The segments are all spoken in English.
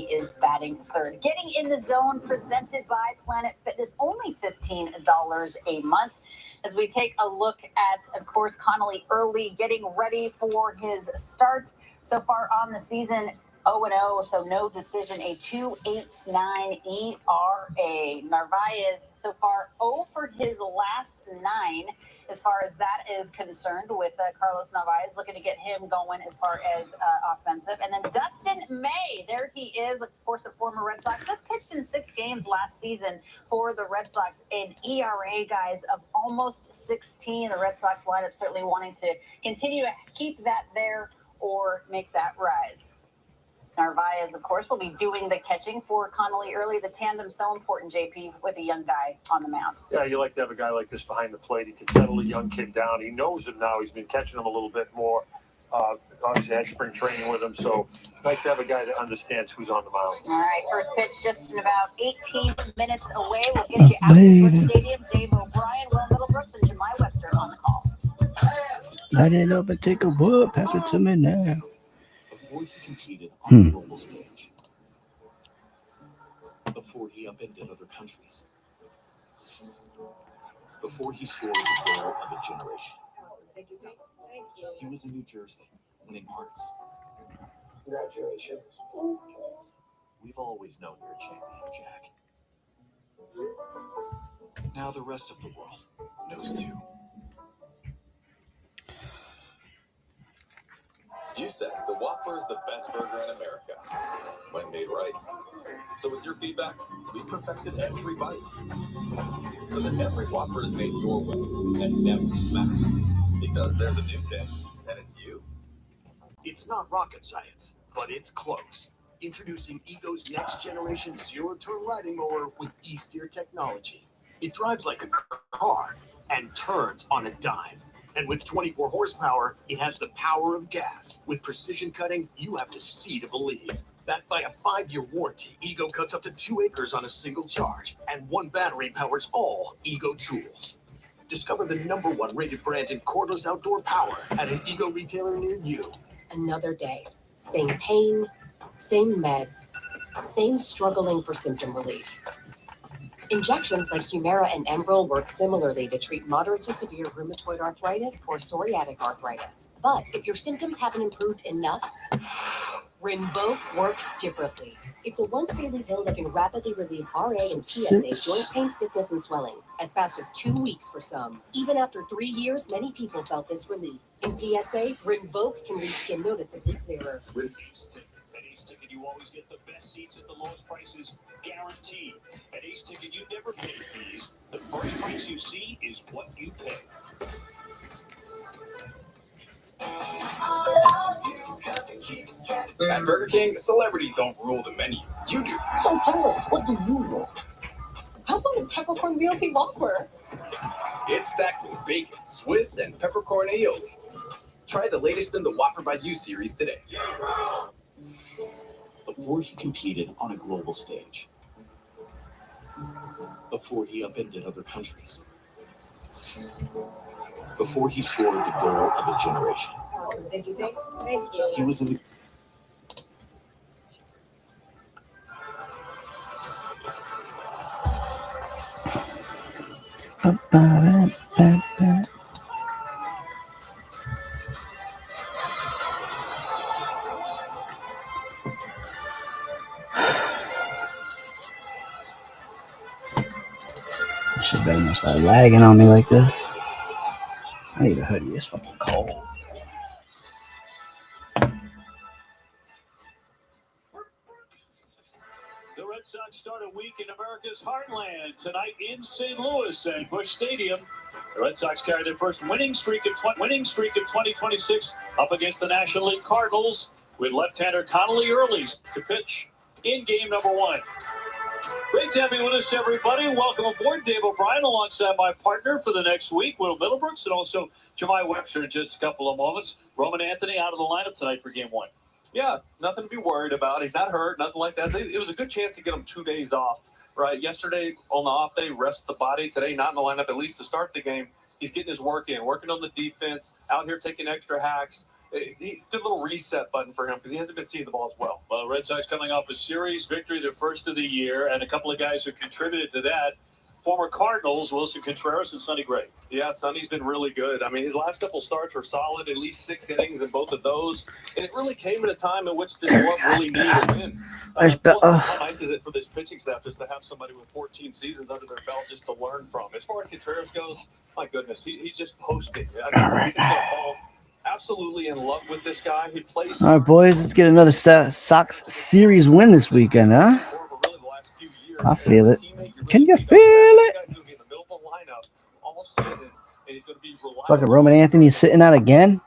is batting third. Getting in the Zone, presented by Planet Fitness, only $15 a month. As we take a look at, of course, Connolly Early getting ready for his start. So far on the season, 0-0, so no decision, a 2.89 ERA. Narvaez so far 0 for his last 9 as far as that is concerned, with Carlos Narvaez looking to get him going as far as offensive. And then Dustin May, there he is, of course, a former Red Sox, just pitched in 6 games last season for the Red Sox, an ERA, guys, of almost 16. The Red Sox lineup certainly wanting to continue to keep that there or make that rise. Narvaez, of course, will be doing the catching for Connolly Early. The tandem so important, JP, with a young guy on the mound. Yeah, you like to have a guy like this behind the plate. He can settle a young kid down. He knows him now. He's been catching him a little bit more. Obviously had spring training with him, so nice to have a guy that understands who's on the mound. All right, first pitch just in about 18 minutes away. We'll get you out to Busch Stadium. Dave O'Brien, Will Middlebrooks, and Jemai Webster on the call. Light it up and take a whoop. Pass it to me now. Before he competed on the global stage, before he upended other countries, before he scored the goal of a generation, he was in New Jersey, winning hearts. Congratulations. We've always known you're a champion, Jack. Now the rest of the world knows too. You said the Whopper is the best burger in America, when made right. So with your feedback, we perfected every bite, so that every Whopper is made your way and never smashed. Because there's a new thing, and it's you. It's not rocket science, but it's close. Introducing Ego's next generation zero-turn riding mower with E-Steer technology. It drives like a car and turns on a dime. And with 24 horsepower, it has the power of gas. With precision cutting, you have to see to believe. Backed by a 5-year warranty, Ego cuts up to 2 acres on a single charge, and 1 battery powers all Ego tools. Discover the #1 rated brand in cordless outdoor power at an Ego retailer near you. Another day. Same pain, same meds, same struggling for symptom relief. Injections like Humira and Enbrel work similarly to treat moderate to severe rheumatoid arthritis or psoriatic arthritis. But if your symptoms haven't improved enough, Rinvoq works differently. It's a once-daily pill that can rapidly relieve RA and PSA joint pain, stiffness, and swelling, as fast as 2 weeks for some. Even after 3 years, many people felt this relief. In PSA, Rinvoq can leave skin noticeably clearer. With Ace Ticket, you always get the best seats at the lowest prices, guaranteed. At Ace Ticket, you never pay fees. The first price you see is what you pay. At Burger King, celebrities don't rule the menu. You do. So tell us, what do you rule? How about a peppercorn BLT Whopper? It's stacked with bacon, Swiss, and peppercorn aioli. Try the latest in the Whopper by You series today. Before he competed on a global stage, before he upended other countries, before he scored the goal of a generation, Thank you. Thank you. he was in the Shit better not start lagging on me like this. I need a hoodie. It's fucking cold. The Red Sox start a week in America's heartland tonight in St. Louis at Busch Stadium. The Red Sox carry their first winning streak of 2026 up against the National League Cardinals, with left-hander Connolly Early to pitch in game #1. Great to have you with us, everybody. Welcome aboard. Dave O'Brien alongside my partner for the next week, Will Middlebrooks, and also Jemai Webster in just a couple of moments. Roman Anthony out of the lineup tonight for game 1. Yeah, nothing to be worried about. He's not hurt, nothing like that. It was a good chance to get him 2 days off, right? Yesterday on the off day, rest the body. Today, not in the lineup, at least to start the game. He's getting his work in, working on the defense, out here taking extra hacks. he did a little reset button for him because he hasn't been seeing the ball as well. Well, Red Sox coming off a series victory, their first of the year, and a couple of guys who contributed to that. Former Cardinals, Wilson Contreras and Sonny Gray. Yeah, Sonny's been really good. I mean, his last couple starts were solid, at least 6 innings in both of those. And it really came at a time in which the club really needed a win. How nice is it for this pitching staff just to have somebody with 14 seasons under their belt just to learn from? As far as Contreras goes, my goodness, he's just posting. Absolutely in love with this guy. He plays. All right, boys, let's get another Sox series win this weekend, huh? I feel it. Can you feel it? Fucking Roman Anthony sitting out again.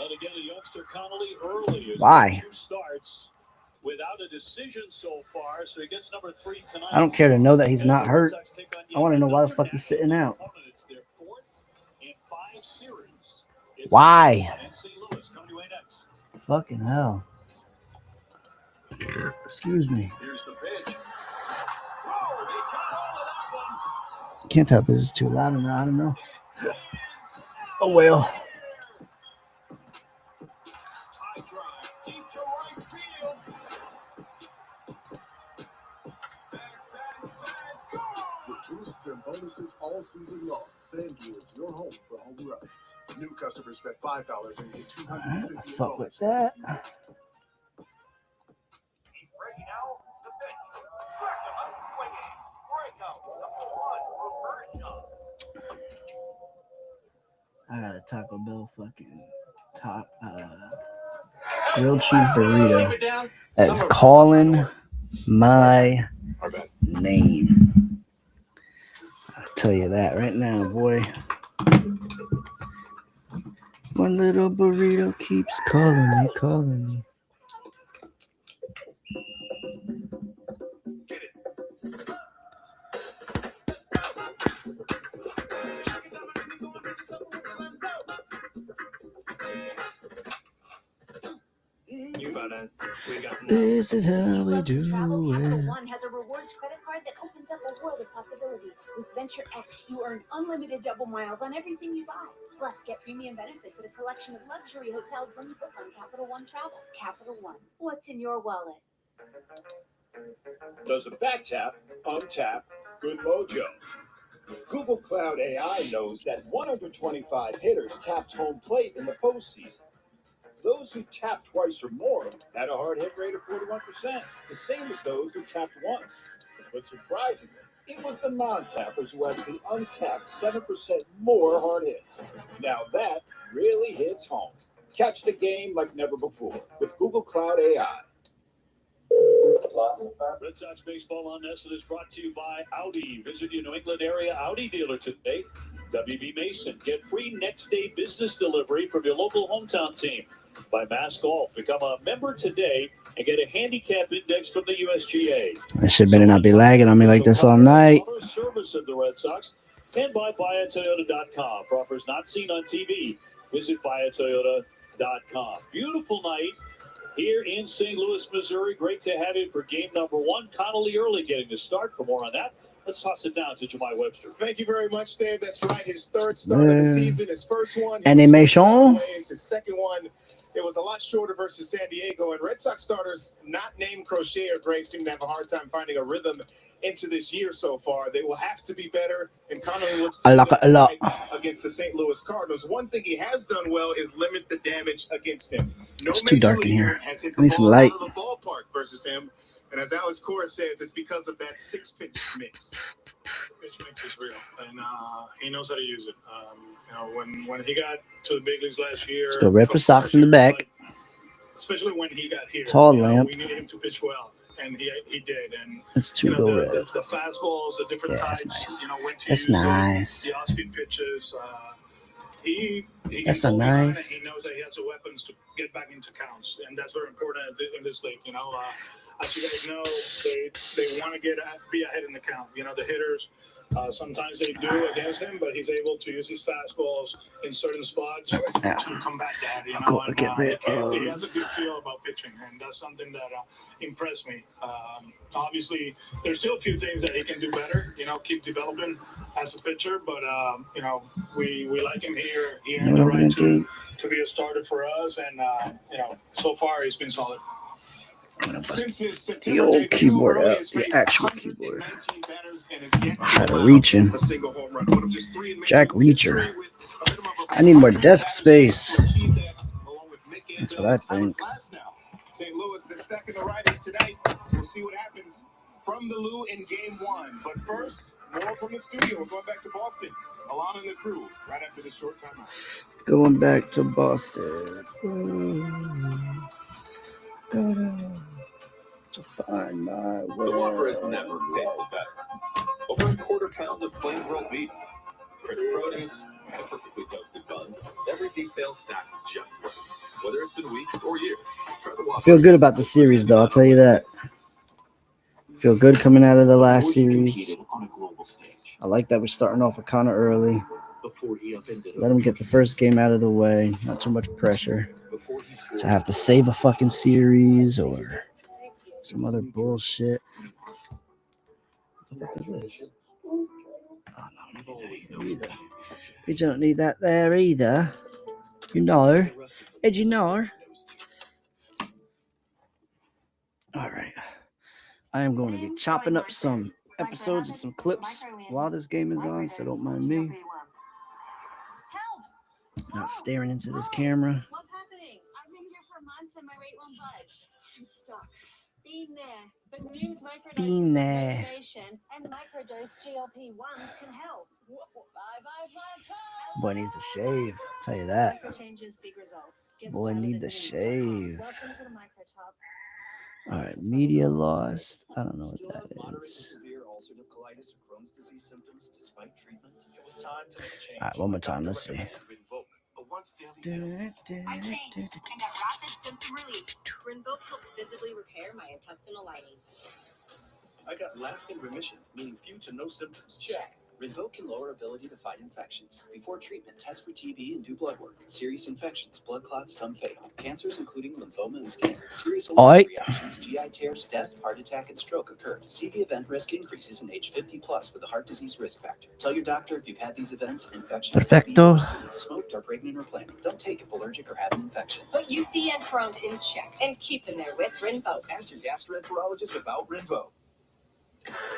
And again, the youngster Connolly early. Why? Starts without a decision so far, so he gets number 3 tonight. I don't care to know that he's not hurt. I want to know why the fuck he's sitting out. Why? Fucking hell. Excuse me. Here's the pitch. Can't tell if this is too loud or not. I don't know. Oh well. With boosts and bonuses all season long, FanDuel is your home for home runs. New customers bet $5 and get $250 Fuck with that. I got a Taco Bell fucking grilled cheese burrito that is calling my name. I'll tell you that right now, boy. One little burrito keeps calling me. This is how we do Capital it. One has a rewards credit card that opens up a world of possibilities. With Venture X, you earn unlimited double miles on everything you buy. Plus, get premium benefits at a collection of luxury hotels when you book on Capital One Travel. Capital One, what's in your wallet? Does a back tap, untap, good mojo. Google Cloud AI knows that 125 hitters tapped home plate in the postseason. Those who tapped twice or more had a hard hit rate of 41%, the same as those who tapped once. But surprisingly, it was the non-tappers who actually untapped 7% more hard hits. Now that really hits home. Catch the game like never before with Google Cloud AI. Red Sox baseball on Nesson is brought to you by Audi. Visit your New England area Audi dealer today. WB Mason. Get free next day business delivery from your local hometown team. By Mass Golf. Become a member today and get a handicap index from the USGA. That shit better not be lagging on me like this all night. Service of the Red Sox. And by BuyAToyota.com. For offers not seen on TV, visit BuyAToyota.com. Beautiful night here in St. Louis, Missouri. Great to have you for game number 1. Connolly early getting the start. For more on that, let's toss it down to Jemai Webster. Thank you very much, Dave. That's right. His third start of the season. His first one. Animation. His second one. It was a lot shorter versus San Diego. And Red Sox starters not named Crochet or Gray seem to have a hard time finding a rhythm into this year so far. They will have to be better. And Connolly looks a lot against the St. Louis Cardinals. One thing he has done well is limit the damage against him. No it's too dark in here. Has hit I need some light. Out of the ballpark versus him. And as Alex Cora says, it's because of that 6-pitch mix. Pitch mix is real, and he knows how to use it. When he got to the big leagues last year, Let's go Red for Sox in the back. Especially when he got here, tall lamp. We needed him to pitch well, and he did. And it's too low red. The fastballs, the different types. Nice. When to That's use nice. the off-speed pitches. He That's a nice. He knows that he has the weapons to get back into counts, and that's very important in this league. as you guys know, they want to be ahead in the count. You know, the hitters, sometimes they do against him, but he's able to use his fastballs in certain spots to combat that. You know, and he has a good feel about pitching, and that's something that impressed me. Obviously, there's still a few things that he can do better. You know, keep developing as a pitcher, but you know, we like him here. He earned the right to be a starter for us, and you know, so far he's been solid. The old keyboard out, the actual keyboard. Try to reach him. Jack Reacher. I need more desk space. That's what I think. St. Louis, they're stacking the riders tonight. We'll see what happens from the Lou in game one. But first, more from the studio. We're going back to Boston. Alana and the crew right after this short timeout. Going back to Boston. To find my way. The Whopper has never tasted better. Over a quarter pound of flame grilled beef, crisp produce, and a perfectly toasted bun. Every detail stacked just right. Whether it's been weeks or years, try the Whopper. I feel good about the series, though. I'll tell you that. Feel good coming out of the last series. I like that we're starting off with Connor early. Let him get the first game out of the way. Not too much pressure to have to save a fucking series or some other bullshit. What the fuck is this? Oh, no, either. We don't need that there either. You know. Did you know? Alright. I am going to be chopping up some episodes and some clips while this game is on, so don't mind me. Not staring into this camera. What's happening? I've been here for months and my rate won't budge. I'm stuck. Been there. But Noom's microdose innovation and microdose GLP-1s can help. Bye-bye plateau. Boy needs to shave. I'll tell you that. Micro changes, big results. Get Boy need to shave. Welcome to the Microtop. Alright, media lost. I don't know what that is. Alright, one more time. Let's see. I changed and got rapid symptom relief. Rinvoq helped visibly repair my intestinal lining. I got lasting remission, meaning few to no symptoms. Check. Rinvoq can lower ability to fight infections. Before treatment, test for TB and do blood work. Serious infections, blood clots, some fatal. Cancers, including lymphoma and skin. Serious allergic reactions, GI tears, death, heart attack, and stroke occur. CV event risk increases in age 50 plus with a heart disease risk factor. Tell your doctor if you've had these events, infection, Perfecto. smoked, are pregnant, or planning. Don't take if allergic or have an infection. Put UC and Crohn's in check and keep them there with Rinvoq. Ask your gastroenterologist about Rinvoq.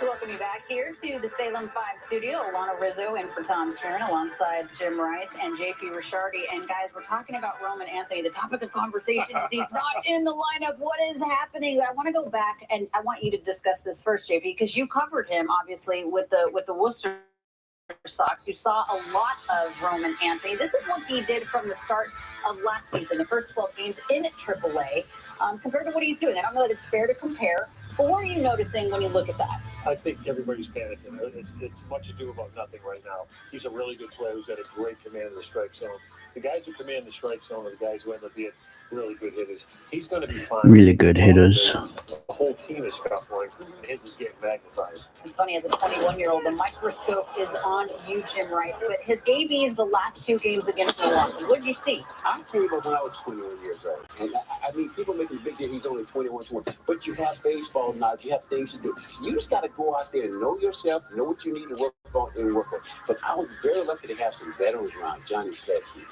Welcome you back here to the Salem 5 studio. Alana Rizzo in for Tom Kieran alongside Jim Rice and JP Ricciardi. And guys, we're talking about Roman Anthony. The topic of conversation is he's not in the lineup. What is happening? I want to go back and I want you to discuss this first, JP, because you covered him obviously with the Worcester Sox. You saw a lot of Roman Anthony. This is what he did from the start of last season, the first 12 games in AAA, compared to what he's doing. I don't know that it's fair to compare. But what are you noticing when you look at that? I think everybody's panicking. It's much ado about nothing right now. He's a really good player who's got a great command of the strike zone. The guys who command the strike zone are the guys who end up being really good hitters. He's going to be fine. Really good hitters. The whole team is scuffling. His is getting magnified. It's funny, as a 21-year-old, the microscope is on you, Jim Rice. But his ABs the last two games against Milwaukee. What did you see? I came up when I was 21 years old. And I mean, people make a big deal he's only 21, 20. But you have baseball knowledge. You have things to do. You just got to go out there and know yourself, know what you need to work on and work on. But I was very lucky to have some veterans around. Johnny Pesky,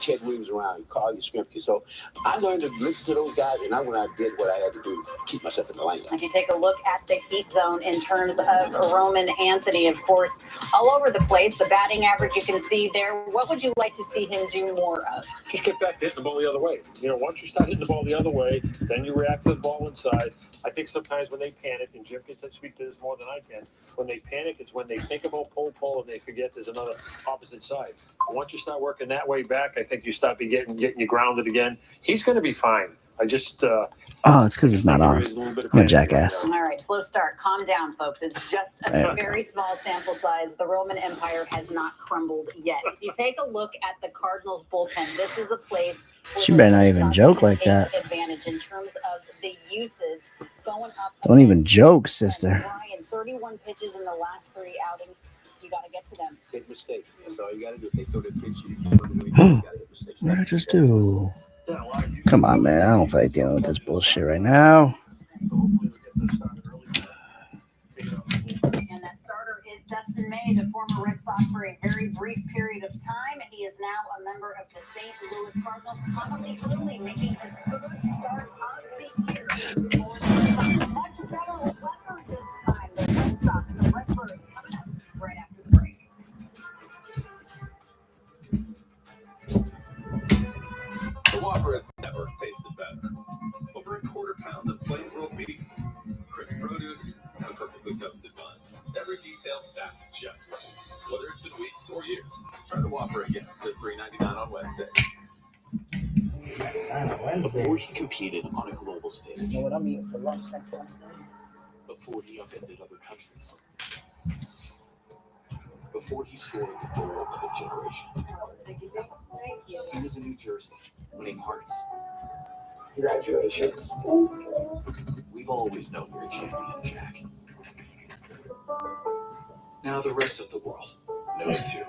Ted Williams around, Carl Yastrzemski. So I learned to listen to those guys, and I went out and did what I had to do to keep myself in the lineup. If you take a look at the heat zone in terms of Roman Anthony, of course, all over the place, the batting average you can see there. What would you like to see him do more of? Just get back to hitting the ball the other way. You know, once you start hitting the ball the other way, then you react to the ball inside. I think sometimes when they panic, and Jim can speak to this more than I can, when they panic, it's when they think about pull, and they forget there's another opposite side. Once you start working that way back, I think you start getting you grounded again. He's going to be fine. I just Oh, it's because it's not on. I'm a jackass. All right, slow start. Calm down, folks. It's just a There we very small sample size. The Roman Empire has not crumbled yet. If you take a look at the Cardinals bullpen, this is a place where She the better not Red even Sox joke can like take that. advantage in terms of the usage going up. Don't even joke, sister. Brian, 31 pitches in the last 3 outings. You got to get to them. Make mistakes. That's all you got to do. If they throw the pitch, you got to get mistakes. What did I just do? Come on, man. I don't feel like dealing with this bullshit right now. And that starter is Dustin May, the former Red Sox for a very brief period of time. He is now a member of the St. Louis Cardinals. Connolly Early making his third start of the year. For the Red Sox. Much better weather this time. The Red Sox, the Redbirds, coming up right after the break. The Whopper has never tasted better. Over a quarter pound of flame grilled beef, crisp produce, and a perfectly toasted bun. Every detail stacked just right. Whether it's been weeks or years, try the Whopper again. Just $3.99 on Wednesday. Before he competed on a global stage. You know what I'm eating for lunch next Wednesday? Before he upended other countries. Before he scored the goal of a generation. He was in New Jersey, winning hearts. Congratulations. We've always known you're a champion, Jack. Now the rest of the world knows too.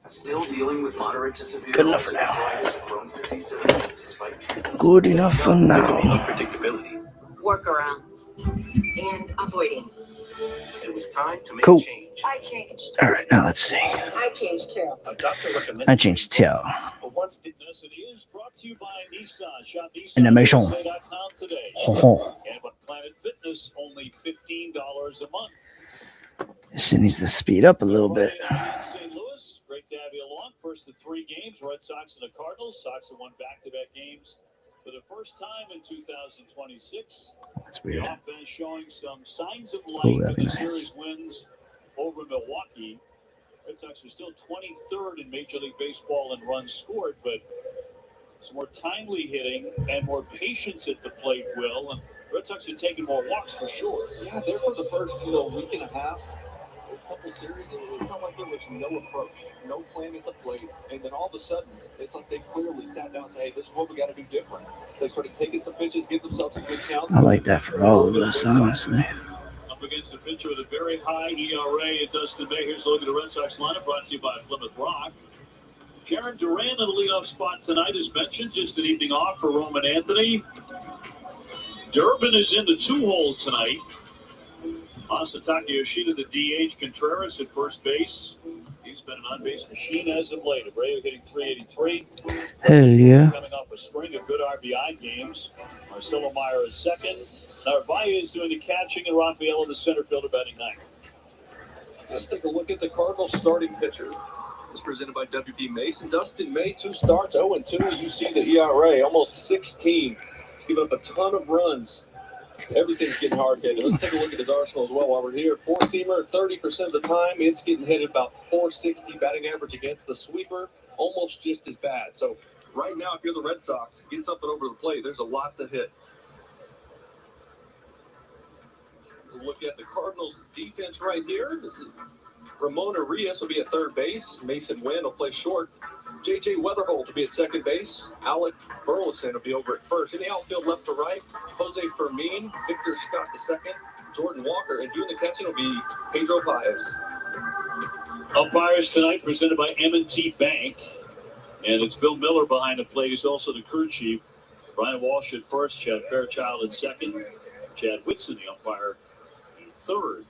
Still dealing with moderate to severe Good enough for now. Crohn's disease symptoms despite treatment. Good enough for now. Unpredictability. Workarounds and avoiding. It was time to make Cool. a change. I changed. All right, now let's see. I changed too. A doctor recommended I changed tail. but once the This it is brought to you by Nissan. Shop Animation. Nissan.com today. Ho ho. And with Planet Fitness, only $15 a month. This shit needs to speed up a little bit. Friday night in St. Louis, great to have you along. First of 3 games, Red Sox and the Cardinals. Sox have won back-to-back games for the first time in 2026. That's The weird. offense showing some signs of Oh, life that'd in be the nice. series wins over Milwaukee. Red Sox are still 23rd in Major League Baseball in runs scored, but some more timely hitting and more patience at the plate, Will. And Red Sox are taking more walks for sure. Yeah, there for the first, week and a half, a couple series, it felt like there was no approach, no plan at the plate. And then all of a sudden, it's like they clearly sat down and said, hey, this is what we got to do different. They started taking some pitches, give themselves a good count. I like that for all of us, honestly. Up against the pitcher with a very high ERA, at Dustin May. Here's a look at the Red Sox lineup brought to you by Plymouth Rock. Jaron Duran in the leadoff spot tonight, as mentioned. Just an evening off for Roman Anthony. Durbin is in the 2-hole tonight. Masataka Yoshida, the DH. Contreras at first base. He's been an on-base machine as of late. Abreu hitting .383. Hell yeah. Coming off a string of good RBI games. Marcelo Meyer is second. Narvaez doing the catching, and Rafael in the center fielder batting ninth. Let's take a look at the Cardinals starting pitcher. It's presented by WB Mason. Dustin May, 2 starts, 0-2. You see the ERA, almost 16. He's given up a ton of runs. Everything's getting hard hit. Let's take a look at his arsenal as well while we're here. 4-seamer, 30% of the time. It's getting hit at about .460 batting average against the sweeper. Almost just as bad. So right now, if you're the Red Sox, get something over the plate. There's a lot to hit. We'll look at the Cardinals defense right here. This is Ramon Arias will be at third base. Mason Wynn will play short. J.J. Weatherholt will be at second base. Alec Burleson will be over at first. In the outfield, left to right, Jose Fermin, Victor Scott II, Jordan Walker, and doing the catching will be Pedro Paez. Umpires tonight presented by M&T Bank. And it's Bill Miller behind the plate. He's also the crew chief. Brian Walsh at first, Chad Fairchild at second, Chad Whitson, the umpire, in third.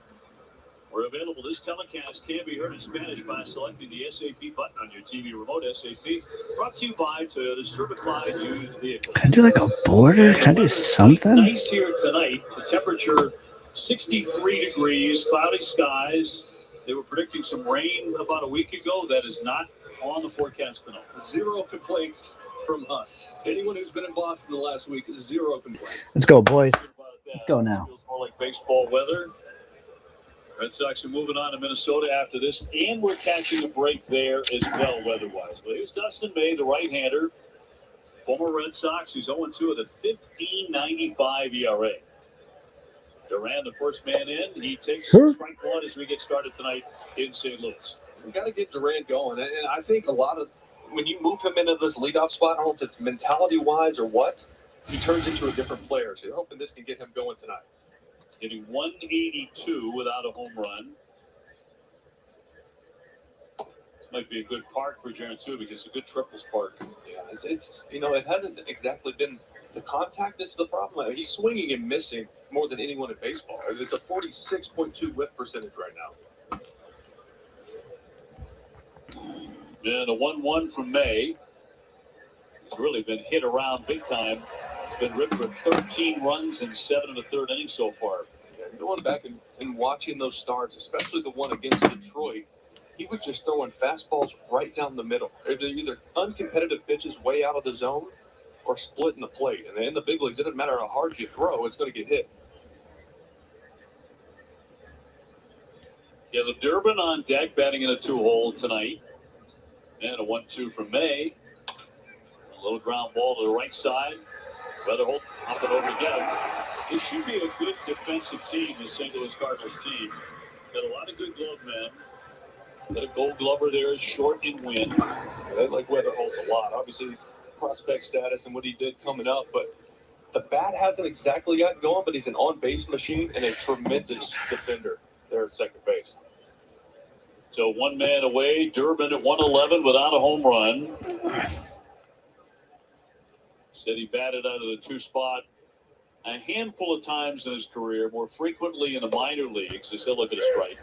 We're available. This telecast can be heard in Spanish by selecting the SAP button on your TV remote. SAP brought to you by Toyota's certified used vehicle. Can I do like a border? Can I do something? Nice here tonight. The temperature 63 degrees, cloudy skies. They were predicting some rain about a week ago. That is not on the forecast tonight. 0 complaints from us. Anyone who's been in Boston the last week, 0 complaints. Let's go, boys. Let's go now. Feels more like baseball weather. Red Sox are moving on to Minnesota after this, and we're catching a break there as well, weather-wise. But here's Dustin May, the right-hander, former Red Sox, who's 0-2 with a 15.95 ERA. Duran, the first man in. He takes strike one as we get started tonight in St. Louis. We got to get Duran going, and I think a lot of when you move him into this leadoff spot, I don't know if it's mentality-wise or what, he turns into a different player. So you're hoping this can get him going tonight. Hitting 182 without a home run. This might be a good park for Jaron too, because it's a good triples park. Yeah, it's it hasn't exactly been the contact. This is the problem. He's swinging and missing more than anyone in baseball. It's a 46.2 whiff percentage right now. And a 1-1 from May. He's really been hit around big time. Been ripped for 13 runs in 7 1/3 innings so far. Yeah, going back and watching those starts, especially the one against Detroit, he was just throwing fastballs right down the middle. They're either uncompetitive pitches way out of the zone or splitting the plate. And in the big leagues, it doesn't matter how hard you throw, it's going to get hit. Yeah, the Durbin on deck, batting in a 2-hole tonight. And a 1-2 from May. A little ground ball to the right side. Weatherholt up and over again. This should be a good defensive team, the St. Louis Cardinals team. Got a lot of good glove men. Got a Gold Glover there, short in win. They like Weatherholt a lot. Obviously, prospect status and what he did coming up, but the bat hasn't exactly gotten going, but he's an on-base machine and a tremendous defender there at second base. So one man away, Durbin at 111 without a home run. Said he batted out of the 2 spot a handful of times in his career, more frequently in the minor leagues, as he'll look at a strike.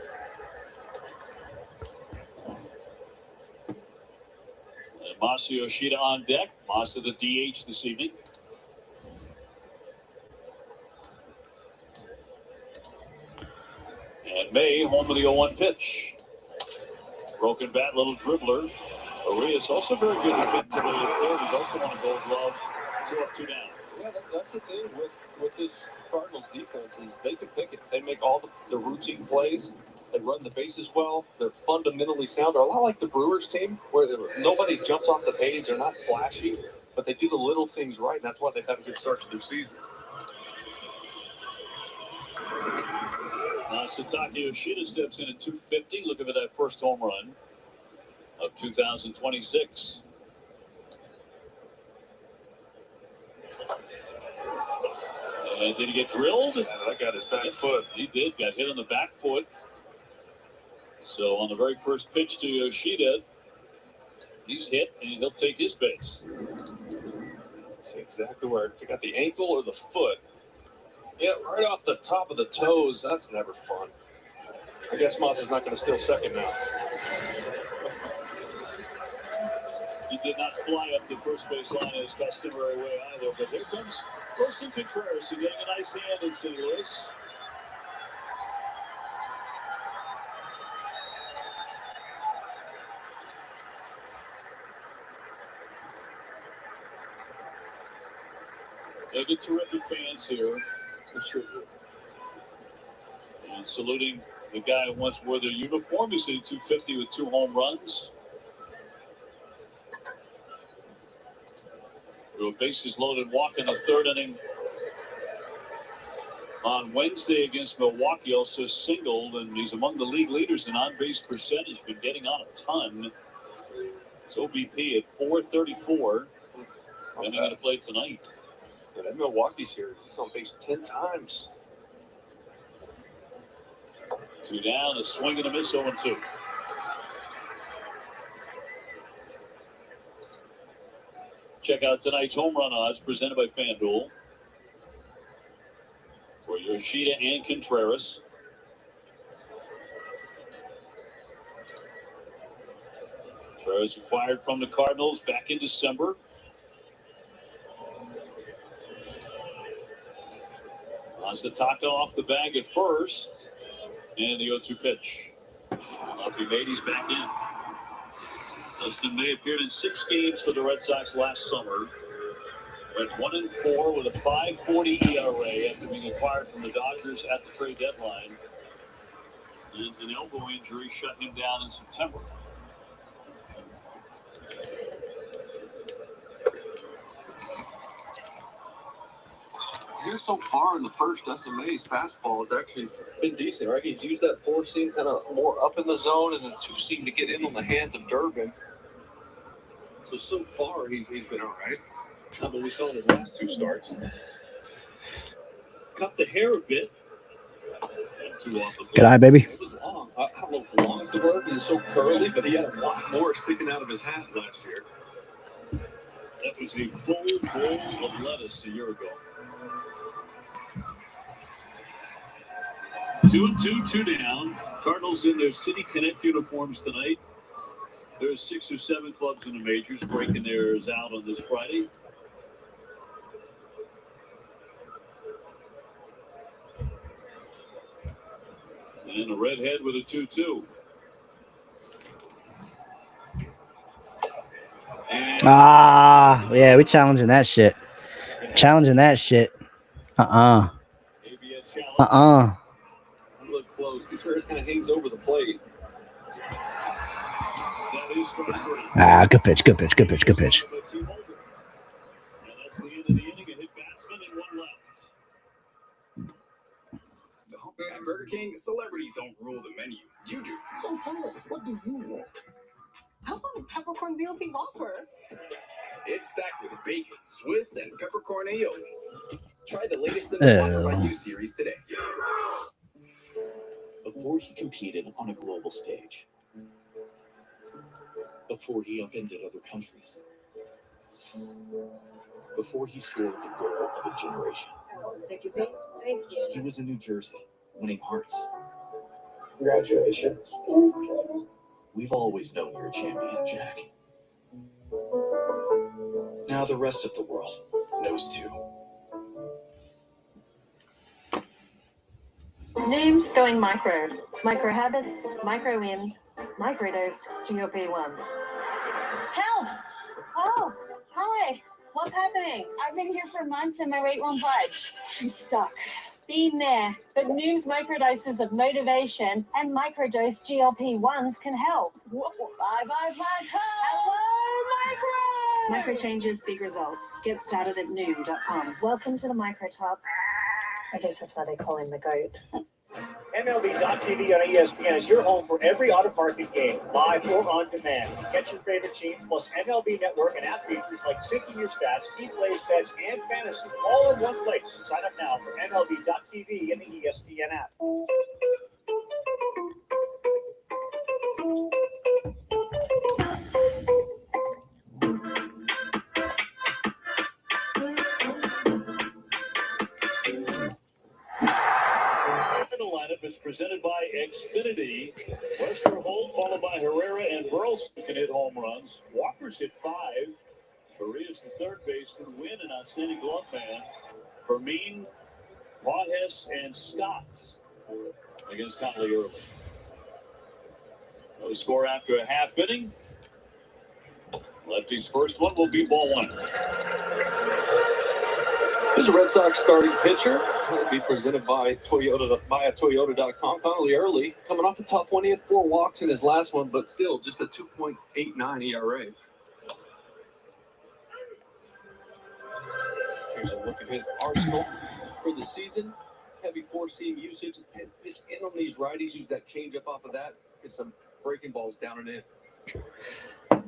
And Masa Yoshida on deck. Masa the DH this evening. And May, home of the 0-1 pitch. Broken bat, little dribbler. Arias also very good defensively at third. He's also won a Gold Glove. 2 up, 2 down. Yeah, that's the thing with this Cardinals defense is they can pick it. They make all the routine plays. They run the bases well. They're fundamentally sound. They're a lot like the Brewers team, where nobody jumps off the page. They're not flashy, but they do the little things right, and that's why they've had a good start to their season. Satake Yoshida steps in at 250, looking for that first home run of 2026. And did he get drilled? Yeah, that got his back foot. He did, got hit on the back foot. So on the very first pitch to Yoshida, he's hit and he'll take his base. That's exactly where, if he got the ankle or the foot. Yeah, right off the top of the toes. That's never fun. I guess Masa's not going to steal second now. He did not fly up the first base line in his customary way either. But here comes Wilson Contreras, who's getting a nice hand in St. Louis. They get terrific fans here. Sure do. And saluting the guy who once wore their uniform. He's hitting 250 with 2 home runs. We have bases loaded walk in the 3rd inning. On Wednesday against Milwaukee, also singled, and he's among the league leaders in on-base percentage. Been getting on a ton. His OBP at 434. Coming into play tonight. Yeah, that Milwaukee series, he's on base 10 times. 2 down, a swing and a miss, 0-2. Check out tonight's home run odds presented by FanDuel for Yoshida and Contreras. Contreras acquired from the Cardinals back in December. Masataka off the bag at first. And the 0-2 pitch. Lucky Beatty's back in. Dustin May appeared in 6 games for the Red Sox last summer. Went 1-4 with a 5.40 ERA after being acquired from the Dodgers at the trade deadline. And an elbow injury shut him down in September. Here so far in the first, SMA's fastball has actually been decent, right? He's used that 4-seam kind of more up in the zone and then 2-seam to get in on the hands of Durbin. So far he's been all right. But we saw in his last 2 starts. Cut the hair a bit. Good eye, baby. It was long. I don't know if long is the word. He's so curly, but he had a lot more sticking out of his hat last year. That was a full bowl of lettuce a year ago. 2-2, 2 down. Cardinals in their City Connect uniforms tonight. There's 6 or 7 clubs in the majors breaking theirs out on this Friday. And a redhead with a 2-2. Yeah, we challenging that shit. Challenging that shit. A little close. Contreras kind of hangs over the plate. That is strike 3. Good pitch, good pitch, good pitch, good pitch. And that's the end of the inning. A hit batsman and 1 left. At Burger King, celebrities don't rule the menu. You do. So tell us, what do you want? How about a peppercorn VLP Whopper? It's stacked with bacon, Swiss, and peppercorn aioli. Try the latest in the Whopper by You series today. Before he competed on a global stage. Before he upended other countries. Before he scored the goal of a generation. Thank you, sir. Thank you. He was in New Jersey, winning hearts. Congratulations. We've always known you're a champion, Jack. Now the rest of the world knows too. Noom's going micro. Micro habits, micro wins, microdose GLP-1s. Help! Oh, hi. What's happening? I've been here for months and my weight won't budge. I'm stuck. Been there, but Noom's microdoses of motivation and microdose GLP-1s can help. Whoa, bye, plateau! Hello, Micro changes, big results. Get started at Noom.com. Welcome to the Micro Top. I guess that's why they call him the GOAT. MLB.tv on ESPN is your home for every out-of-market game, live or on demand. Catch your favorite teams, plus MLB Network and app features like syncing your stats, key plays, bets, and fantasy, all in one place. Sign up now for MLB.tv in the ESPN app. Is presented by Xfinity. Lester Holt, followed by Herrera and Burleson can hit home runs. Walker's hit 5. Correa's the third baseman. Win an outstanding glove man. Fermin, Montes, and Scott against Connolly early. No score after a half inning. Lefty's first one will be ball 1. Here's a Red Sox starting pitcher. It'll be presented by Toyota.com. Connolly early, coming off a tough one. He had 4 walks in his last one, but still just a 2.89 ERA. Here's a look at his arsenal for the season. Heavy 4-seam usage. And pitch in on these righties. Use that changeup off of that. Get some breaking balls down and in.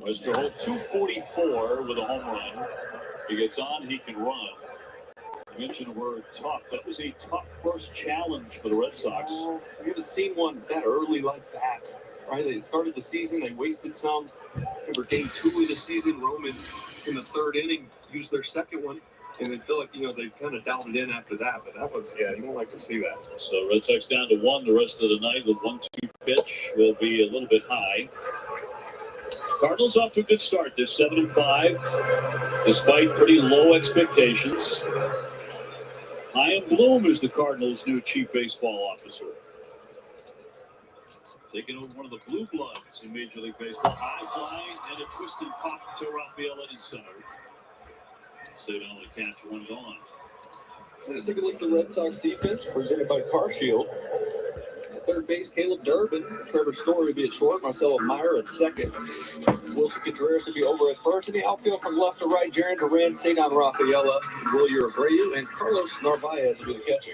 Mr. Holt, 244 with a home run. He gets on, he can run. You mentioned the word tough. That was a tough first challenge for the Red Sox. We haven't seen one that early like that. Right? They started the season, they wasted some. Remember game 2 of the season, Roman in the 3rd inning used their second one. And they feel like, they kind of dialed it in after that. But that was, you don't like to see that. So Red Sox down to 1 the rest of the night with 1-2 pitch. Will be a little bit high. Cardinals off to a good start. They're 7-5, despite pretty low expectations. Ian Bloom is the Cardinals' new chief baseball officer. Taking over one of the blue bloods in Major League Baseball. High fly and a twisted pop to Rafael in center. Save only catch one gone. Let's take a look at the Red Sox defense presented by CarShield. third base, Caleb Durbin. Trevor Story would be at short. Marcelo Meyer at second. Wilson Contreras would be over at first. In the outfield from left to right, Jaron Duran, Cedon Rafaela, Willier Abreu, and Carlos Narvaez will be the catcher.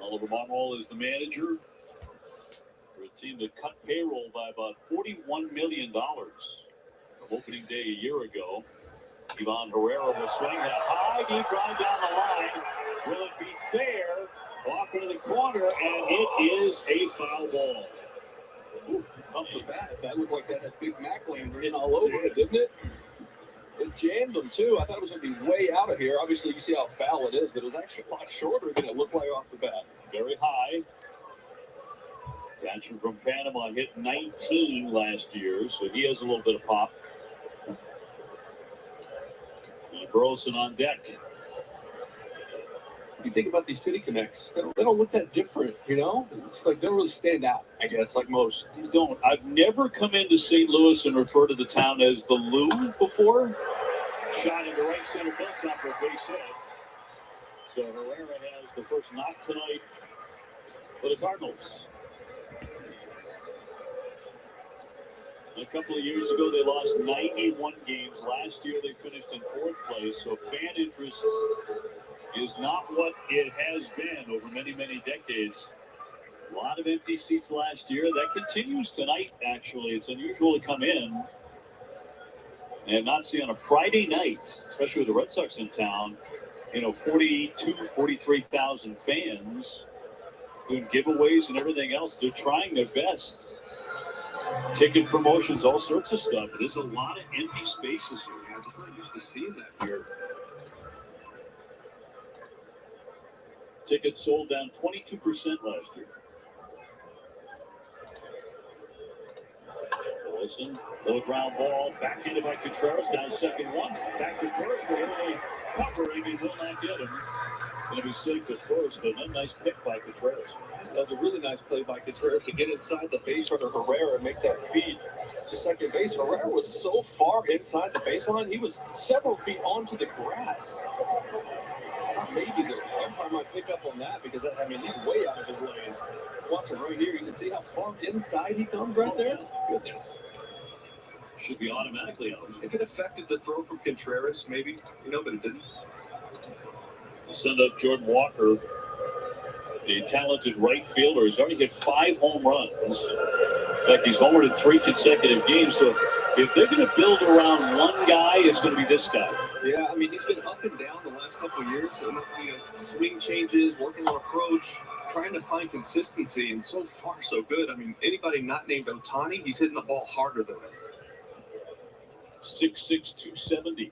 Oliver Marmol is the manager for a team that cut payroll by about $41 million from opening day a year ago. Ivan Herrera will swing that high, deep drive down the line. Will it be fair? Off into the corner, and it is a foul ball. Ooh, off the bat. That looked like that had Big Mac landing all over it, didn't it? It jammed him, too. I thought it was going to be way out of here. Obviously, you see how foul it is, but it was actually a lot shorter than it looked like off the bat. Very high. Catcher from Panama hit 19 last year, so he has a little bit of pop. And Burleson on deck. You think about these City Connects, they don't look that different, you know? It's like they don't really stand out, I guess, like most. You don't. I've never come into St. Louis and referred to the town as the Lou before. Shot into right center field, not for a base hit. So Herrera has the first knock tonight for the Cardinals. A couple of years ago, they lost 91 games. Last year, they finished in fourth place. So fan interest is not what it has been over many, many decades. A lot of empty seats last year. That continues tonight, actually. It's unusual to come in and not see on a Friday night, especially with the Red Sox in town, 43,000 fans doing giveaways and everything else. They're trying their best. Ticket promotions, all sorts of stuff. There's a lot of empty spaces here. I'm just not used to seeing that here. Tickets sold down 22% last year. Wilson, little ground ball, backhanded by Contreras, down second one. Back to first for early covering. He will not get him. Going to be safe at first, but a nice pick by Contreras. That was a really nice play by Contreras to get inside the base runner Herrera and make that feed to second base. Herrera was so far inside the baseline, he was several feet onto the grass. Maybe the umpire might pick up on that because, he's way out of his lane. Watch him right here. You can see how far inside he comes right there. Goodness. Should be automatically out. If it affected the throw from Contreras, maybe, but it didn't. They send up Jordan Walker, the talented right fielder. He's already hit 5 home runs. In fact, he's homered in 3 consecutive games. So if they're going to build around one guy, it's going to be this guy. Yeah, he's been up and down the last couple of years. Swing changes, working on approach, trying to find consistency, and so far so good. Anybody not named Ohtani, he's hitting the ball harder than that. 6'6", 270.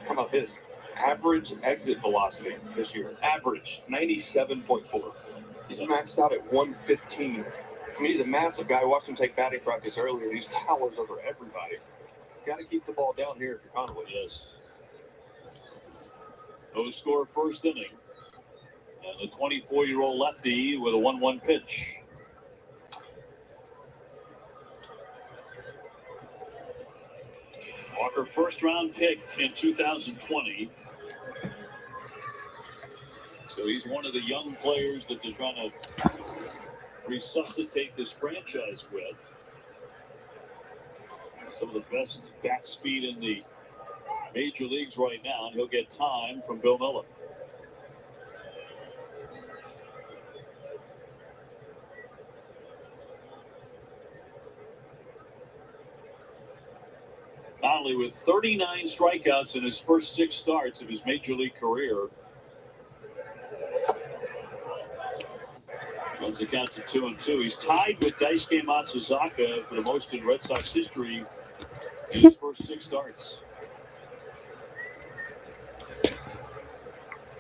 How about this? Average exit velocity this year. Average, 97.4. He's maxed out at 115. He's a massive guy. I watched him take batting practice earlier. He towers over everybody. Got to keep the ball down here if you're Conway. Yes. No score first inning. And the 24-year-old lefty with a 1-1 pitch. Walker, first-round pick in 2020. So he's one of the young players that they're trying to resuscitate this franchise with. Some of the best bat speed in the major leagues right now, and he'll get time from Bill Miller. Connolly with 39 strikeouts in his first 6 starts of his major league career. Runs the count to 2-2. He's tied with Daisuke Matsuzaka for the most in Red Sox history in his first 6 starts.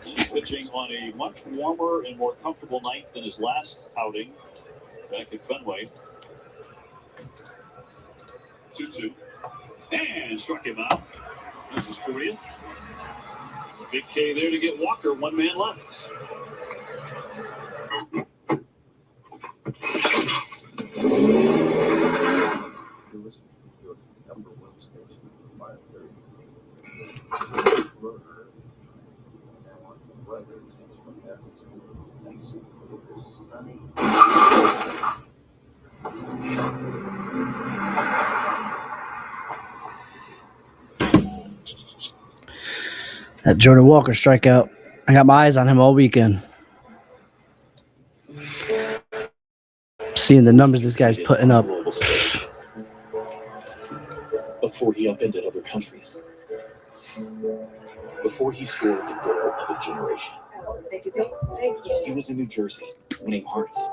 He's pitching on a much warmer and more comfortable night than his last outing back at Fenway. 2-2. And struck him out. This is 40th. Big K there to get Walker. 1 man left. Number 1 station, 5:30. That Jordan Walker strikeout. I got my eyes on him all weekend. Seeing the numbers this guy's putting up. Before he upended other countries. Before he scored the goal of a generation. Thank you. He was in New Jersey, winning hearts.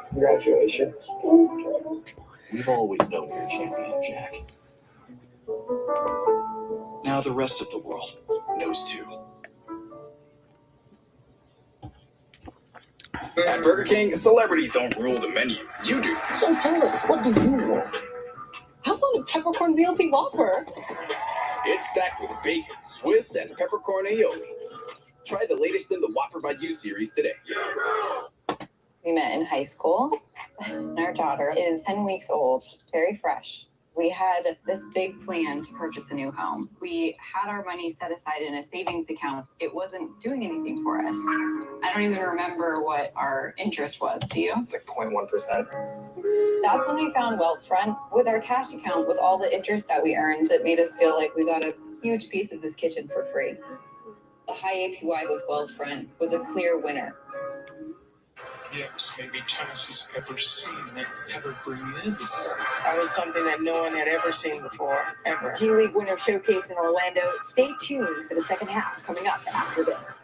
Congratulations. We've always known you're a champion, Jack. Now the rest of the world knows too. At Burger King, celebrities don't rule the menu. You do. So tell us, what do you want? How about a peppercorn BLT Whopper? It's stacked with bacon, Swiss, and peppercorn aioli. Try the latest in the Whopper by You series today. We met in high school, and our daughter is 10 weeks old, very fresh. We had this big plan to purchase a new home. We had our money set aside in a savings account. It wasn't doing anything for us. I don't even remember what our interest was. Do you? It's like 0.1%. That's when we found Wealthfront. With our cash account, with all the interest that we earned, it made us feel like we got a huge piece of this kitchen for free. The high APY with Wealthfront was a clear winner. Yes, maybe Tennessee's ever seen that ever bring in. That was something that no one had ever seen before, ever. G League Winter Showcase in Orlando. Stay tuned for the second half coming up after this.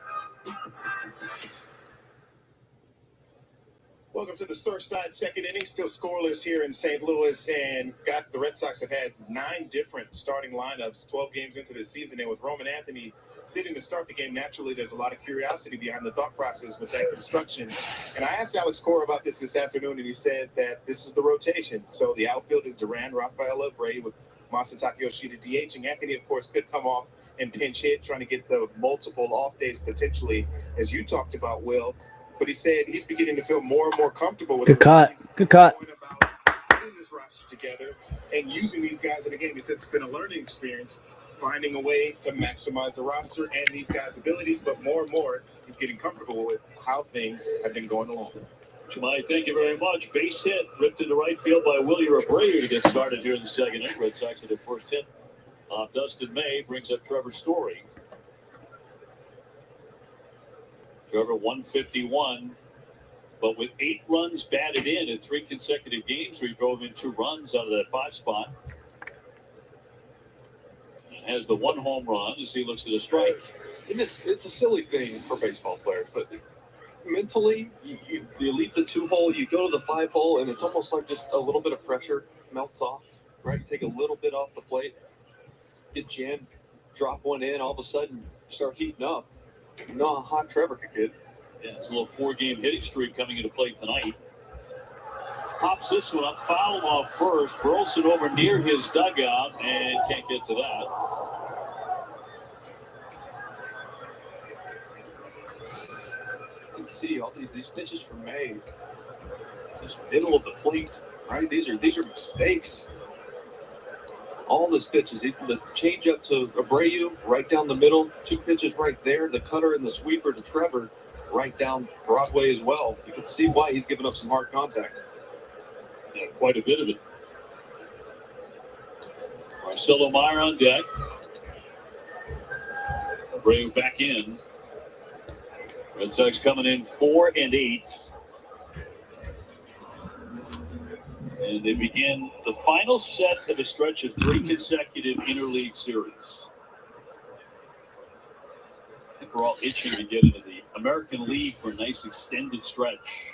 Welcome to the Surfside second inning. Still scoreless here in St. Louis, and the Red Sox have had 9 different starting lineups, 12 games into this season, and with Roman Anthony sitting to start the game, naturally there's a lot of curiosity behind the thought process with that construction. And I asked Alex Cora about this afternoon, and he said that this is the rotation. So the outfield is Duran, Rafael Abreu with Masataka Yoshida DHing. Anthony, of course, could come off and pinch hit, trying to get the multiple off days potentially, as you talked about, Will. But he said he's beginning to feel more and more comfortable with Good cut. Good cut. putting this roster together and using these guys in the game. He said it's been a learning experience, finding a way to maximize the roster and these guys' abilities, but more and more he's getting comfortable with how things have been going along. Jemai, thank you very much. Base hit ripped into right field by Willie Abreu to get started here in the second inning. Red Sox with their first hit. Dustin May brings up Trevor Story. Trevor 151, but with 8 runs batted in 3 consecutive games, we drove in 2 runs out of that 5 spot. And has the 1 home run as he looks at a strike. And it's a silly thing for baseball players, but mentally, you leave the 2 hole, you go to the 5 hole, and it's almost like just a little bit of pressure melts off, right? You take a little bit off the plate, get jammed, drop one in, all of a sudden start heating up. You know how hot Trevor could get. Yeah, it's a little 4-game hitting streak coming into play tonight. Pops this one up, fouled off first. Burleson over near his dugout and can't get to that. You can see all these pitches from May. Just middle of the plate, right? These are mistakes. All those pitches, the changeup to Abreu, right down the middle, 2 pitches right there, the cutter and the sweeper to Trevor, right down Broadway as well. You can see why he's giving up some hard contact. Yeah, quite a bit of it. Marcelo Meyer on deck. Abreu back in. Red Sox coming in 4-8. And they begin the final set of a stretch of 3 consecutive interleague series. I think we're all itching to get into the American League for a nice extended stretch.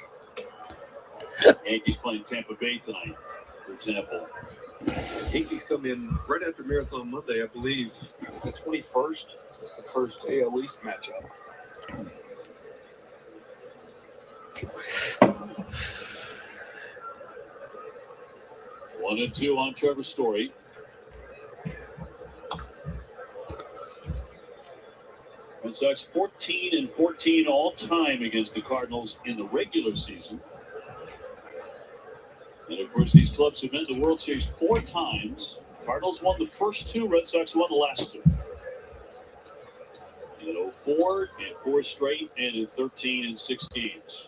Yankees playing Tampa Bay tonight, for example. Yankees come in right after Marathon Monday, I believe. The 21st. It's the first AL East matchup. 1-2 on Trevor Story. Red Sox 14-14 all time against the Cardinals in the regular season. And of course, these clubs have been to the World Series 4 times. Cardinals won the first 2, Red Sox won the last 2. In 04, in 4 straight, and in 13 in 6 games.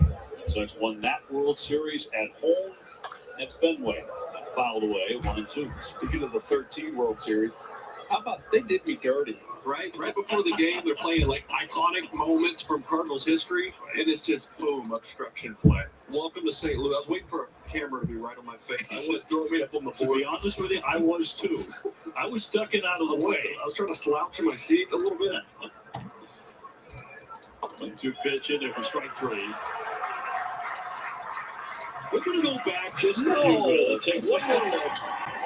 Red Sox won that World Series at home at Fenway and fouled away 1-2. Speaking of the 13 World Series, How about they did me dirty, right? Right before the game, they're playing like iconic moments from Cardinals history, and it's just boom, obstruction play. Welcome to St. Louis. I was waiting for a camera to be right on my face. I would throw me up on the board. To be honest with you, I was too. I was ducking out of the way. I was trying to slouch in my seat a little bit. 1-2 pitch in there for strike 3. We're going to go back just a few minutes. Take one more look.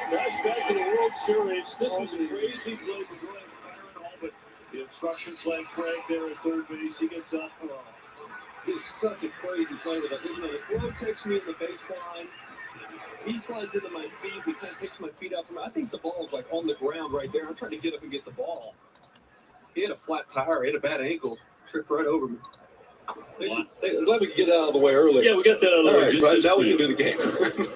Flashback to the World Series. This was a crazy play for Greg Farrell, but the obstruction flag there at third base. He gets up. Oh. Just such a crazy play that the throw takes me in the baseline. He slides into my feet. He kind of takes my feet out from me. I think the ball's like on the ground right there. I'm trying to get up and get the ball. He had a flat tire. He had a bad ankle. Tripped right over me. Glad we could get that out of the way early. Yeah, we got that out of the way. Right, now we can do the game.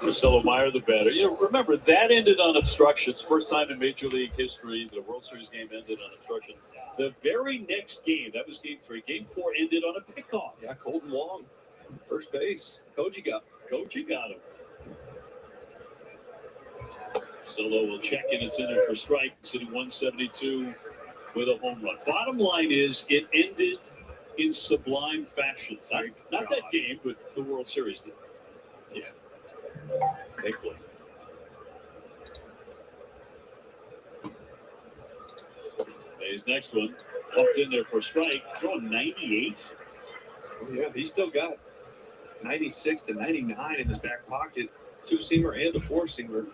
Marcelo Meyer, the batter. You know, remember, that ended on obstructions. First time in Major League history, the World Series game ended on obstruction. The very next game, that was Game 3. Game 4 ended on a pickoff. Yeah, Colton Wong, first base. Koji got him. Solo will check in. It's in there for strike. Sitting 172 with a home run. Bottom line is, it ended in sublime fashion. Not that game, but the World Series did. Yeah. Thankfully. His next one, upped in there for a strike, throwing 98. Oh, yeah, he's still got 96 to 99 in his back pocket. 2-seamer and a 4-seamer.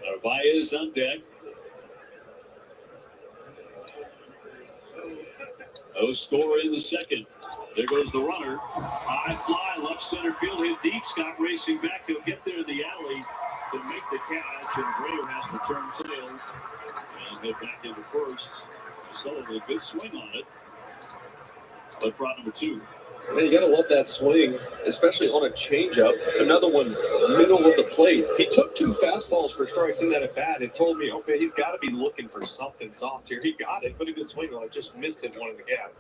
Narvaez on deck. No score in the second. There goes the runner. High fly, left center field, hit deep. Scott racing back. He'll get there in the alley to make the catch, and Grayer has to turn tail and get back into first. Sullivan with a good swing on it. But for out number 2. Man, you got to love that swing, especially on a changeup. Another one, middle of the plate. He took 2 fastballs for strikes in that at bat. It told me, okay, he's got to be looking for something soft here. He got it, put a good swing on it, just missed it one in the gap.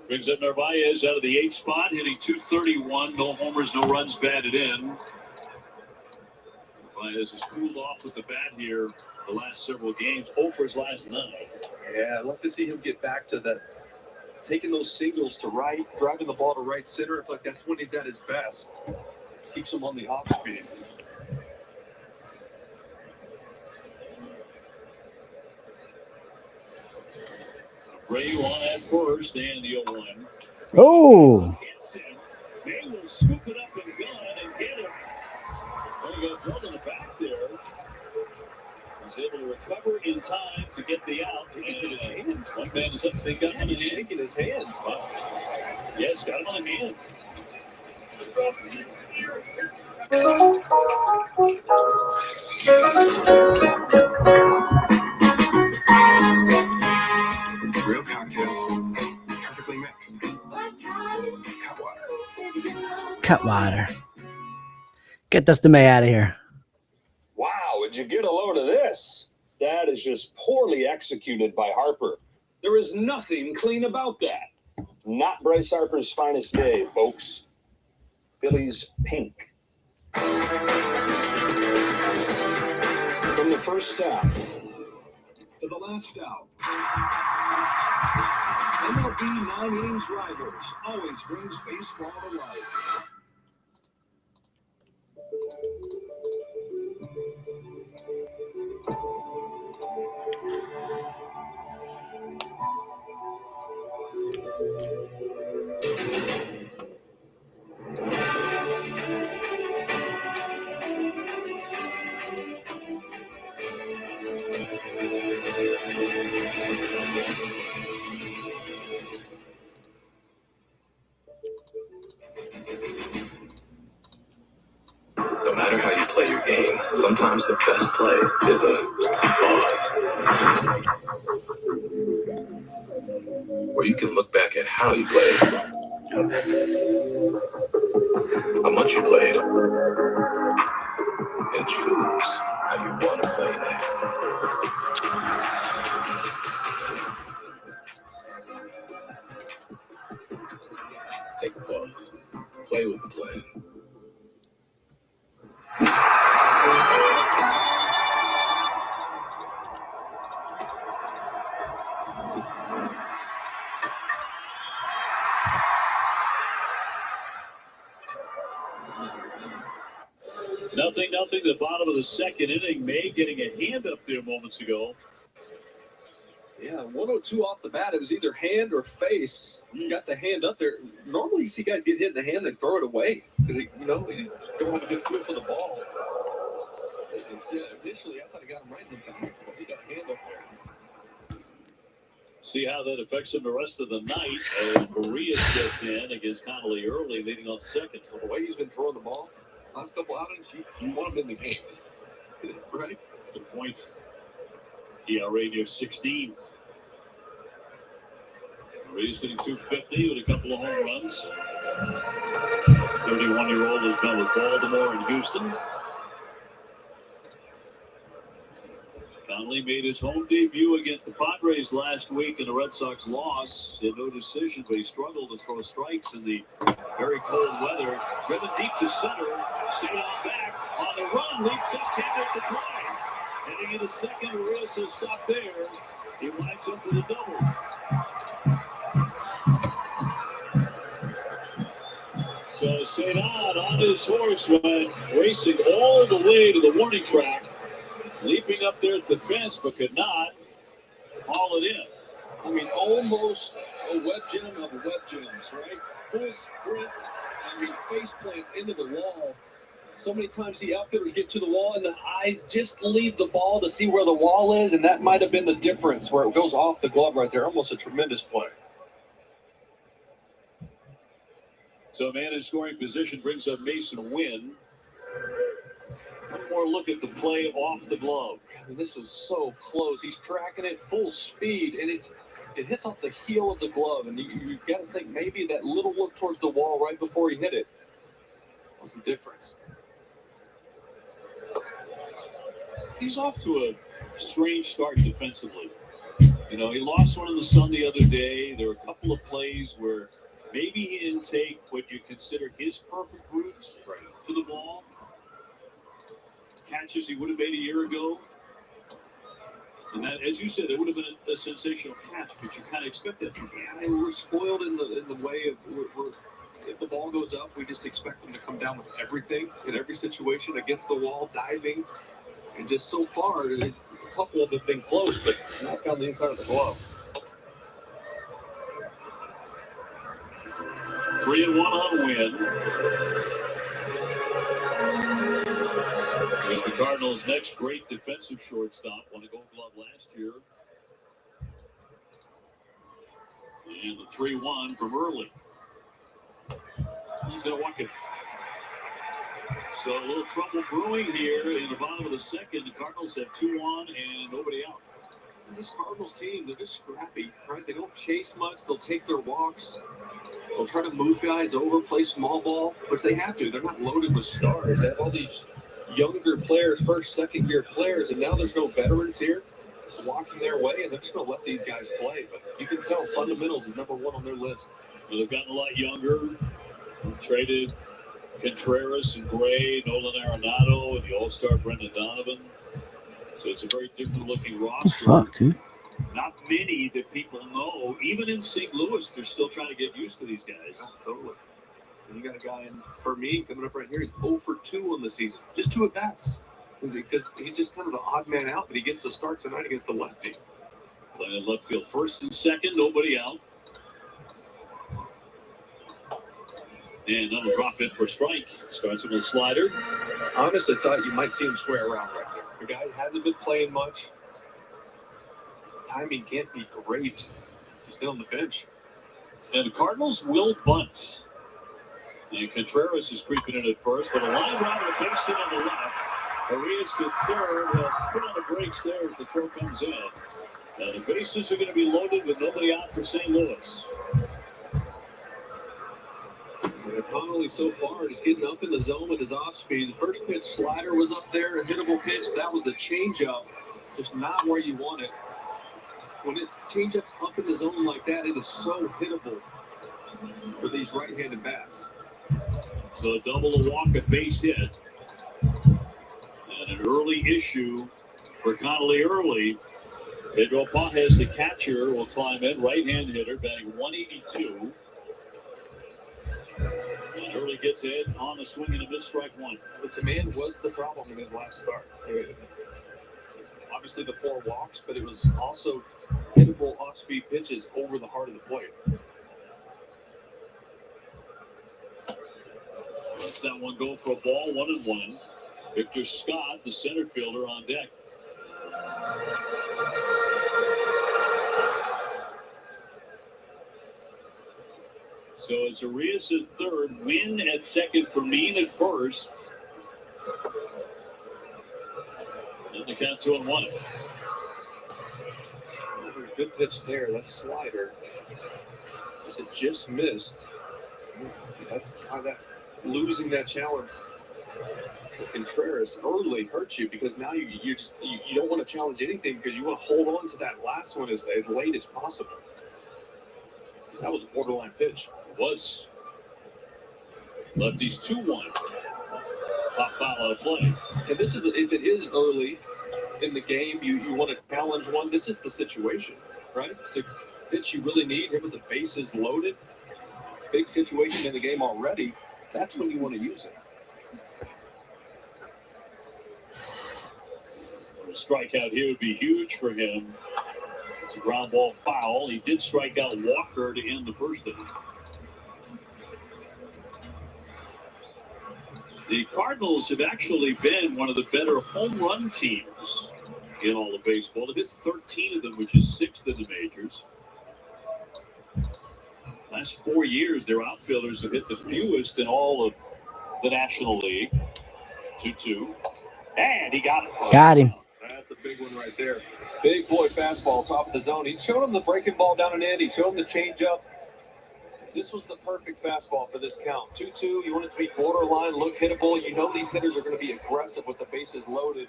Brings up Narvaez out of the 8th spot, hitting .231. No homers, no runs batted in. Narvaez has cooled off with the bat here the last several games. 0 for his last 9. Yeah, I'd love to see him get back to that. Taking those singles to right, driving the ball to right center. I feel like that's when he's at his best. Keeps him on the off speed. Ray on at first and the 0-1. Oh! Hits him. May will scoop it up and gun and get him. He got thrown in the back there. He's able to recover in time to get the out. And his hand. One man is up. They got him in his hand. Shaking his hand. Wow. Yes, got him on the hand. Real cocktails, perfectly mixed. Cutwater. Get Dustin May out of here. Wow, would you get a load of this? That is just poorly executed by Harper. There is nothing clean about that. Not Bryce Harper's finest day, folks. Phillies pink. From the first out to the last out. MLB 9 innings rivals always brings baseball to life. No matter how you play your game, sometimes the best play is a pause. Where you can look back at how you played, how much you played, and choose how you want to play next. Take a pause. Play with the plan. Nothing. The bottom of the second inning. May getting a hand up there moments ago. Yeah, 102 off the bat. It was either hand or face. You got the hand up there. Normally, you see guys get hit in the hand, they throw it away because they don't have a good feel for the ball. Yeah, initially, I thought he got him right in the back, but he got a hand up there. See how that affects him the rest of the night as Barrios gets in against Connolly early, leading off second. So the way he's been throwing the ball last couple outings, you want him in the game, right? Good point. ERA near 16. Barrios hitting 250 with a couple of home runs. 31-year-old has been with Baltimore and Houston. Connolly made his home debut against the Padres last week in the Red Sox loss. He had no decision, but he struggled to throw strikes in the very cold weather. Driven deep to center. Cedar back on the run. Leads up, can't make the play. Heading into second, Barrios will stop there. He winds up with a double. So Cedar on his horse went racing all the way to the warning track. Leaping up there at the fence, but could not haul it in. I mean, almost a web gem of web gems, right? Full sprint, face plants into the wall. So many times the outfielders get to the wall and the eyes just leave the ball to see where the wall is, and that might have been the difference where it goes off the glove right there. Almost a tremendous play. So a man in scoring position brings up Mason Wynn. One more look at the play off the glove. I mean, this was so close. He's tracking it full speed, and it hits off the heel of the glove. And you got to think maybe that little look towards the wall right before he hit it was the difference. He's off to a strange start defensively. He lost one in the sun the other day. There were a couple of plays where maybe he didn't take what you consider his perfect route to the ball. Catches he would have made a year ago. And that, as you said, it would have been a sensational catch, but you kind of expect that from him. Yeah, we're spoiled in the way of if the ball goes up, we just expect them to come down with everything in every situation against the wall, diving. And just so far, a couple of them have been close, but not found the inside of the glove. 3-1 on Wynn. He's the Cardinals' next great defensive shortstop. Won a Gold Glove last year. And the 3-1 from early. He's going to walk it. So a little trouble brewing here in the bottom of the second. The Cardinals have 2 on and nobody out. And this Cardinals team, they're just scrappy, right? They don't chase much. They'll take their walks. They'll try to move guys over, play small ball, which they have to. They're not loaded with stars. They have all these younger players, first, second-year players, and now there's no veterans here walking their way, and they're just going to let these guys play. But you can tell fundamentals is number one on their list. Well, they've gotten a lot younger. Traded Contreras and Gray, Nolan Arenado, and the All-Star Brendan Donovan. So it's a very different-looking roster. Fuck, dude. Not many that people know. Even in St. Louis, they're still trying to get used to these guys. Yeah, totally. And you got a guy in Fermin coming up right here. He's 0 for 2 on the season. Just 2 at-bats. Because he's just kind of the odd man out, but he gets the start tonight against the lefty. Playing in left field. First and second, nobody out. And that'll drop in for a strike. Starts with a slider. I honestly thought you might see him square around right there. The guy hasn't been playing much. Timing can't be great. He's been on the bench. And the Cardinals will bunt. And Contreras is creeping in at first, but a line drive with base hit on the left. Arias to third. Will put on the brakes there as the throw comes in. Now the bases are going to be loaded with nobody out for St. Louis. And Connolly so far is getting up in the zone with his off speed. The first pitch slider was up there, a hittable pitch. That was the changeup, just not where you want it. When it changeup's up in the zone like that, it is so hittable for these right-handed bats. So a double, a walk, a base hit. And an early issue for Connolly early. Pedro Pages, the catcher, will climb in. Right-hand hitter, batting 182. And early gets it on a swing and a miss, strike one. The command was the problem in his last start. Obviously the 4 walks, but it was also hittable off-speed pitches over the heart of the plate. Lets that one go for a ball, 1-1. Victor Scott, the center fielder, on deck. So it's Arias at third, Wynn at second, Fermin at first. And the count 2-1. Good pitch there. That slider. As it just missed. That's how that losing that challenge with Contreras early hurts you, because now you don't want to challenge anything, because you want to hold on to that last one as late as possible. Because that was a borderline pitch. It was. Lefties 2-1. Pop foul out of play. And this is, if it is early in the game, you want to challenge one. This is the situation, right? It's a pitch you really need. Here with the bases loaded, big situation in the game already. That's when you want to use it. A strikeout here would be huge for him. It's a ground ball foul. He did strike out Walker to end the first inning. The Cardinals have actually been one of the better home run teams in all of baseball. They've hit 13 of them, which is 6th in the majors. Last 4 years, their outfielders have hit the fewest in all of the National League. 2-2. And he got it. Got him. That's a big one right there. Big boy fastball, top of the zone. He showed him the breaking ball down and in. He showed him the changeup. This was the perfect fastball for this count. 2-2. You want it to be borderline, look hittable. You know these hitters are going to be aggressive with the bases loaded.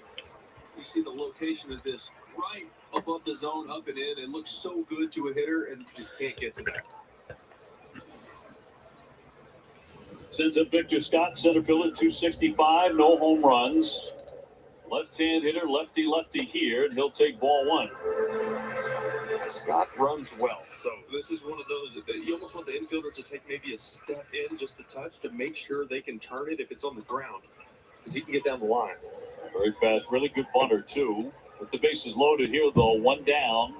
You see the location of this right above the zone, up and in. It looks so good to a hitter, and you just can't get to that. Sends up Victor Scott, center fielder, 265, no home runs. Left-hand hitter, lefty here, and he'll take ball 1. Scott runs well, so this is one of those that you almost want the infielder to take maybe a step in, just a touch, to make sure they can turn it if it's on the ground, because he can get down the line. Very fast, really good bunter too. With the bases loaded here, though, 1 down.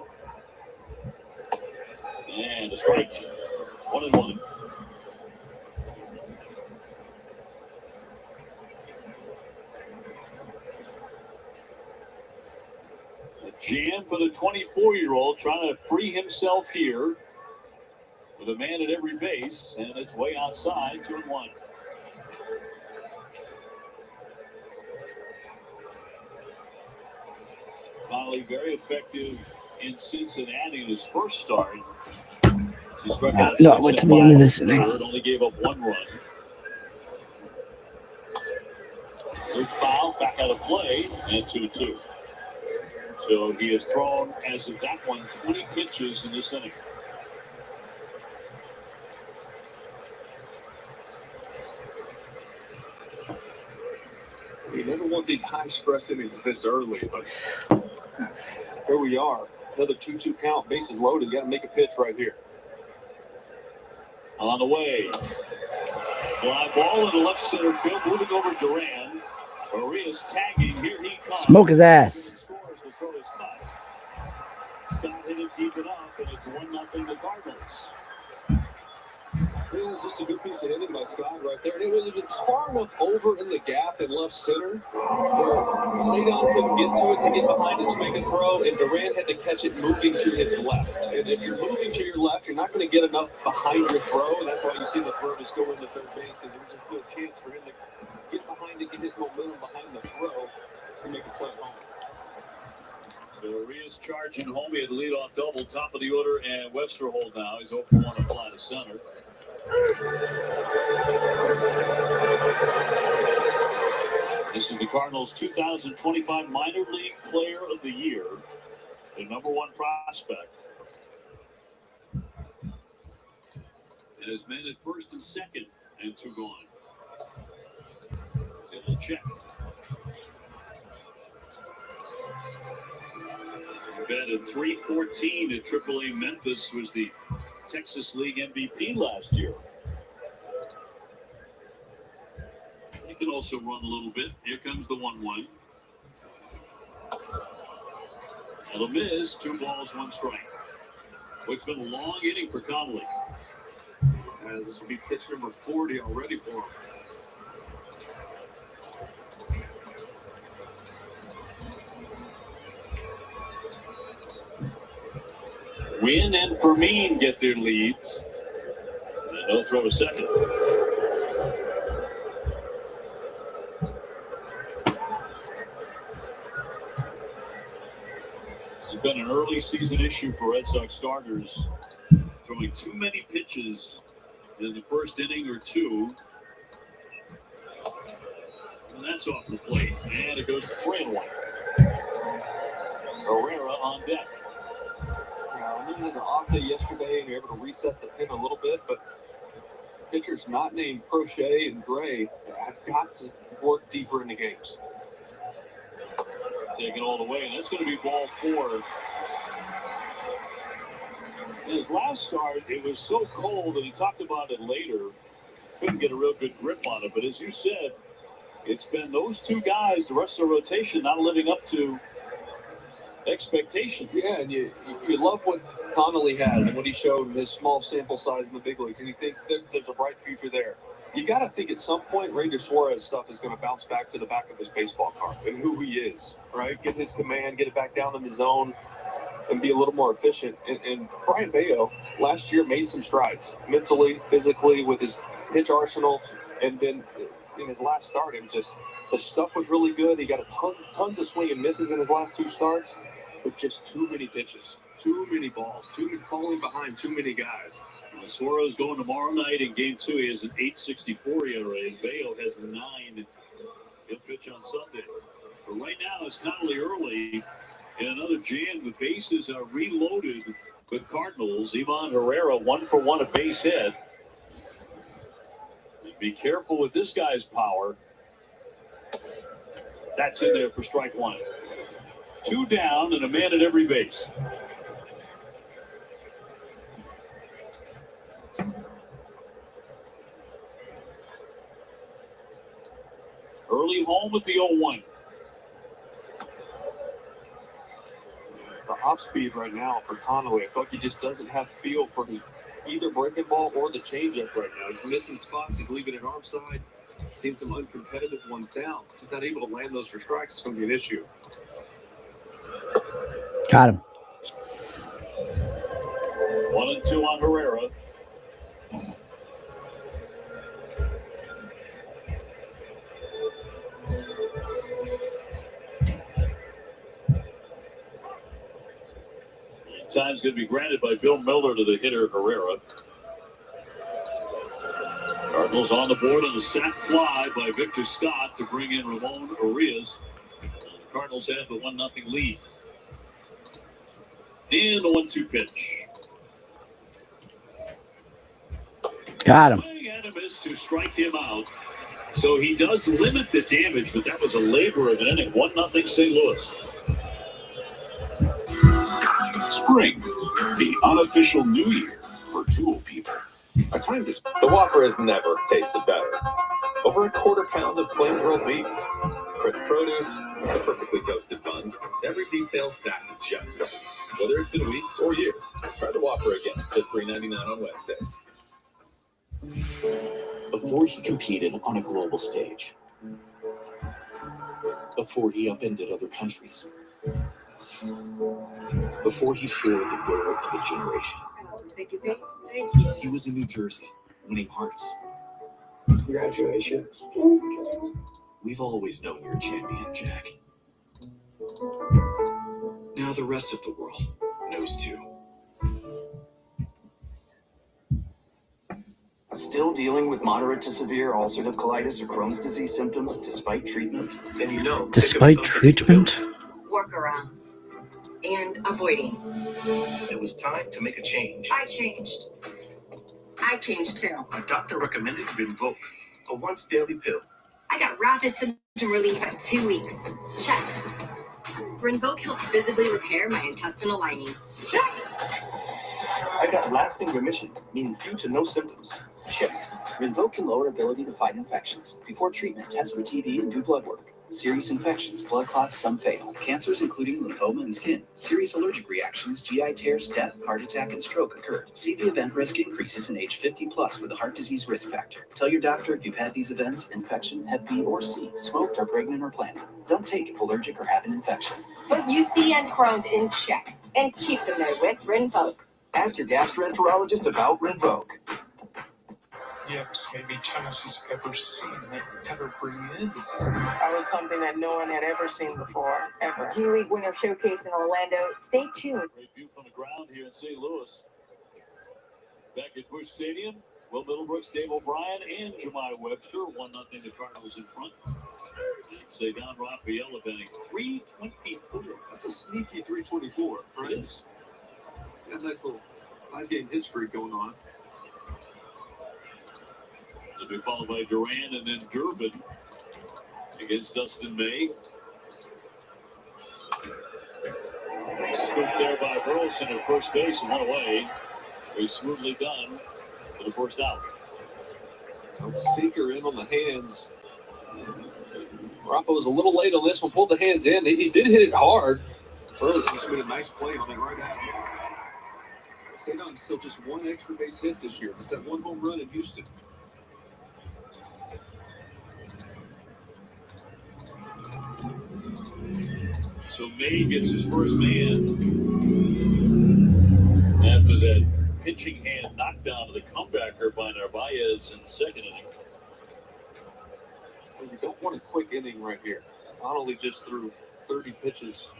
And a strike, 1-1. Jam for the 24-year-old, trying to free himself here with a man at every base, and it's way outside, 2-1. Finally, very effective in Cincinnati in his first start. He struck out no, I went to the end of this inning. Only gave up 1 run. Good foul, back out of play, and 2-2. So he has thrown, as of that one, 20 pitches in this inning. You never want these high-stress innings this early, but here we are. Another 2-2 count, bases loaded. You got to make a pitch right here. On the way. Fly ball in the left center field, moving over Duran. Arias tagging, here he comes. Smoke his ass. Scott hit it deep enough, and it's 1-0 the Cardinals. It was just a good piece of hitting by Scott right there. And it was far enough over in the gap in left center where Cedon couldn't get to it to get behind it to make a throw, and Duran had to catch it moving to his left. And if you're moving to your left, you're not going to get enough behind your throw, and that's why you see the throw just go into third base, because there was just no chance for him to get behind it, get his momentum behind the throw to make a play home. So Arias charging home. He had the leadoff double, top of the order, and Westerhold now. He's 0 for 1 to fly to center. This is the Cardinals' 2025 Minor League Player of the Year, the #1 prospect. It has men at first and second, and 2 gone. Let's get a check. Batted .314 at AAA Memphis, was the Texas League MVP last year. can also run a little bit. Here comes the 1-1. And a miss, 2 balls, 1 strike. Well, it's been a long inning for Connolly. As this will be pitch number 40 already for him. Wynn and Fermin get their leads. And they'll throw a second. This has been an early season issue for Red Sox starters. Throwing too many pitches in the first inning or two. And that's off the plate. And it goes to 3-1. Herrera on deck. I knew he had an off day yesterday and you're able to reset the pin a little bit, but pitchers not named Crochet and Gray have got to work deeper into games. Taken all the way, and that's going to be ball 4. In his last start, it was so cold, and he talked about it later. Couldn't get a real good grip on it, but as you said, it's been those 2 guys, the rest of the rotation, not living up to expectations. Yeah, and you love what Connolly has and what he showed in his small sample size in the big leagues, and you think there's a bright future there. You got to think at some point Ranger Suarez stuff is going to bounce back to the back of his baseball card and who he is, right? Get his command, get it back down in the zone, and be a little more efficient. And Brian Bayo last year made some strides mentally, physically, with his pitch arsenal, and then in his last start, it was just the stuff was really good. He got tons of swing and misses in his last 2 starts, but just too many pitches, too many balls, too many falling behind, too many guys. Suarez going tomorrow night in Game 2. He has an 8.64 ERA. Bayo has 9. He'll pitch on Sunday. But right now, it's Connolly early. And another jam. The bases are reloaded with Cardinals. Ivan Herrera, 1 for 1, a base hit. Be careful with this guy's power. That's in there for strike 1. 2 down and a man at every base. Early home with the 0-1. It's the off speed right now for Connolly. I feel like he just doesn't have feel for either breaking ball or the changeup right now. He's missing spots. He's leaving it arm side. Seen some uncompetitive ones down. He's not able to land those for strikes. It's going to be an issue. Got him. 1-2 on Herrera. Time's going to be granted by Bill Miller to the hitter Herrera. Cardinals on the board on a sac fly by Victor Scott to bring in Ramon Urias. The Cardinals have the 1-0 lead. And the 1-2 pitch. Got him. Animus to strike him out. So he does limit the damage, but that was a labor of an inning. 1-0 St. Louis. Spring, the unofficial new year for tool people. A time to... The Whopper has never tasted better. Over a quarter-pound of flame-grilled beef, crisp produce, a perfectly toasted bun, every detail stacked just right. Whether it's been weeks or years, try the Whopper again, just $3.99 on Wednesdays. Before he competed on a global stage. Before he upended other countries. Before he scored the goal of a generation. He was in New Jersey, winning hearts. Congratulations. We've always known you're a champion, Jack. Now the rest of the world knows too. Still dealing with moderate to severe ulcerative colitis or Crohn's disease symptoms despite treatment? Then you know. Despite treatment? Workarounds. And avoiding. It was time to make a change. I changed. I changed too. A doctor recommended Rinvoq, a once daily pill. I got rapid symptom relief at 2 weeks. Check. Rinvoq helped visibly repair my intestinal lining. Check. I got lasting remission, meaning few to no symptoms. Check. Rinvoq can lower ability to fight infections. Before treatment, test for TB and do blood work. Serious infections, blood clots, some fatal. Cancers including lymphoma and skin. Serious allergic reactions, GI tears, death, heart attack, and stroke occurred. CV event risk increases in age 50 plus with a heart disease risk factor. Tell your doctor if you've had these events, infection, Hep B or C, smoked or pregnant or planning. Don't take if allergic or have an infection. Put UC and Crohn's in check and keep them there with Rinvoq. Ask your gastroenterologist about Rinvoq. Yips, maybe Thomas has ever seen it, ever bring in. That was something that no one had ever seen before, ever. G League Winter Showcase in Orlando. Stay tuned. Great view from the ground here in St. Louis. Back at Busch Stadium, Will Middlebrooks, Dave O'Brien, and Jemai Webster. 1-0 the Cardinals in front. It's Don Raphael batting .324. That's a sneaky 324, right? It is. Got a nice little 5-game hit streak going on. They'll be followed by Duran and then Durbin against Dustin May. Scooped there by Burleson at first base and went away. Very smoothly done for the first out. Seeker in on the hands. Rafa was a little late on this one, pulled the hands in. He did hit it hard. Burleson just made a nice play on it right after. Sagan's still just one extra base hit this year. Just that one home run in Houston. So May gets his first man after that pitching hand knockdown of the comebacker by Narvaez in the second inning. You don't want a quick inning right here. Not only just threw 30 pitches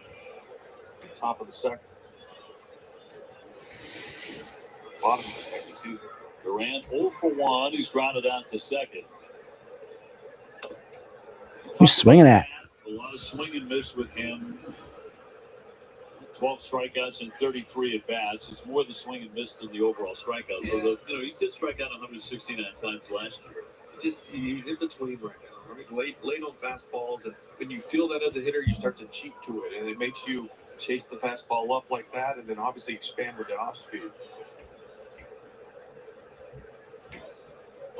top of the second. Bottom of the second, excuse me. Durant 0 for 1. He's grounded out to second. Who's swinging at? A lot of swing and miss with him. 12 strikeouts and 33 at bats. It's more the swing and miss than the overall strikeouts. Although, he did strike out 169 times last year. He's in between right now. Right? Late on fastballs, and when you feel that as a hitter, you start to cheat to it, and it makes you chase the fastball up like that, and then obviously expand with the off speed.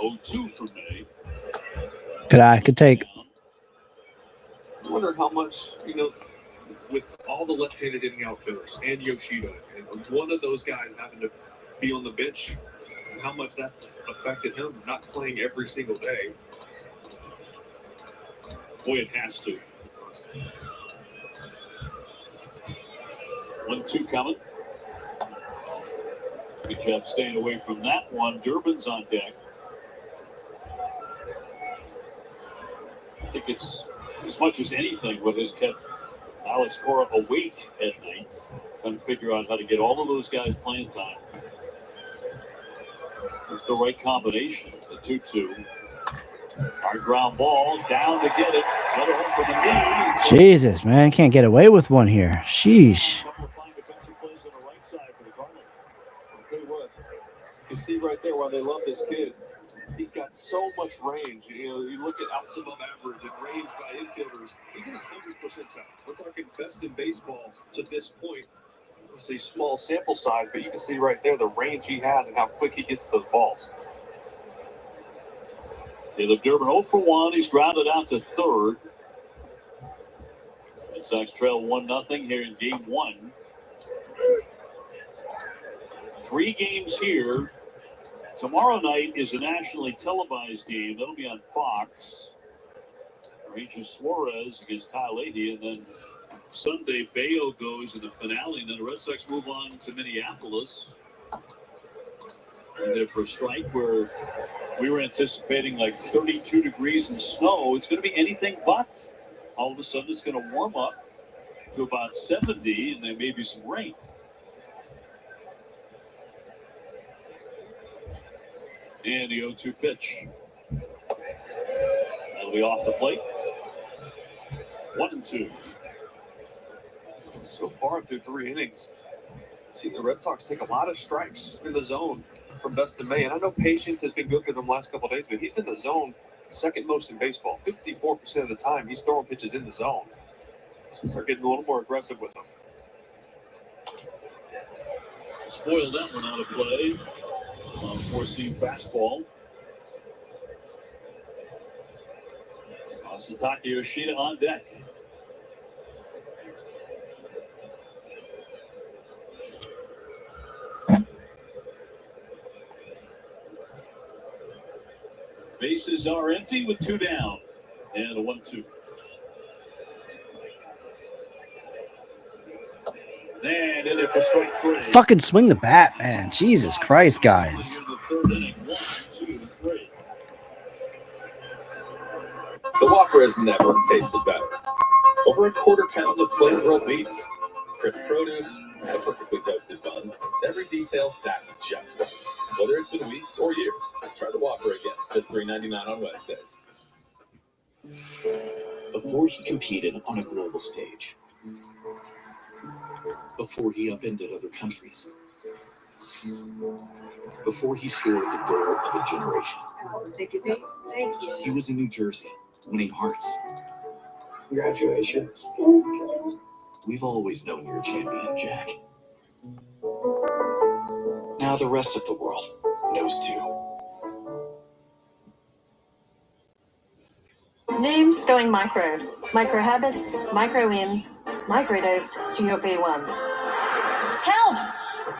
0-2 for May. Good eye. Good take. I wonder how much, with all the left-handed hitting outfielders and Yoshida, and one of those guys having to be on the bench, how much that's affected him not playing every single day. Boy, it has to. 1-2 coming. Good job staying away from that one. Durbin's on deck. I think it's as much as anything what has kept Alex Cora awake at night, trying to figure out how to get all of those guys playing time. It's the right combination. The 2-2. Our ground ball down to get it. Another one from the knee. Jesus, man. Can't get away with one here. Sheesh. A couple of fine defensive plays on the right side for the Cardinals. I'll tell you what, you see right there why they love this kid. He's got so much range. You look at outs above average and range by infielders. He's in 100%. We're talking best in baseball to this point. It's a small sample size, but you can see right there the range he has and how quick he gets to those balls. Caleb Durbin 0 for 1. He's grounded out to third. Red Sox trail 1-0 here in game 1. 3 games here. Tomorrow night is a nationally televised game. That'll be on Fox. Rangers Suarez against Kyle Leahy. And then Sunday, Bayo goes in the finale. And then the Red Sox move on to Minneapolis. And their first strike where we were anticipating like 32 degrees and snow. It's going to be anything but. All of a sudden, it's going to warm up to about 70, and there may be some rain. And the 0-2 pitch. That'll be off the plate. 1-2. So far through 3 innings, I've seen the Red Sox take a lot of strikes in the zone from Dustin May. And I know patience has been good for them the last couple of days, but he's in the zone second most in baseball. 54% of the time, he's throwing pitches in the zone. So start getting a little more aggressive with him. Spoiled that one out of play. Four-seam fastball. Masataka Yoshida on deck. Bases are empty with 2 down and a 1-2. And in there for strike 3. Fucking swing the bat, man. Jesus Christ, guys. The third inning, 1, 2, 3. The Whopper has never tasted better. Over a quarter pound of flame-grilled beef, crisp produce, and a perfectly toasted bun. Every detail stacked just right. Whether it's been weeks or years, try the Whopper again. Just $3.99 on Wednesdays. Before he competed on a global stage. Before he upended other countries. Before he scored the goal of a generation. Take your seat. Thank you. He was in New Jersey, winning hearts. Congratulations. We've always known you're a champion, Jack. Now the rest of the world knows too. Noom's going micro. Micro habits, micro wins, microdose GLP-1s. Help!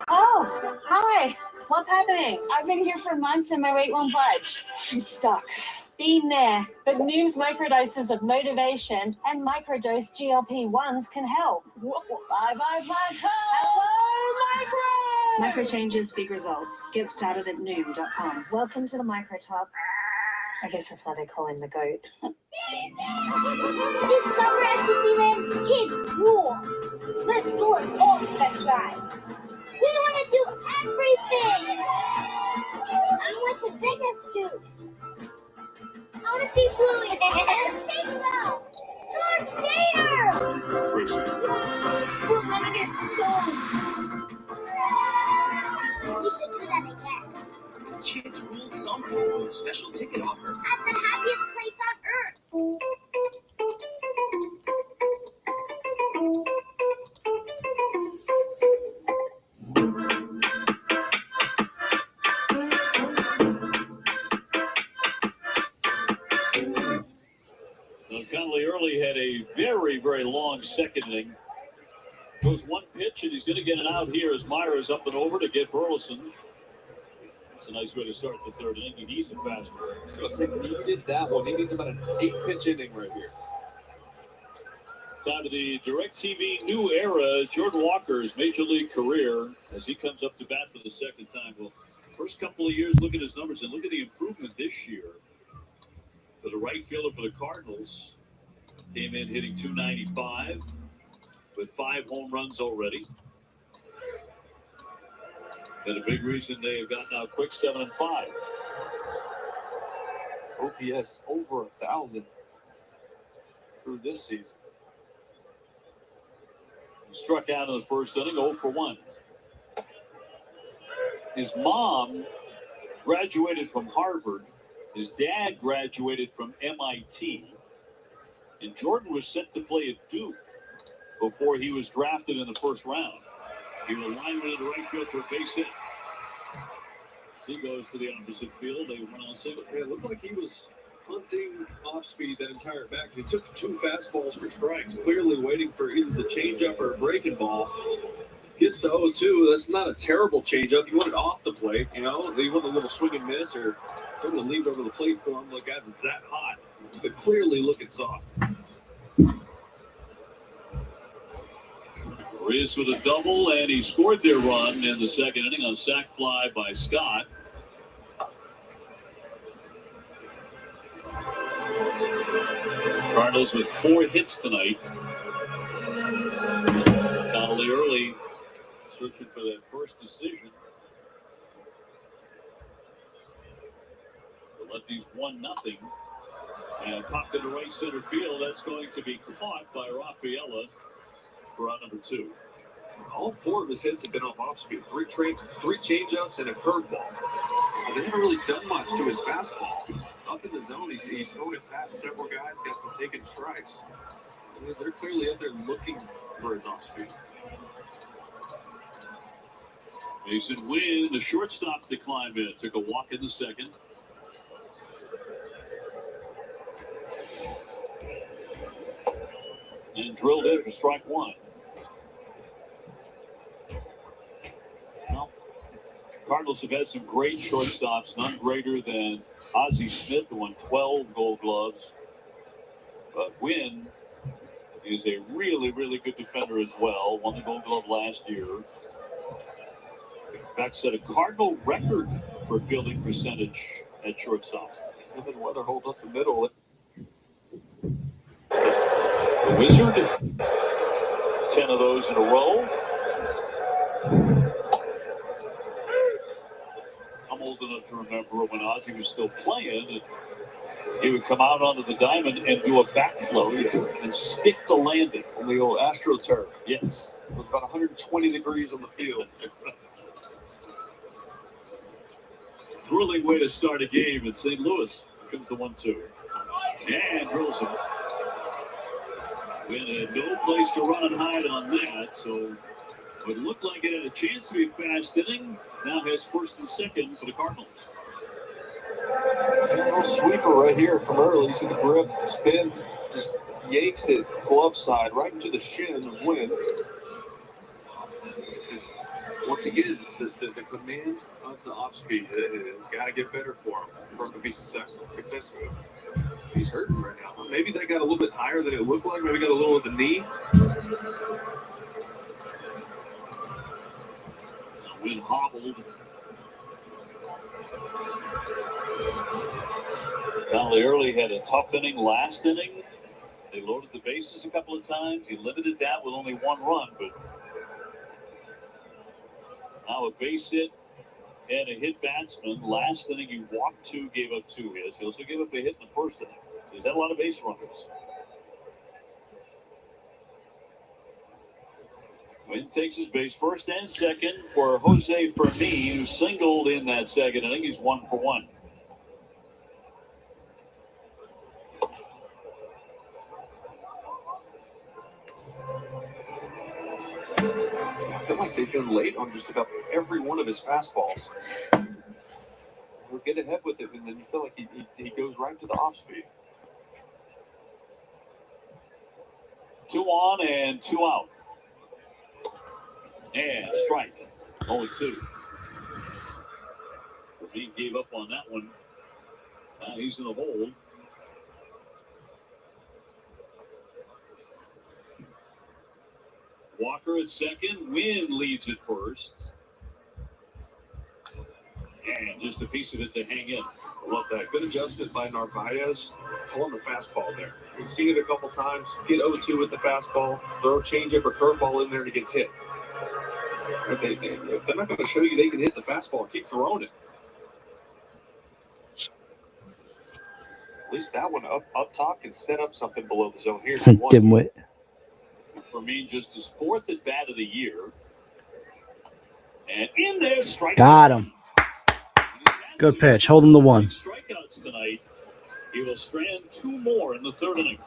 Oh, hi. What's happening? I've been here for months and my weight won't budge. I'm stuck. Been there, but Noom's microdoses of motivation and microdose GLP-1s can help. Bye, plateau! Hello, Micro changes, big results. Get started at Noom.com. Welcome to the Micro Top. I guess that's why they call him the GOAT. This summer at Disneyland, kids rule. Let's do it all the best rides. We want to do everything. I want the biggest scoop. I want to see Bluey and Rainbow. Tornado. We're gonna get soaked. We should do that again. Kids Rule Summer with a special ticket offer. At the happiest place on earth. Well, Connolly Early had a very, very long second inning. Goes one pitch, and he's going to get it out here as Myers up and over to get Burleson. It's a nice way to start the third inning. He needs a fast break. I was going to say, he did that one. He needs about an 8-pitch inning right here. Time of the DirecTV new era, Jordan Walker's Major League career as he comes up to bat for the second time. Well, first couple of years, look at his numbers and look at the improvement this year. For the right fielder for the Cardinals, came in hitting .295 with 5 home runs already. And a big reason they have gotten out quick 7-5. OPS over 1,000 through this season. He struck out in the first inning, 0 for 1. His mom graduated from Harvard. His dad graduated from MIT. And Jordan was set to play at Duke before he was drafted in the first round. He was lineman in the right field for a base hit. He goes to the opposite field. They run on single. It looked like he was hunting off speed that entire bat. He took 2 fastballs for strikes, clearly waiting for either the changeup or a breaking ball. Gets to 0-2. That's not a terrible changeup. You want it off the plate, you know. You want a little swing and miss, or don't want to leave it over the plate for him. Look at it's that hot, but clearly looking soft. Reyes with a double, and he scored their run in the second inning on a sac fly by Scott. Cardinals with 4 hits tonight. Connolly Early searching for that first decision. The lefties 1-0. And popped into right center field. That's going to be caught by Rafaela for out number 2. All 4 of his hits have been off speed. 3 changeups and a curveball. But they haven't really done much to his fastball. Up in the zone, he's thrown it past several guys, got some taken strikes. I mean, they're clearly out there looking for his off speed. Mason Wynn, the shortstop, to climb in. Took a walk in the second. drilled in for strike one. Well, Cardinals have had some great shortstops, none greater than Ozzie Smith, who won 12 Gold Gloves. But Wynn is a really, really good defender as well. Won the Gold Glove last year. In fact, set a Cardinal record for fielding percentage at shortstop. Him and Weather hold up the middle. The Wizard, 10 of those in a row. I'm old enough to remember when Ozzie was still playing, and he would come out onto the diamond and do a backflip and stick the landing on the old AstroTurf. Yes. It was about 120 degrees on the field. Thrilling way to start a game in St. Louis. Here comes the 1-2. And drills him. Wynn had no place to run and hide on that, so it looked like it had a chance to be a fast inning. Now has first and second for the Cardinals. And a little sweeper right here from early. You see the grip, spin, just yanks it glove side right into the shin of Wynn. It's just, once again, the command of the off speed has got to get better for him to be successful. He's hurting right now. Maybe they got a little bit higher than it looked like. Maybe got a little at the knee. Wynn hobbled. Connolly Early had a tough inning last inning. They loaded the bases a couple of times. He limited that with only one run, but now a base hit and a hit batsman. Last inning he walked 2, gave up 2 hits. He also gave up a hit in the first inning. So he's had a lot of base runners. Wynn takes his base first and second for Jose Fermin, who singled in that second inning. He's 1 for 1. I feel like they've been late on just about every one of his fastballs. He'll get ahead with it, and then you feel like he goes right to the off speed. 2 on and 2 out. And a strike. Only 2. He gave up on that one. Now he's in the hole. Walker at second. Wynn leads at first. And just a piece of it to hang in. I love that. Good adjustment by Narvaez. Pulling the fastball there. We've seen it a couple times. Get 0-2 with the fastball. Throw a changeup or curveball in there and it gets hit. If they're not going to show you they can hit the fastball, keep throwing it. At least that one up top can set up something below the zone here. Dimwit. For me, just his 4th at bat of the year. And in there, strike. Got him. Good pitch. Hold him to 1. Strikeouts tonight. He will strand 2 more in the 3rd inning.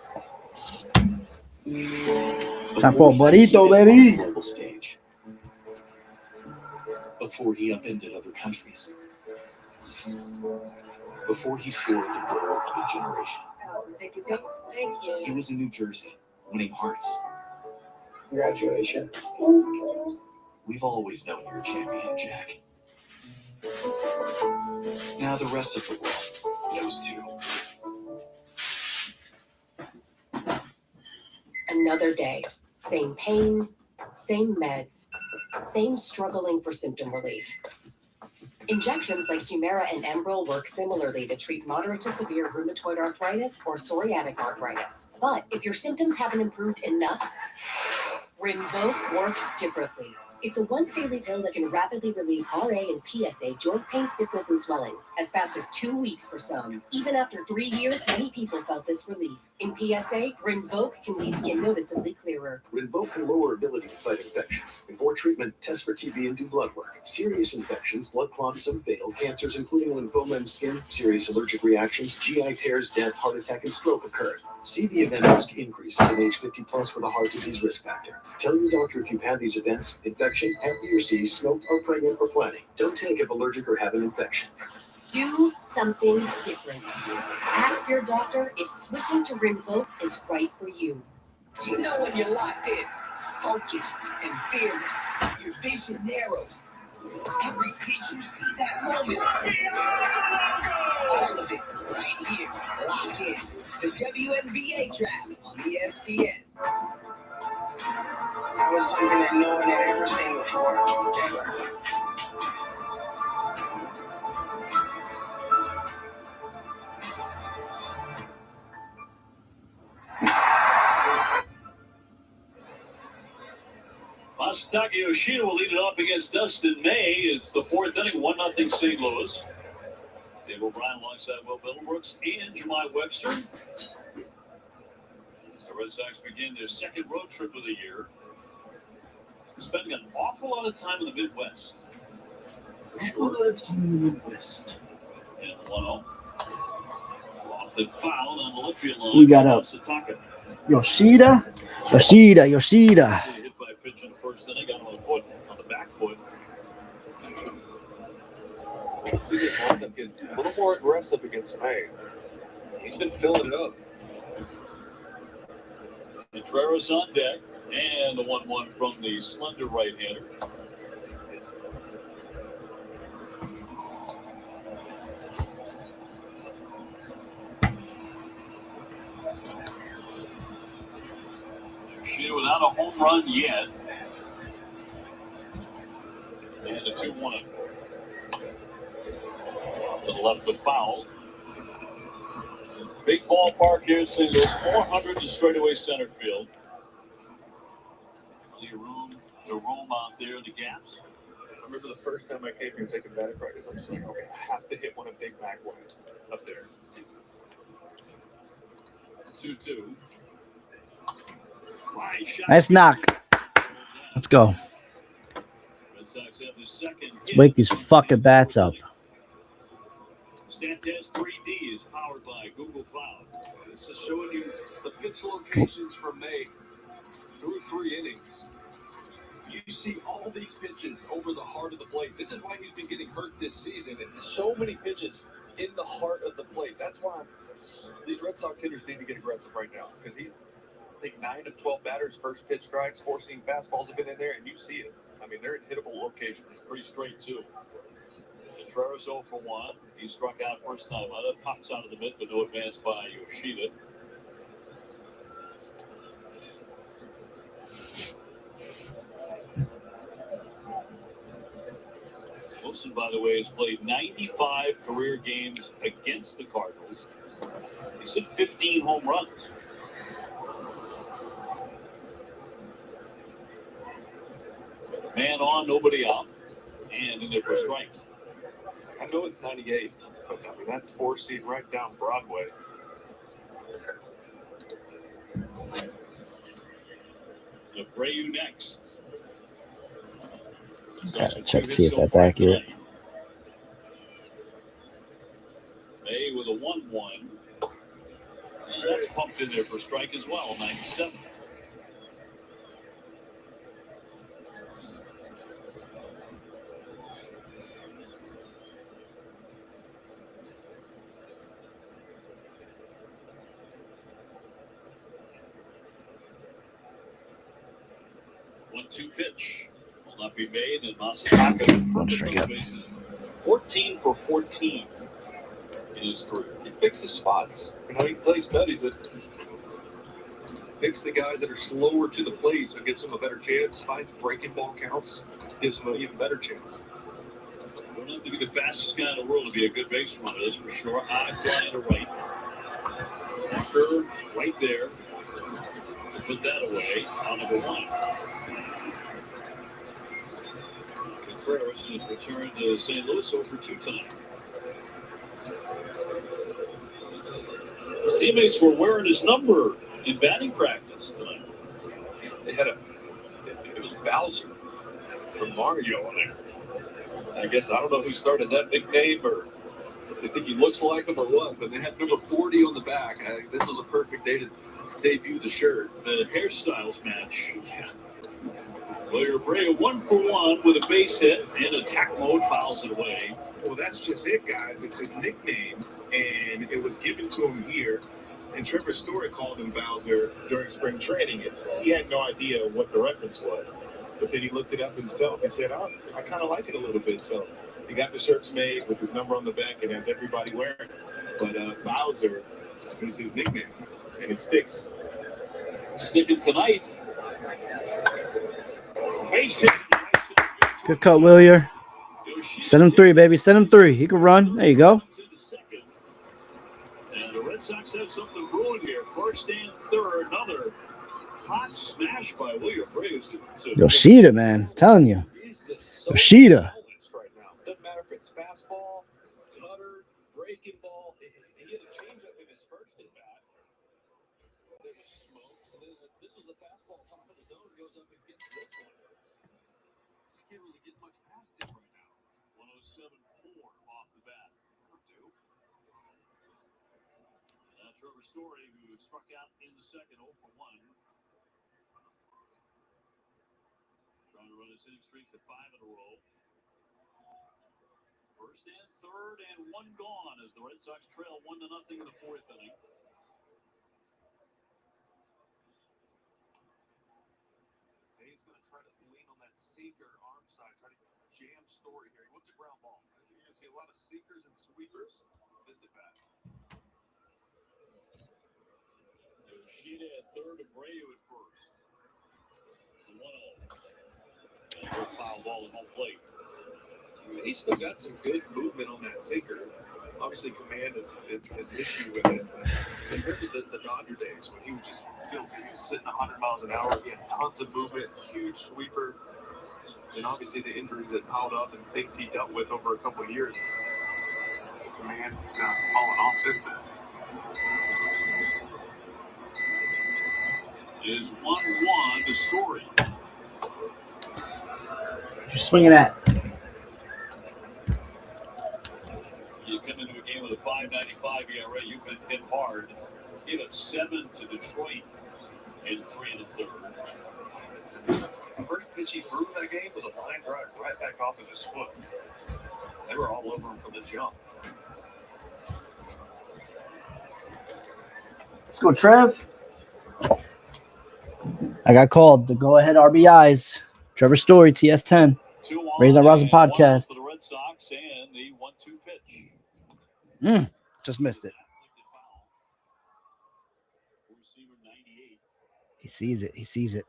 Time for a burrito, baby. Global stage. Before he upended other countries. Before he scored the goal of a generation. Thank you. He was in New Jersey, winning hearts. Congratulations. We've always known you're a champion, Jack. Now the rest of the world knows too. Another day. Same pain, same meds, same struggling for symptom relief. Injections like Humira and Enbrel work similarly to treat moderate to severe rheumatoid arthritis or psoriatic arthritis. But if your symptoms haven't improved enough, Rinvoq works differently. It's a once-daily pill that can rapidly relieve RA and PSA joint pain, stiffness, and swelling, as fast as 2 weeks for some. Even after 3 years, many people felt this relief. In PSA, Rinvoq can leave skin noticeably clearer. Rinvoq can lower ability to fight infections. Before treatment, test for TB and do blood work. Serious infections, blood clots, some fatal, cancers including lymphoma and skin, serious allergic reactions, GI tears, death, heart attack, and stroke occurred. CV event risk increases in age 50 plus with a heart disease risk factor. Tell your doctor if you've had these events, infection, Hep B or C, smoked, or pregnant, or planning. Don't take if allergic or have an infection. Do something different. Ask your doctor if switching to Rinvoq is right for you. You know when you're locked in, focused, and fearless. Your vision narrows. Every pitch you see that moment. All of it right here. Lock in. The WNBA draft on ESPN. That was something that no one had ever seen before, ever. Masataka Yoshida will lead it off against Dustin May. It's the fourth inning, 1-0 St. Louis. Dave O'Brien alongside Will Middlebrooks and Jemai Webster. As the Red Sox begin their second road trip of the year, spending an awful lot of time in the Midwest. Awful lot of time in the Midwest. And 1-0. Off the foul on the left field line. We got up. Masataka. Yoshida. Hit by a pitch in the first inning, got him on the foot, on the back foot. See this lineup get a little more aggressive against May. He's been filling it up. Contreras on deck, and the 1-1 from the slender right-hander. Yoshida without a home run yet. And a 2-1. To the left with foul. Big ballpark here in St. Louis, 400 to straightaway center field. Plenty of room to roam out there in the gaps. I remember the first time I came here taking batting practice, I'm just like, okay, I have to hit one of Big Mac lines up there. 2-2. Line shot. Nice knock. Let's go. Red Sox have the second Let's wake these fucking bats up. StatCast 3D is powered by Google Cloud. This is showing you the pitch locations for May through 3 innings. You see all these pitches over the heart of the plate. This is why he's been getting hurt this season. And so many pitches in the heart of the plate. That's why these Red Sox hitters need to get aggressive right now. Because he's, I think, 9 of 12 batters, first pitch strikes, 4 seam fastballs have been in there, and you see it. I mean, they're in hittable locations. It's pretty straight, too. Contreras 0 for 1. He struck out first time. That pops out of the mid, but no advance by Yoshida. Wilson, by the way, has played 95 career games against the Cardinals. He's hit 15 home runs. Man on, nobody out. And in there for a strike. I know it's 98, but I mean, that's 4 seed right down Broadway. Abreu next. Gotta check to see if that's accurate. May with a 1-1. And that's pumped in there for a strike as well, 97. One-two pitch will not be made, and Masataka perfect on the bases. 14 for 14 in his career. He picks his spots. You know, he can tell he studies it. Picks the guys that are slower to the plate, so it gives him a better chance. Finds breaking ball counts, gives him an even better chance. You don't have to be the fastest guy in the world to be a good base runner, that's for sure. High fly to right. Walker right there to put that away on number 1. Contreras in his return to St. Louis over 2 tonight. His teammates were wearing his number in batting practice tonight. They had it was Bowser from Mario on there. I guess I don't know who started that nickname or they think he looks like him or what, but they had number 40 on the back. This was a perfect day to debut the shirt. The hairstyles match. Yeah. Well, Abreu 1 for 1 with a base hit in attack mode, fouls it away. Well, that's just it, guys. It's his nickname, and it was given to him here And Trevor Story called him Bowser during spring training. And he had no idea what the reference was. But then he looked it up himself. He said, oh, I kind of like it a little bit. So he got the shirts made with his number on the back and has everybody wearing it. But Bowser is his nickname, and it sticks. Sticking tonight. Good cut, Willier. Send him 3, baby. Send him 3. He can run. There you go. And the Red Sox have something brewing here. First and third. Another hot smash by William Reyes. Yoshida, man. I'm telling you. Yoshida. Doesn't matter if it's fastball, cutter, breaking ball. He had a changeup in his first at bat. There was smoke. And then this was a fastball top of the zone. Goes up and gets this one. Just can't really get much past him right now. 107.4 off the bat. Purdue. And Trevor Story, who struck out in the second, 0 for 1. Trying to run his hitting streak to 5 in a row. First and third, and 1 gone as the Red Sox trail 1-0 in the 4th inning. He's going to try to lean on that sinker arm side, try to jam Story here. He wants a ground ball. You're going to see a lot of seekers and sweepers. This at bat. Yoshida at third, Abreu at first. 1-0. And a foul ball at home plate. He's still got some good movement on that sinker. Obviously, command is his issue with it. Compared to the Dodger days when he was just filthy. He was sitting 100 miles an hour. He had tons of movement, huge sweeper. And obviously the injuries that piled up and things he dealt with over a couple of years. The command has kind of fallen off since then. Is 1-1 to Story. You're swinging at. You come into a game with a 5.95 ERA. You've been hit hard. Gave up 7 to Detroit in 3 1/3. The first pitch he threw that game was a line drive right back off of his foot. They were all over him from the jump. Let's go, Trev. I got called the go-ahead RBIs. Trevor Story, TS10. Raising Our Rosin podcast. For the Red Sox and the 1-2 pitch. Just missed it. Receiver 98. He sees it. He sees it.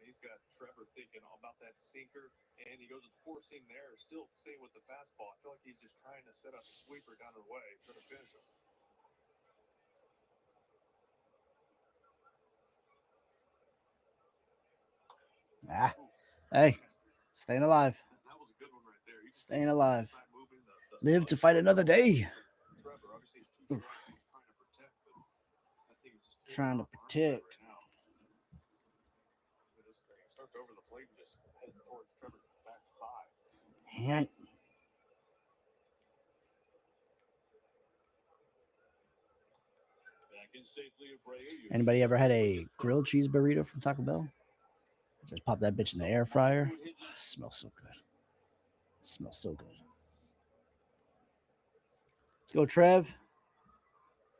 He's got Trevor thinking all about that sinker, and he goes with the 4-seam there, still staying with the fastball. I feel like he's just trying to set up a sweeper down the way for the finish him. Hey, staying alive. That was a good one right there. Staying alive. Live to fight another day. Trevor, obviously, he's too strong, he's Trying to protect. This thing starts over the plate and just heads towards Trevor back 5. Yeah. Back in safely, Abreu. Anybody ever had a grilled cheese burrito from Taco Bell? Just pop that bitch in the air fryer. Smells so good. Smells so good. Let's go, Trev.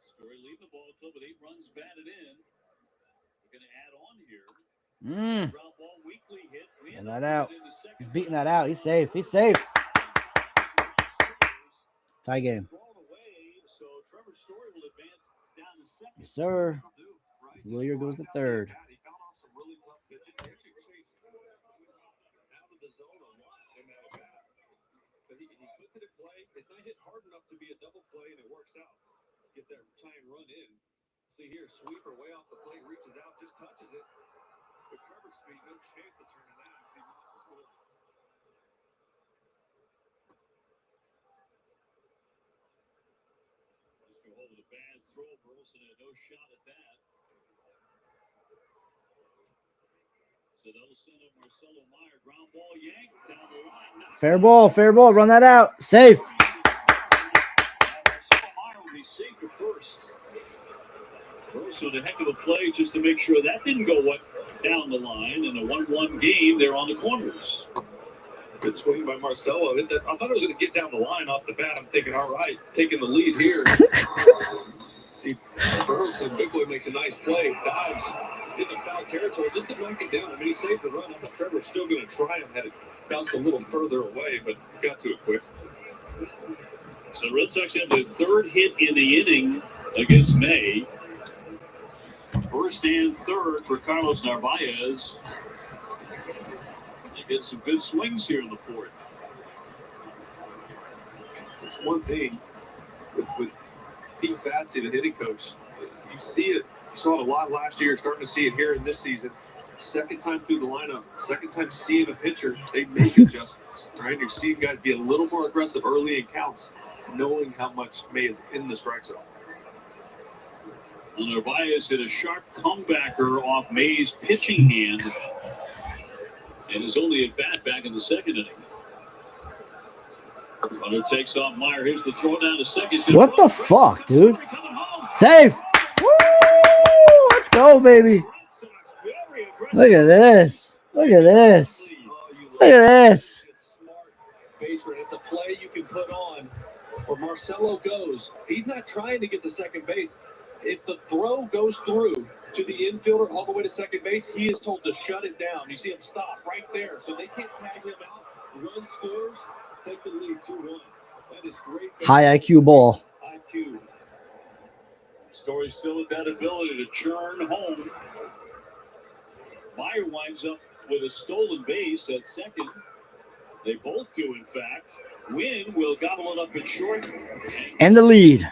Story leaving the ball club with 8 runs batted in. We're going to add on here. Ground ball, weekly hit. Getting that out. He's beating that out. He's safe. He's safe. Tie game. So Trevor Story will advance down to second. Yes, sir. Willier goes to third. He found off some really tough pitches. He actually chased out of the zone a lot in that at bat. But he puts it in play. It's not hit hard enough to be a double play, and it works out. Get that tying run in. See here, sweeper way off the plate, reaches out, just touches it. With Trevor's speed, no chance of turning that as he wants to score. Just go hold a bad throw. Burleson had no shot at that. So they'll send him Marcelo Meyer. Ground ball yanked down the line. Fair ball. Fair ball. Run that out. Safe. Marcelo Meyer will be safe at first. So the heck of a play just to make sure that didn't go down the line. In a 1-1 game, they're on the corners. Good swing by Marcelo. Hit that. I thought it was going to get down the line off the bat. I'm thinking, all right, taking the lead here. See, Burleson, Big Boy makes a nice play. Dives into foul territory just to knock it down. I mean, he saved the run. I thought Trevor was still going to try him. Had it bounced a little further away, but got to it quick. So Red Sox have their third hit in the inning against May. First and third for Carlos Narvaez. They get some good swings here in the fourth. It's one thing with Pete Fatsi, the hitting coach. You see it. You saw it a lot last year. Starting to see it here in this season. Second time through the lineup. Second time seeing a pitcher. They make adjustments. Right? You're seeing guys be a little more aggressive early in counts, knowing how much May is in the strike zone. And Narvaez hit a sharp comebacker off May's pitching hand, and is only at bat back in the second inning. Runner takes off Meyer. Here's the throw down to second. What the fuck, dude? Save! Woo! Let's go, baby. Look at this. Look at this. Look at this. Base run. It's a play you can put on where Marcelo goes. He's not trying to get to second base. If the throw goes through to the infielder all the way to second base, he is told to shut it down. You see him stop right there, so they can't tag him out. Run scores, take the lead 2-1. That is great. High IQ ball. IQ. Story's still with that ability to churn home. Meyer winds up with a stolen base at second. They both do, in fact. Wynn will gobble it up at short. And the lead.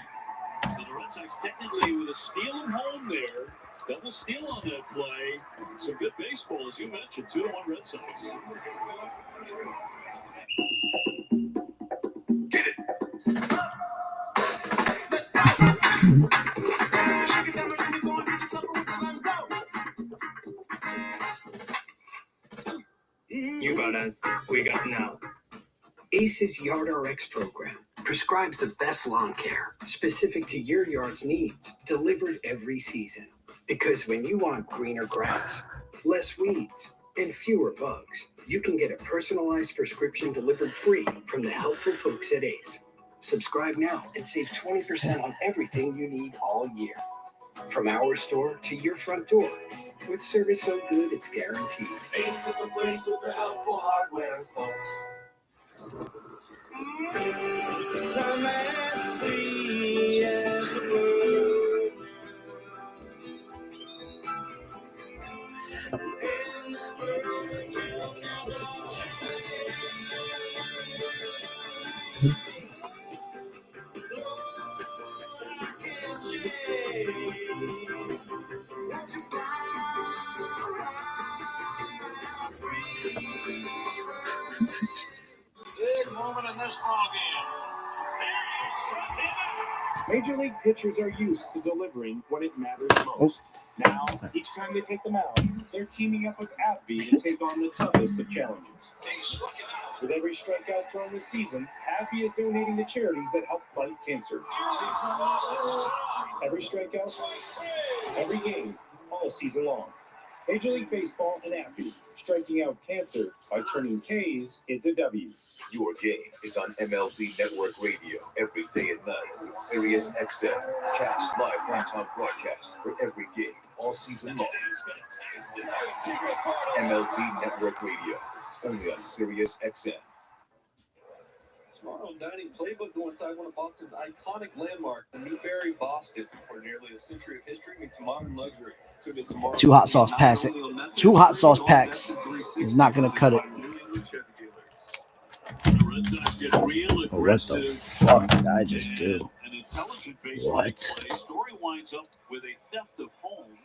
So the Red Sox technically with a steal at home there. Double steal on that play. Some good baseball, as you mentioned. 2-1 Red Sox. Get it. You got us. We got now. ACE's YardRx program prescribes the best lawn care specific to your yard's needs, delivered every season. Because when you want greener grass, less weeds, and fewer bugs, you can get a personalized prescription delivered free from the helpful folks at ACE. Subscribe now and save 20% on everything you need all year. From our store to your front door, with service so good it's guaranteed. Ace is the place with the helpful hardware, folks. Some as free as a bird. In this world, you'll never change. Big moment in this ballgame. Major league pitchers are used to delivering when it matters most. Now, each time they take the mound, they're teaming up with AbbVie to take on the toughest of challenges. With every strikeout thrown this season, AbbVie is donating to charities that help fight cancer. Every strikeout, every game, all season long. Major League Baseball and AbbVie, striking out cancer by turning K's into W's. Your game is on MLB Network Radio every day and night with Sirius XM. Catch live primetime broadcast for every game all season long. MLB Network Radio, only on Sirius XM. Tomorrow dining playbook go inside one of Boston's iconic landmark, the Newberry Boston, where nearly a century of history meets modern luxury. Two hot sauce packs. Two hot sauce packs is not going to cut it. Oh, what the fuck did I just do? What? Story winds up with a theft of home.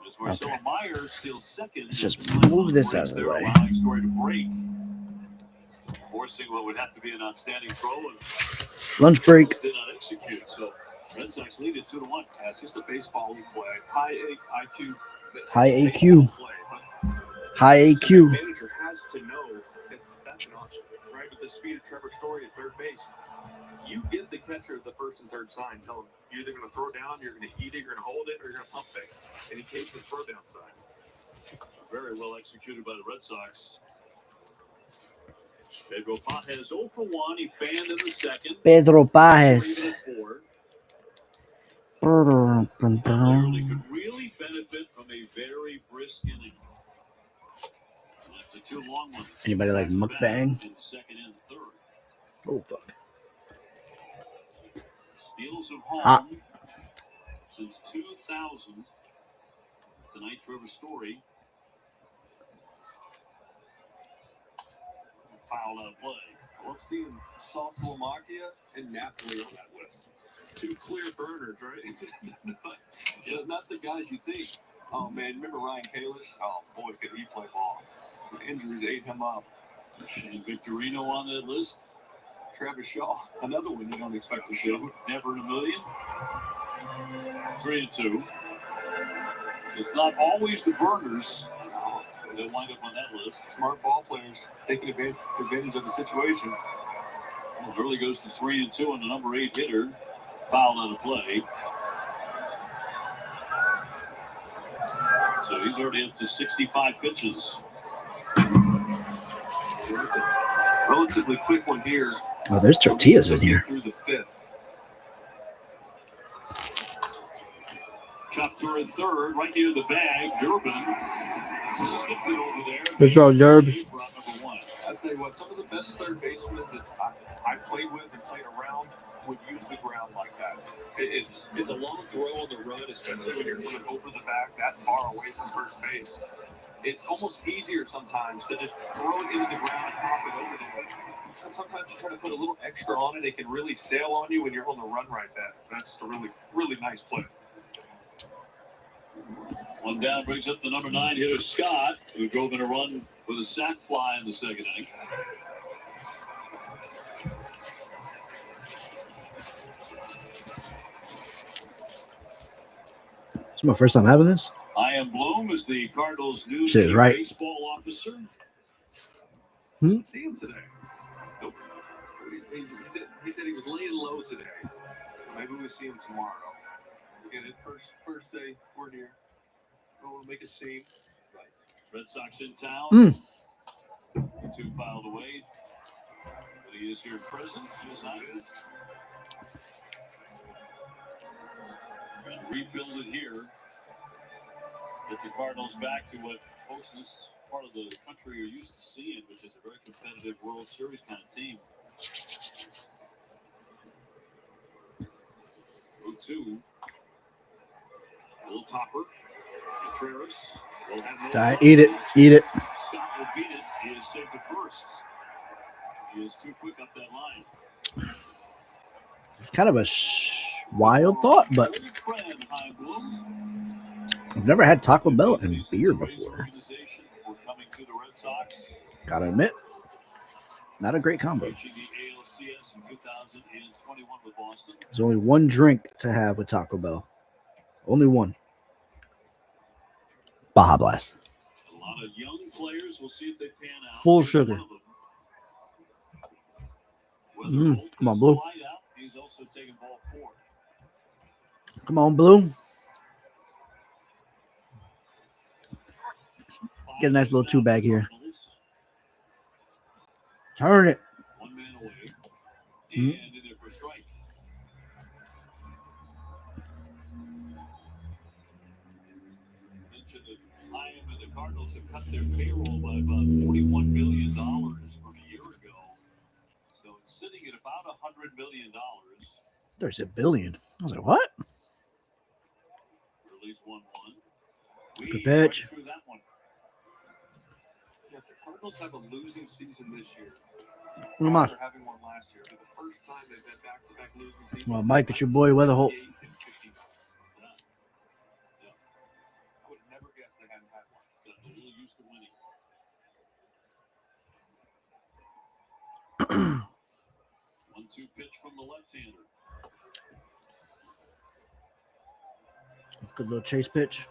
As Marcelo Meyer steals second. Let's just move this out of the way. Allowing Story to break, forcing what would have to be an outstanding throw. And Lunch break. did not execute. So Red Sox lead it 2-1. That's just a baseball play. High IQ. High AQ. High AQ. Manager has to know that that's an option, right? With the speed of Trevor Story at third base, you give the catcher the first and third sign. Tell him you're either going to throw it down, you're going to eat it, you're going to hold it, or you're going to pump fake. And he takes the throw down sign. Very well executed by the Red Sox. Pedro Pajes 0 for 1. He fanned in the second. Pedro Pajes. Even at 4. Clearly could really benefit from a very brisk inning. Left the 2 long ones. Anybody like mukbang? In second and third. Oh fuck. Steals of home Ah. since 2000. Tonight, Trevor Story fouled out of play. I love seeing Slovakia and Napoli on that list. 2 clear burners, right? Yeah, not the guys you think. Oh man, remember Ryan Kalish? Oh boy, could he play ball. So injuries ate him up. Shane Victorino on that list. Travis Shaw, another one you don't expect to see. Never in a million. 3-2. So it's not always the burners that wind up on that list. Smart ball players taking advantage of the situation. Well, Hurley goes to 3-2 and the number 8 hitter fouled out of play. So he's already up to 65 pitches. Relatively quick one here. Oh, there's tortillas in here. Through the 5th. Chop through third, right near the bag. Durbin slipped it over there. Good job, Durbs. I'll tell you what, some of the best third basemen that I played with and played around would use the ground like that. It's a long throw on the run, especially when you're coming over the back that far away from first base. It's almost easier sometimes to just throw it into the ground and hop it over there. Sometimes you try to put a little extra on it, it can really sail on you when you're on the run right there. That's just a really, really nice play. One down brings up the number 9 hitter, Scott, who drove in a run with a sac fly in the second inning. It's my first time having this. Ian Bloom is the Cardinals' new Shit is right. baseball officer. Didn't see him today. Nope. He said he was laying low today. Maybe we'll see him tomorrow. Get it first day we're here. We'll make a scene. Red Sox in town. 2 filed away. But he is here present. Just not is. Trying to rebuild it here. Get the Cardinals back to what folks in this part of the country are used to seeing, which is a very competitive World Series kind of team. 0-2. Little topper. Contreras will have no. Eat it. Eat it. Scott will beat it. He is safe at first. He is too quick up that line. It's kind of a wild thought, but I've never had Taco Bell and beer before. Gotta admit, not a great combo. There's only one drink to have with Taco Bell. Only one. Baja Blast. A lot of young players. We'll see if they pan out. Full sugar. Come on, Blue. He's also taking ball 4. Come on, Blue. Get a nice little 2-bag here. Turn it. 1 man away. And in there for a strike. Mentioned that Ian and the Cardinals have cut their payroll by about $41 million from a year ago. So it's sitting at about $100 million. There's $1 billion. I was like, what? Release 1-1. Good pitch. If the Cardinals have a losing season this year, Come on. after having one last year, for the first time they've had back-to-back losing seasons. Well, Mike, it's your boy Weatherholt. I would have never guessed they hadn't had one. Got a little used to winning. 1-2 pitch from the left-hander. Good little chase pitch.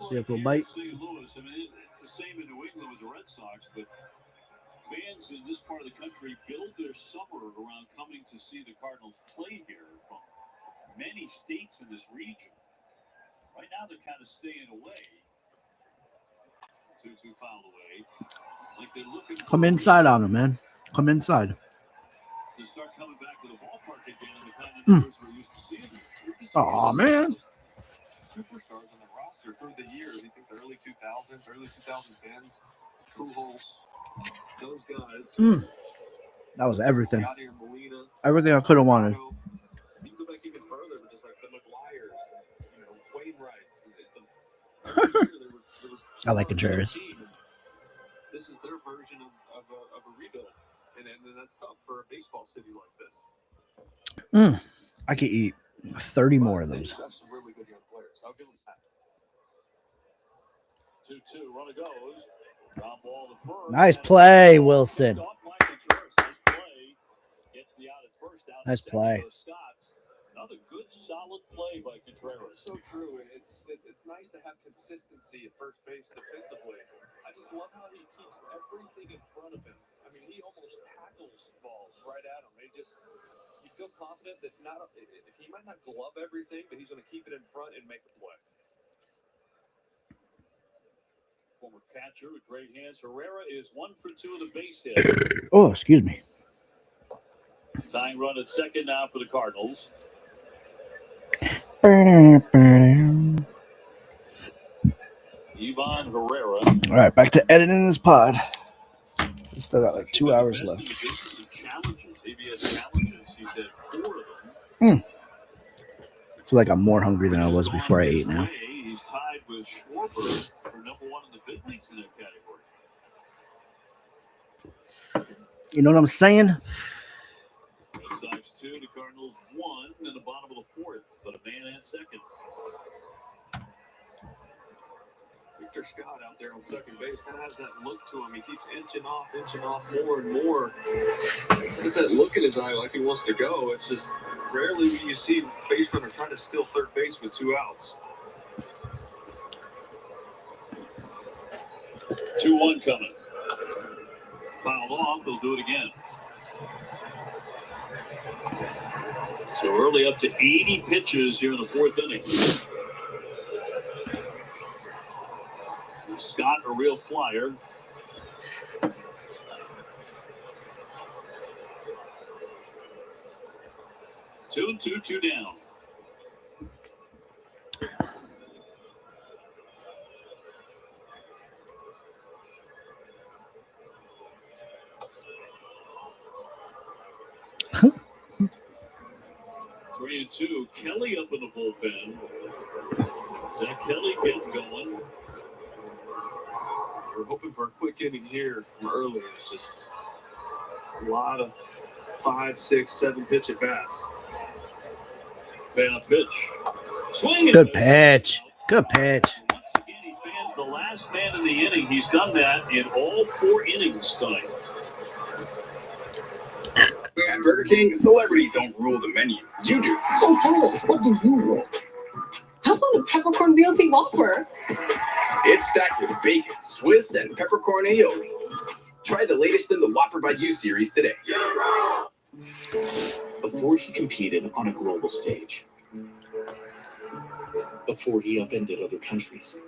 See if he'll bite. St. Louis, I mean, it's the same in New England with the Red Sox, but fans in this part of the country build their summer around coming to see the Cardinals play here from many states in this region. Right now, they're kind of staying away. 2-2 foul away. Like they're looking Come inside on him, man. Come inside. to start coming back to the ballpark again, the kind of numbers we're used to seeing. Oh man. Superstars on the roster through the years. You think the early 2000s, early 2010s, Pujols, those guys. That was everything. Yadier Molina. Everything I could have wanted. You can go back even further, but just like the McGuires, Wainwrights. I like Contreras. This is their version of a rebuild, and that's tough for a baseball city like this. I could eat 30 more of those. That's some really good young players. I'll give them that. 2-2, runner goes. Ground ball to first. Nice play, Wilson. Nice play. Another good, solid play by Contreras. So true. It's nice to have consistency at first base defensively. I just love how he keeps everything in front of him. I mean, he almost tackles balls right at him. You feel confident that if he might not glove everything, but he's going to keep it in front and make a play. Former catcher with great hands, Herrera is 1 for 2 of the base hit. Oh, excuse me. Tying run at second now for the Cardinals. All Herrera. right, back to editing this pod. We still got like 2 hours left. ABS challenges. He's had 4 of them. I feel like I'm more hungry than I was before I ate now. He's tied with Schwarber for number 1 in the big leagues in that category. You know what I'm saying? Red Sox 2, the Cardinals 1 in the bottom of the 4th, but a man at second. Victor Scott out there on second base kind of has that look to him. He keeps inching off more and more. There's that look in his eye like he wants to go. It's just rarely when you see base runner trying to steal third base with 2 outs. 2-1 coming. Fouled off, they'll do it again. So early up to 80 pitches here in the 4th inning. Scott, a real flyer. Two down. Three and two. Kelly up in the bullpen. Zach Kelly getting going. We're hoping for a quick inning here from early. It's just a lot of 5, 6, 7 pitch at bats. Payoff pitch. Swing. Good pitch. Good pitch. Once again, he fans the last man in the inning. He's done that in all 4 innings tonight. At Burger King, celebrities don't rule the menu. You do. So tell us, what do you rule? How about a peppercorn BLT Whopper? It's stacked with bacon, Swiss, and peppercorn aioli. Try the latest in the Whopper by You series today. Before he competed on a global stage, before he upended other countries,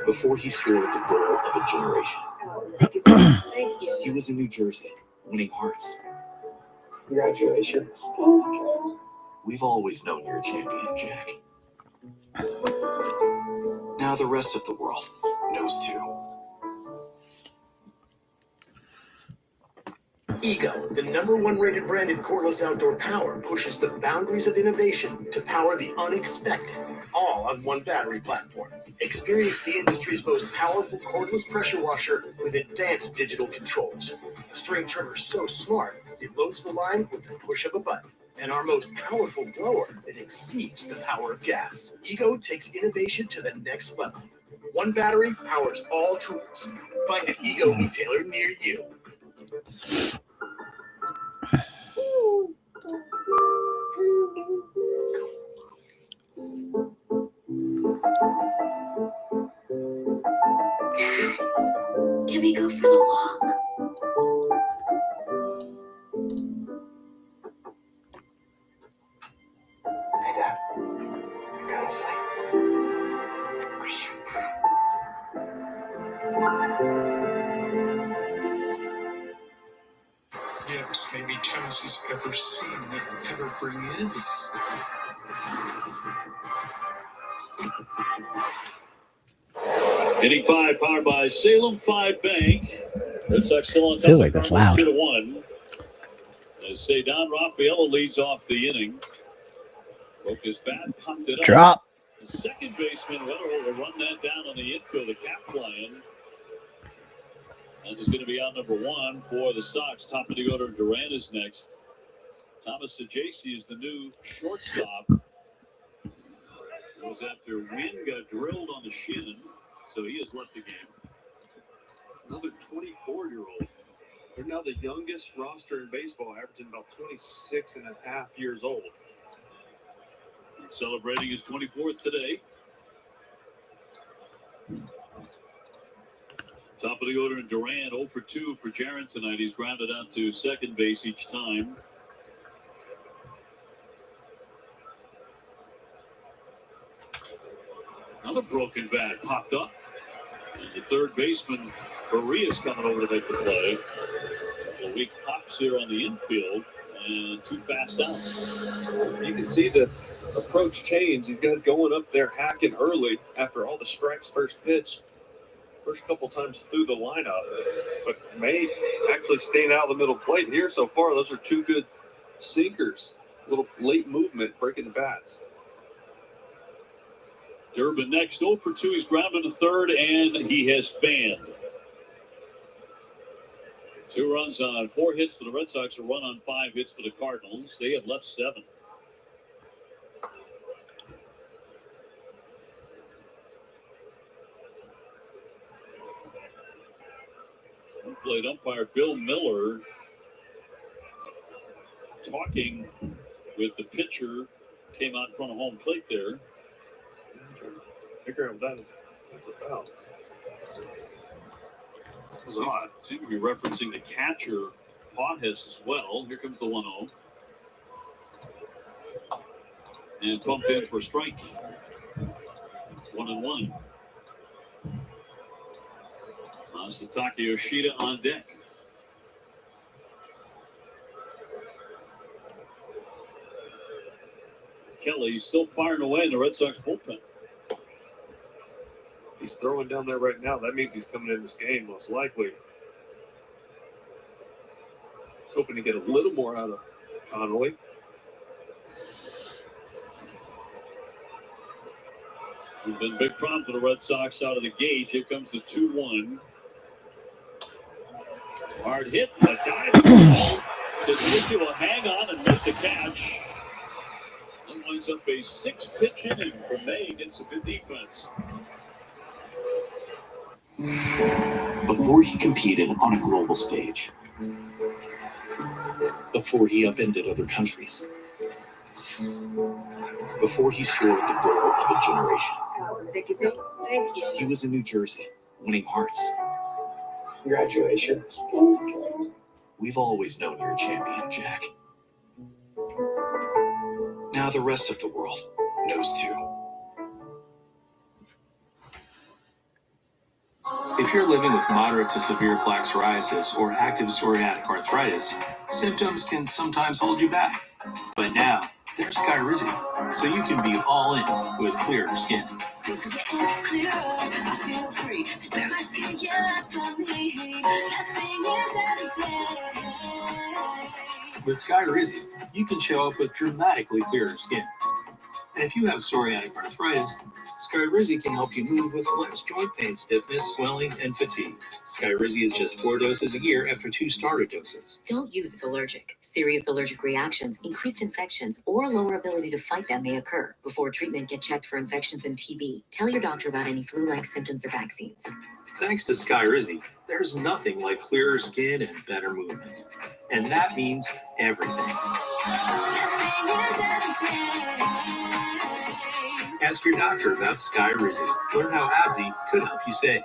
before he scored the goal of a generation, Thank you. he was in New Jersey, winning hearts. Congratulations. We've always known you're a champion, Jack. Now the rest of the world knows too. Ego, the #1 rated brand in cordless outdoor power, pushes the boundaries of innovation to power the unexpected, all on one battery platform. Experience the industry's most powerful cordless pressure washer with advanced digital controls. A string trimmer so smart, it loads the line with the push of a button. And our most powerful blower that exceeds the power of gas. Ego takes innovation to the next level. One battery powers all tools. Find an Ego retailer near you. Dad, can we go for the walk? Hey, Dad. You're gonna sleep. Grandpa, chance he's ever seen and ever bring in. Inning 5 powered by Salem 5 Bank. Red Sox still on top. Feels like that's loud. 2-1. As say Don Rafaela leads off the inning. Broke his bat, pumped it up. Drop. The second baseman Weatherholt will run that down on the infield. The cap flying. That is going to be out number 1 for the Sox. Top of the order, Duran is next. Thomas Sajaci is the new shortstop. It was after Wynn got drilled on the shin, so he has left the game. Another 24-year-old. They're now the youngest roster in baseball, averaging about 26 and a half years old. He's celebrating his 24th today. Top of the order, Duran 0 for 2 for Jaron tonight. He's grounded out to second base each time. Another broken bat popped up. And the third baseman, Barria's coming over to make the play. A weak pops here on the infield, and 2 fast outs. You can see the approach change. These guys going up there hacking early after all the strikes first pitch. First couple times through the lineup, but May actually staying out of the middle plate here so far. Those are 2 good sinkers. A little late movement, breaking the bats. Durbin next, 0 for 2. He's grounded to third, and he has fanned. 2 runs on 4 hits for the Red Sox, a run on 5 hits for the Cardinals. They have left 7. Plate umpire Bill Miller talking with the pitcher, came out in front of home plate there. I'm trying to figure out what that's about. That's odd. Seem to be referencing the catcher, Pajes, as well. Here comes the 1-0. And bumped in for a strike. 1-1. Masataka Yoshida on deck. Kelly still firing away in the Red Sox bullpen. If he's throwing down there right now, that means he's coming in this game most likely. He's hoping to get a little more out of Connolly. It's been a big problem for the Red Sox out of the gate. Here comes the 2-1. Hard hit, a dive. Suzuki will hang on and make the catch. That winds up a 6-pitch inning for May against a good defense. Before he competed on a global stage, before he upended other countries, before he scored the goal of a generation, he was in New Jersey, winning hearts. Congratulations. We've always known you're a champion, Jack. Now the rest of the world knows too. If you're living with moderate to severe plaque psoriasis or active psoriatic arthritis, symptoms can sometimes hold you back. But now, there's Skyrizi, so you can be all in with clearer skin. With Skyrizi, you can show up with dramatically clearer skin. And if you have psoriatic arthritis, Skyrizi can help you move with less joint pain, stiffness, swelling, and fatigue. Skyrizi is just 4 doses a year after 2 starter doses. Don't use if allergic. Serious allergic reactions, increased infections, or lower ability to fight them may occur. Before treatment, get checked for infections and TB. Tell your doctor about any flu-like symptoms or vaccines. Thanks to Skyrizi, there's nothing like clearer skin and better movement. And that means everything. Ask your doctor about Skyrizi. Learn how AbbVie could help you save.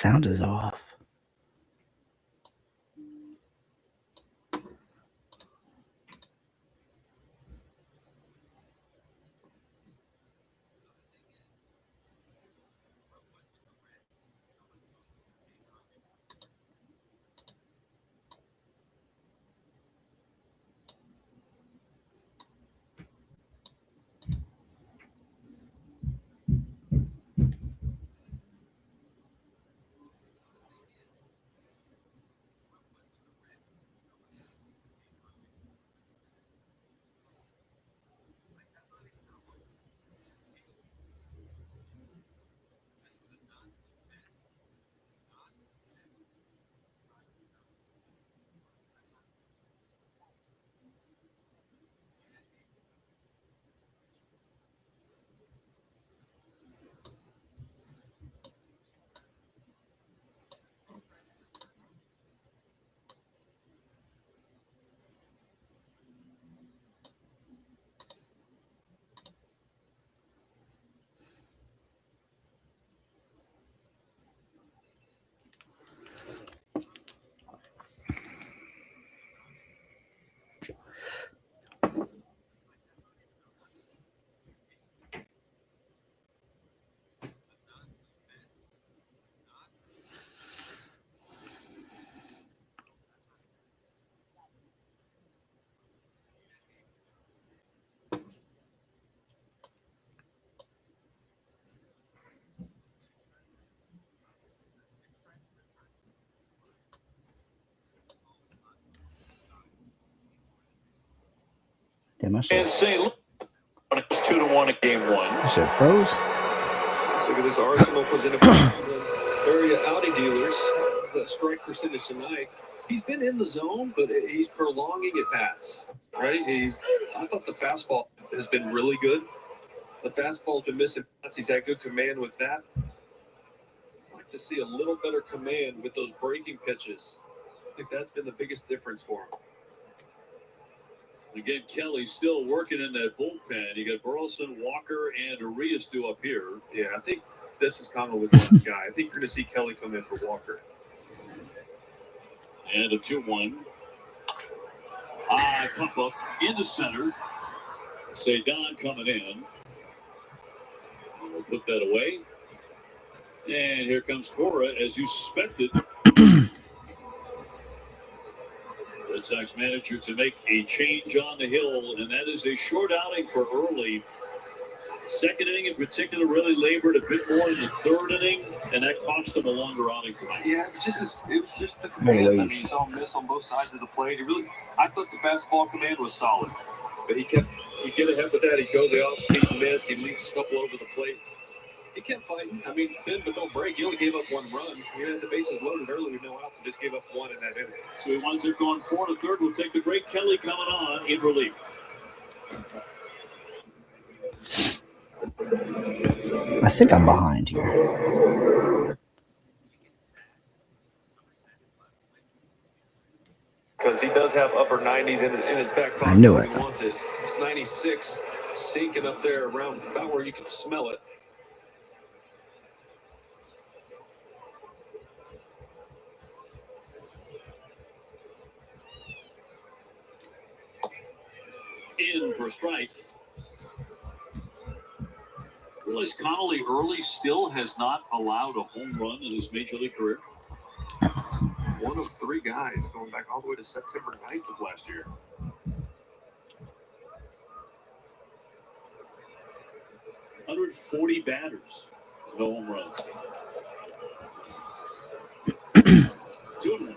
sound is off. Damn, I And St. Louis was 2-1 in game one. shit froze. Let's look at this Arsenal presented by area Audi dealers. That strike percentage tonight. He's been in the zone, but he's prolonging it past. Right? I thought the fastball has been really good. The fastball's been missing bats. He's had good command with that. I'd like to see a little better command with those breaking pitches. I think that's been the biggest difference for him. Again, Kelly still working in that bullpen. You got Burleson, Walker, and Arias due up here. Yeah, I think this is kind of with the last guy. I think you're going to see Kelly come in for Walker. And a 2-1. High pump up into center. Cedon coming in. We'll put that away. And here comes Cora, as you suspected. Red Sox manager to make a change on the hill, and that is a short outing for early. Second inning in particular really labored a bit more in the third inning, and that cost them a longer outing tonight. Yeah, it was just the command. I mean, you saw him miss on both sides of the plate. I thought the fastball command was solid, but he'd get ahead with that. He'd go the off-speed miss. He'd leave a couple over the plate. He kept fighting. I mean, bend but don't break. He only gave up one run. He had the bases loaded early with no outs and just gave up one in that inning. So he winds up going 4 to third. We'll take the break. Kelly coming on in relief. I think I'm behind here. Because he does have upper 90s in his back pocket. I knew it. He wants it. It's 96 sinking up there around about where you can smell it. In for a strike. Realize Connolly early still has not allowed a home run in his major league career. One of 3 guys going back all the way to September 9th of last year. .140 batters, no home runs. 2-1.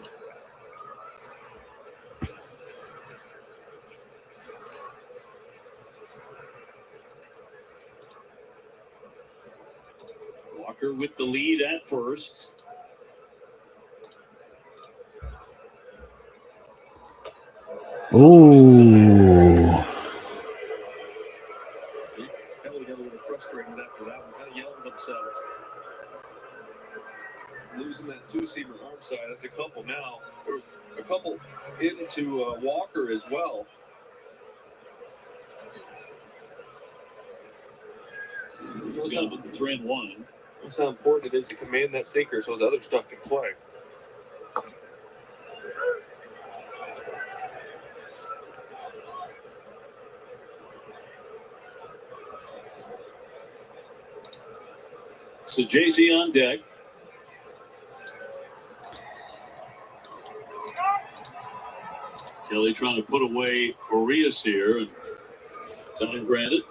Walker with the lead at first. Ooh. Kelly got a little frustrated after that one, kind of yelling at himself. Losing that 2-seamer arm side, that's a couple now. There was a couple into Walker as well. He's got 3-1. That's how important it is to command that sinker so his other stuff can play. So Jay-Z on deck. Kelly trying to put away Arias here, and time granted.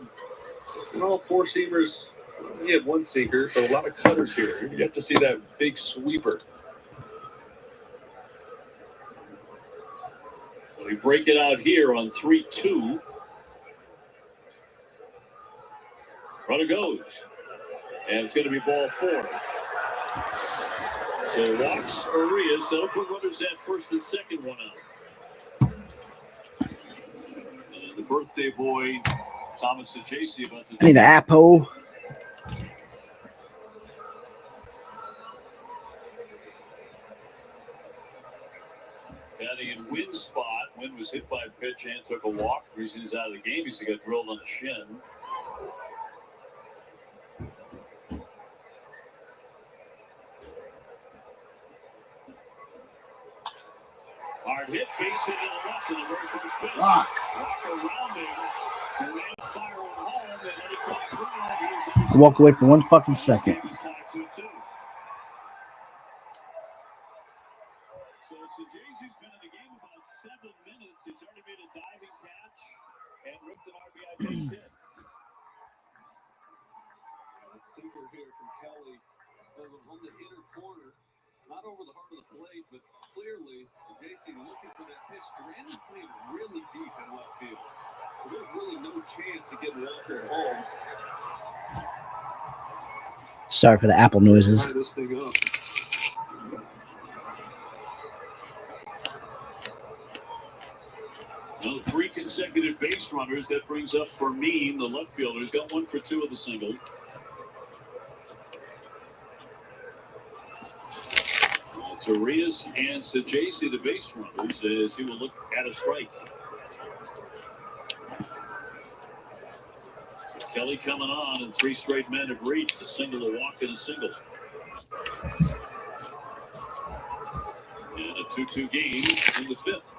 And all four-seamers, he had one sinker, but a lot of cutters here. You have to see that big sweeper. Well, we break it out here on 3-2. Runner goes. And it's going to be ball 4. So walks Arias. That'll put runners at first and second, one out. And the birthday boy, Thomas Saggese, about to... I need an apple. Batting in Wynn's spot. Wynn was hit by a pitch and took a walk. The reason he's out of the game is he got drilled on the shin. Hard hit, base hit to the left in the very first pitch. Fuck. Walker rounding. Durant firing home, and then it comes through. I walk away for 1 fucking second. So Saggese's been in the game about 7 minutes. He's already made a diving catch and ripped an RBI base hit. A sinker here from Kelly on the inner corner. Not over the heart of the plate, but clearly Saggese looking for that pitch. Durant is playing really deep in left field. So there's really no chance of getting Walker home. Sorry for the apple noises. Tie this thing up. Now 3 consecutive base runners. That brings up Fermin, the left fielder. He's got 1 for 2 of the single. It's Arias and Saggese, the base runners, as he will look at a strike. Kelly coming on, and 3 straight men have reached a single, a walk, and a single. And a 2-2 game in the 5th.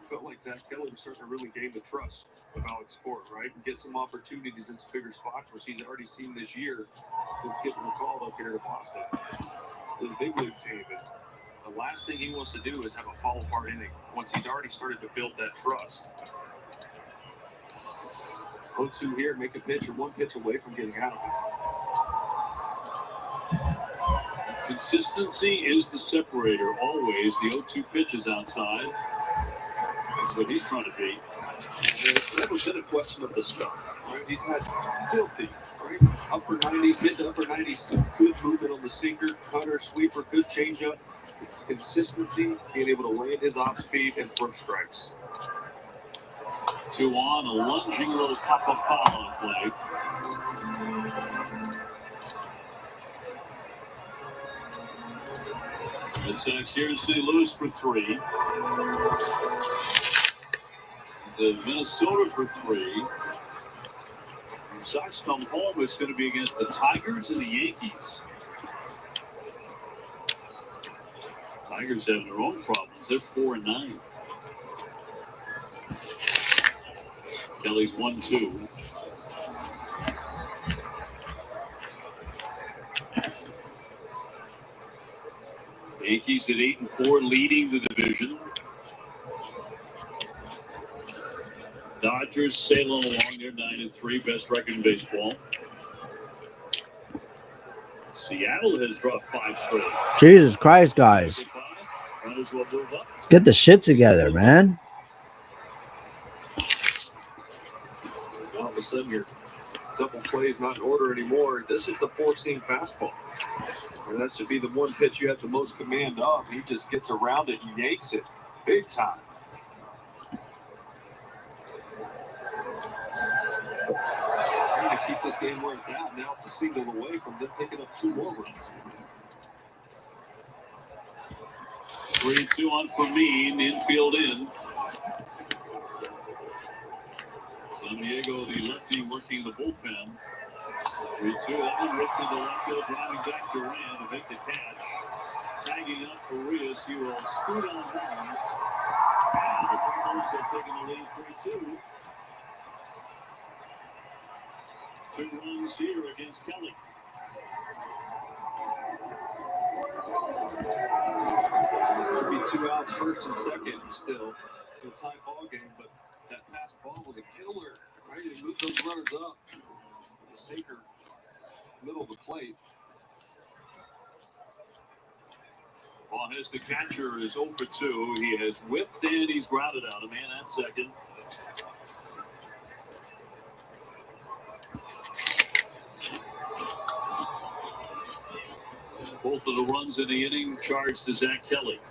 Felt like Zach Kelly was starting to really gain the trust of Alex Sport, right? And get some opportunities in some bigger spots, which he's already seen this year since getting the call up here to Boston. The big league team. And the last thing he wants to do is have a fall apart inning once he's already started to build that trust. 0-2 here, make a pitch or 1 pitch away from getting out of it. Consistency is the separator, always. The 0-2 pitch is outside. That's what he's trying to be. It's never been a question of the stuff, right? He's had filthy, right? Upper 90s, mid to upper 90s, good movement on the sinker, cutter, sweeper, good changeup. It's consistency, being able to land his off speed and first strikes. 2 on, a lunging little pop-up foul on play. Red Sox here in St. Louis for 3. The Minnesota for 3. The Sox come home. It's going to be against the Tigers and the Yankees. Tigers have their own problems. They're 4-9. Kelly's 1-2. Yankees at 8-4, leading the division. Dodgers sailing along. They're 9-3, best record in baseball. Seattle has dropped 5 straight. Jesus Christ, guys. Runners will move up. Let's get the shit together, man. All of a sudden, your double play is not in order anymore. This is the 4-seam fastball. And that should be the one pitch you have the most command of. He just gets around it and yanks it big time. Trying to keep this game where it's at. Now it's a single away from them picking up 2 more runs. 3-2 on Fermin, infield in. San Diego, the lefty, working the bullpen. 3-2, that one ripped into left field, driving back Duran to make the catch. Tagging up Arias, he will scoot on home. And the Cardinals have taken the lead 3-2. 2 runs here against Kelly. Should be 2 outs, first and second still. A tie ball game, but that pass ball was a killer. Right? He moved those runners up. The sinker, middle of the plate. As the catcher is 0 for 2. He has whipped and he's grounded out. A man at second. Both of the runs in the inning charged to Zach Kelly.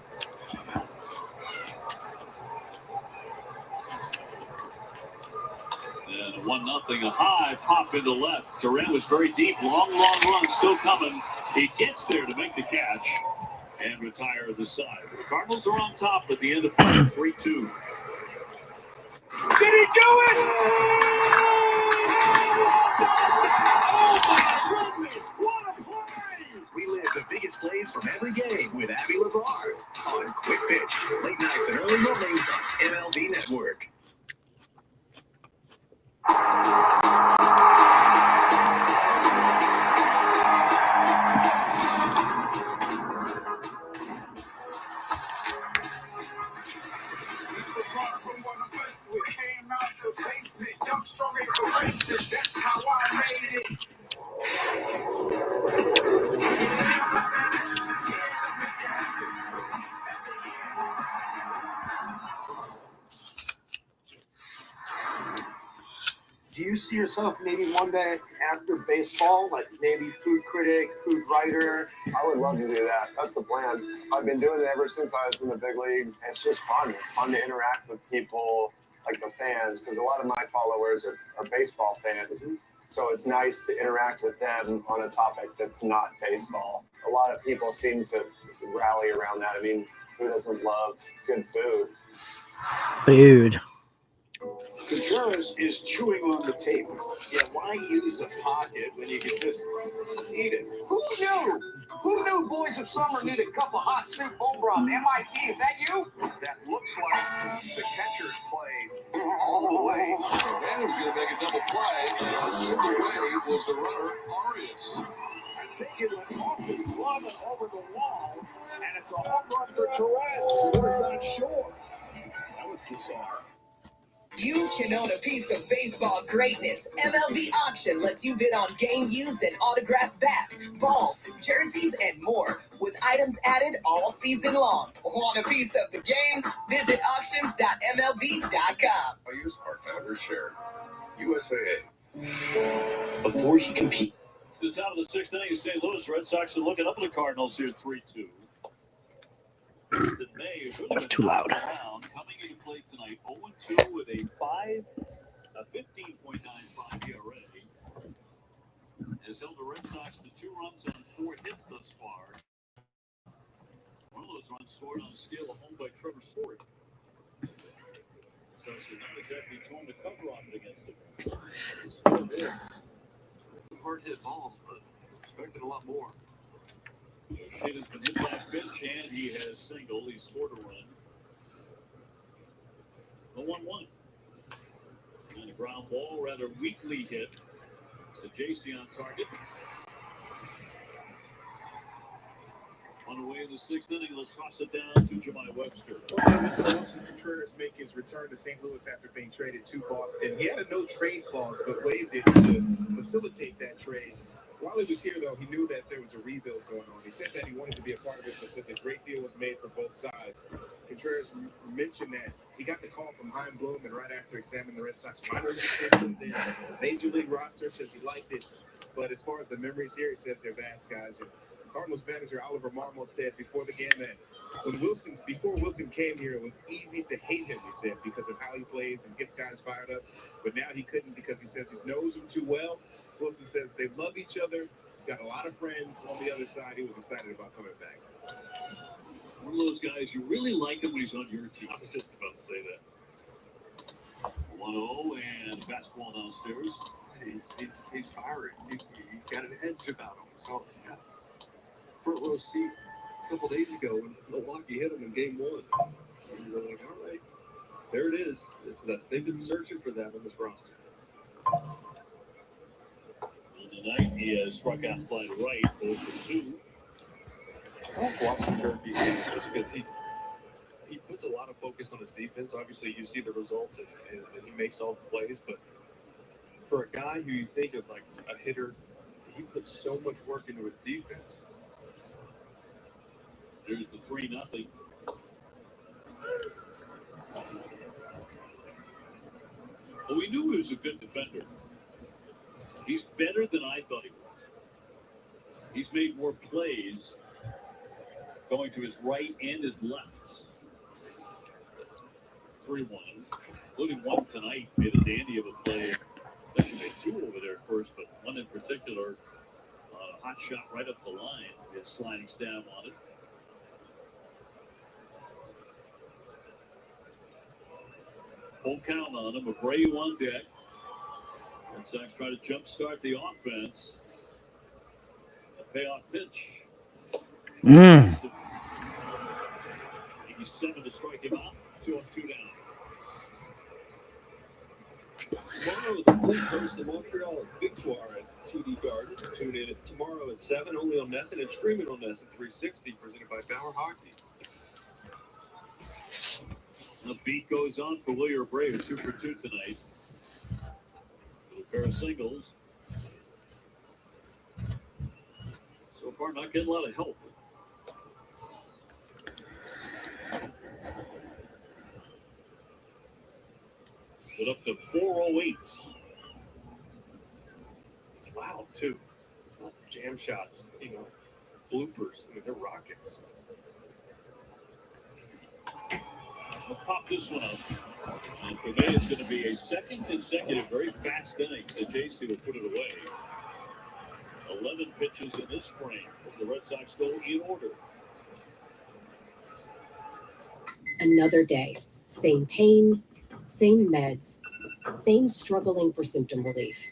And a 1-0, a high pop into left. Duran was very deep, long run still coming. He gets there to make the catch and retire the side. The Cardinals are on top at the end of 5, 3-2. Did he do it? Oh my goodness, what a play! Relive the biggest plays from every game with Abby LeVar on Quick Pitch, late nights and early mornings on MLB Network. That's how I made it. Do you see yourself maybe one day after baseball, like maybe food critic, food writer? I would love to do that. That's the plan. I've been doing it ever since I was in the big leagues. It's just fun. It's fun to interact with people, like the fans, because a lot of my followers are baseball fans. So it's nice to interact with them on a topic that's not baseball. A lot of people seem to rally around that. I mean, who doesn't love good food? Food. Contreras is chewing on the tape. Yeah, why use a pocket when you can just eat it? Who knew? Who knew Boys of Summer need a cup of hot soup over on MIT? Is that you? That looks like the catcher's play all the way. Van was going to make a double play, and in the way was the runner, Arias. I think it went off his glove and over the wall, and it's a home run for Torres. He was not sure. That was bizarre. You can own a piece of baseball greatness. MLB Auction lets you bid on game used and autographed bats, balls, jerseys, and more, with items added all season long. Want a piece of the game? Visit auctions.mlb.com. Values our founders shared. USAA. Before he competes. To the top of the 6th inning, St. Louis Red Sox are looking up at the Cardinals here 3-2. That's too loud. Coming into play tonight, 0-2 with a 15.95 ERA. Has held the Red Sox to 2 runs on 4 hits thus far. One of those runs scored on a steal, a home by Trevor Story. So it's not exactly trying to cover off it against him. It's 4 hits. Some hard hit balls, but expected a lot more. Shea has been hit by a pitch, and he has singled. He scored a run. The 1-1. And a ground ball, rather weakly hit. So JC on target. On the way in the 6th inning, let's toss it down to Jemai Webster. Okay, we saw Wilson Contreras make his return to St. Louis after being traded to Boston. He had a no-trade clause, but waived it to facilitate that trade. While he was here, though, he knew that there was a rebuild going on. He said that he wanted to be a part of it, but since a great deal was made for both sides. Contreras mentioned that he got the call from Chaim Bloom, and right after examining the Red Sox minor league system, then major league roster, says he liked it. But as far as the memories here, he says they're vast, guys. And Cardinals manager Oliver Marmol said before the game that before Wilson came here, it was easy to hate him, he said, because of how he plays and gets guys fired up. But now he couldn't because he says he knows him too well. Wilson says they love each other. He's got a lot of friends on the other side. He was excited about coming back. One of those guys, you really like him when he's on your team. I was just about to say that. 1-0 and basketball downstairs. He's firing. He's got an edge about him. So, yeah. Front row seat a couple days ago when Milwaukee hit him in game 1. And they're like, all right, there it is. They've been searching for that on this roster. Tonight he has struck out Clyde Wright, 0 for 2. I like watching Kirby just because he puts a lot of focus on his defense. Obviously, you see the results and he makes all the plays. But for a guy who you think of like a hitter, he puts so much work into his defense. There's the 3-0. Well, we knew he was a good defender. He's better than I thought he was. He's made more plays going to his right and his left. 3-1, including one tonight. Made a dandy of a play. Actually made 2 over there first, but one in particular, a hot shot right up the line. He had a sliding stab on it. Full count on him. Abreu on deck. Red Sox try to jumpstart the offense. A payoff pitch. 87 to strike him out. 2 up, 2 down. Tomorrow, the Fleet hosts the Montreal Victoire at TD Garden. Tune in tomorrow at 7, only on NESN, and streaming on NESN 360, presented by Bauer Hockey. The beat goes on for Wilyer Abreu, 2 for 2 tonight. Little pair of singles. So far, not getting a lot of help. But up to 408. It's loud, too. It's not jam shots, bloopers. I mean, they're rockets. We'll pop this one up. And for me, it's going to be a second consecutive, very fast inning that JC will put it away. 11 pitches in this frame as the Red Sox go in order. Another day. Same pain, same meds, same struggling for symptom relief.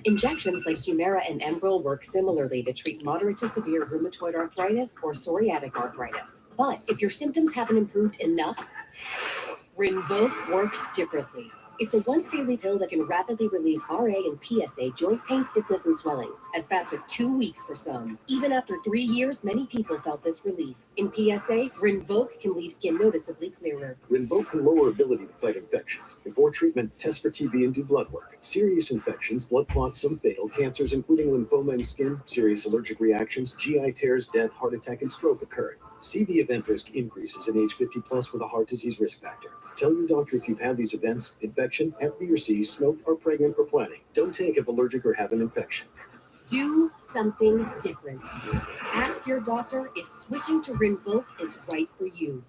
Injections like Humira and Enbrel work similarly to treat moderate to severe rheumatoid arthritis or psoriatic arthritis. But if your symptoms haven't improved enough, Rinvoq works differently. It's a once-daily pill that can rapidly relieve RA and PSA joint pain, stiffness, and swelling, as fast as 2 weeks for some. Even after 3 years, many people felt this relief. In PSA, Rinvoq can leave skin noticeably clearer. Rinvoq can lower ability to fight infections. Before treatment, test for TB and do blood work. Serious infections, blood clots, some fatal, cancers including lymphoma and skin, serious allergic reactions, GI tears, death, heart attack, and stroke occurring. See the event risk increases in age 50 plus with a heart disease risk factor. Tell your doctor if you've had these events, infection, Hep B or C, smoked, or pregnant, or planning. Don't take if allergic or have an infection. Do something different. Ask your doctor if switching to Rinvoq is right for you.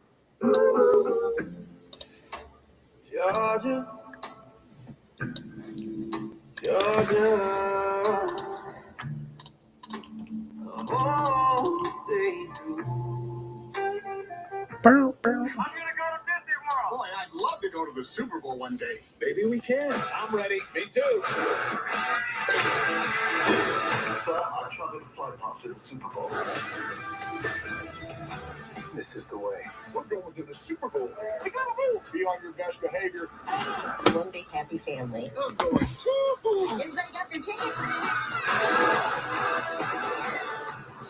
Georgia, Georgia, oh, they Boy, I'd love to go to the Super Bowl one day. Maybe we can. I'm ready. Me too. So I'm traveling to fly pop to the Super Bowl. This is the way. We're going to the Super Bowl. We gotta move. Be on your best behavior. One big happy family. I'm going to. Everybody got their tickets?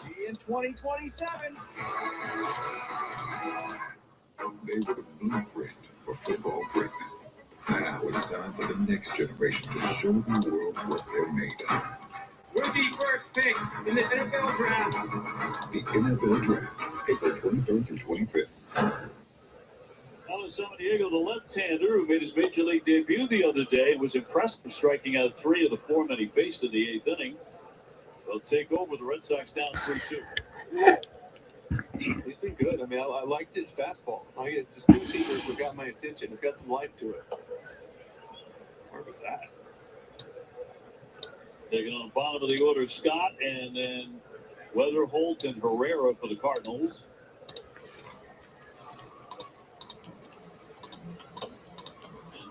See you in 2027. They were the blueprint for football greatness. Now it's time for the next generation to show the world what they're made of. We're the first pick in the NFL draft. The NFL Draft, April 23rd through 25th. Out of San Diego, the left-hander who made his major league debut the other day was impressive, striking out 3 of the 4 men he faced in the 8th inning. They'll take over. The Red Sox down 3-2. He's been good. I mean, I liked his fastball. It's his two-seamer that got my attention. It's got some life to it. Where was that? Taking on the bottom of the order, Scott, and then Weatherholt and Herrera for the Cardinals.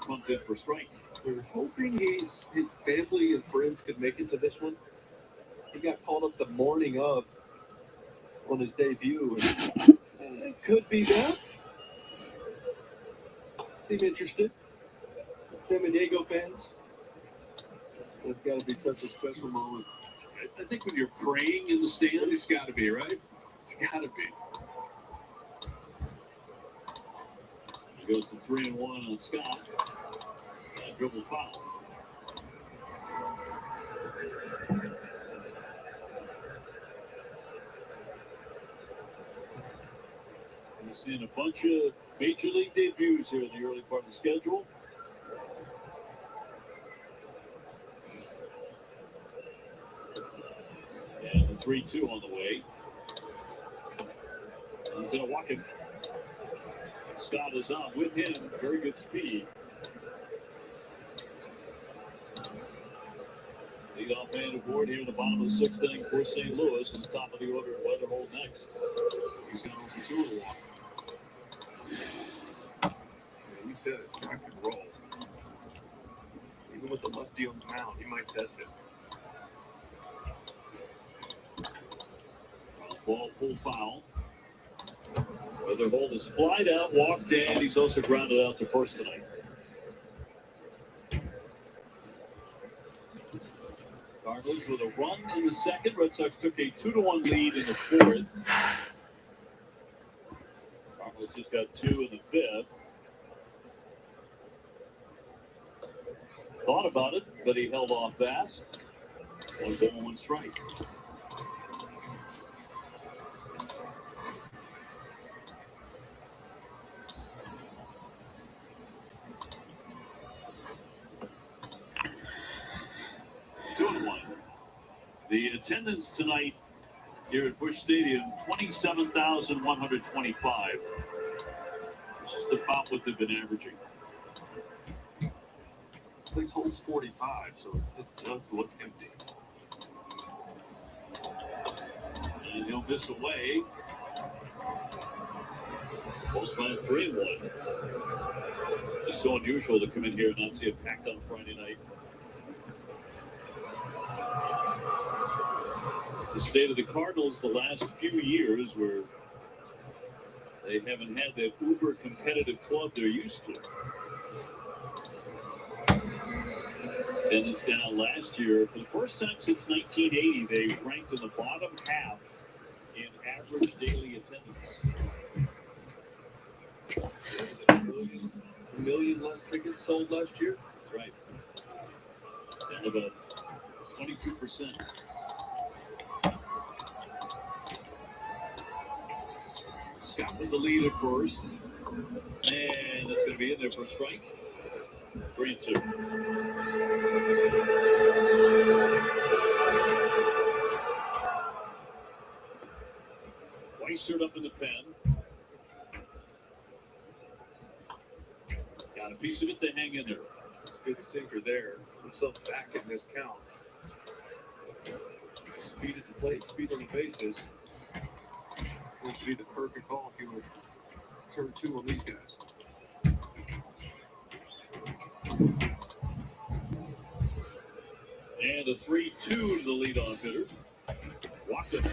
pumped in for strike. We're hoping his family and friends could make it to this one. He got called up the morning of on his debut. And it could be that. Seem interested. San Diego fans. That's got to be such a special moment. I think when you're praying in the stands, it's got to be, right? It's got to be. He goes to 3-1 on Scott. Dribble foul. We've seen a bunch of major league debuts here in the early part of the schedule. And the 3-2 on the way. He's going to walk it. Scott is on with him. Very good speed. Lead-off man aboard here in the bottom of the sixth inning for St. Louis. In the top of the order, Weatherholt next. He's going to for 2 of the walk. Yeah, you said it's rock and roll. Even with the lefty on the mound, he might test it. Ball full foul. Weatherholt is flied out, walked in. He's also grounded out to first tonight. Cardinals with a run in the second. Red Sox took a 2-1 lead in the fourth. Cardinals just got 2 in the fifth. Thought about it, but he held off that. 1 ball, 1 strike. The attendance tonight here at Busch Stadium, 27,125. It's just about what they've been averaging. This place holds 45, so it does look empty. And he'll miss away. Ball's by 3-1. Just so unusual to come in here and not see it packed on Friday night. The state of the Cardinals the last few years where they haven't had that uber competitive club they're used to. Attendance down last year. For the first time since 1980, they ranked in the bottom half in average daily attendance. A million less tickets sold last year? That's right. Down about 22%. Scott with the lead at first. And that's going to be in there for a strike. 3-2. Weissert up in the pen. Got a piece of it to hang in there. It's a good sinker there. Himself back in this count. Speed at the plate, speed on the bases. Would be the perfect call if you were turn 2 on these guys. And a 3-2 to the leadoff hitter. Walked him.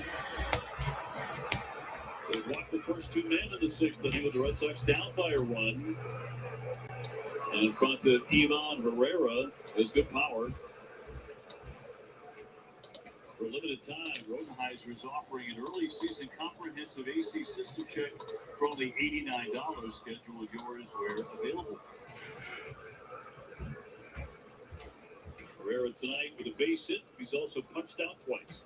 They've walked the first 2 men in the 6th inning with the Red Sox down by a run. And in front of Ivan Herrera has good power. For a limited time, Rodenheiser is offering an early season comprehensive AC system check for only $89. Schedule yours where available. Herrera tonight with a base hit. He's also punched out twice.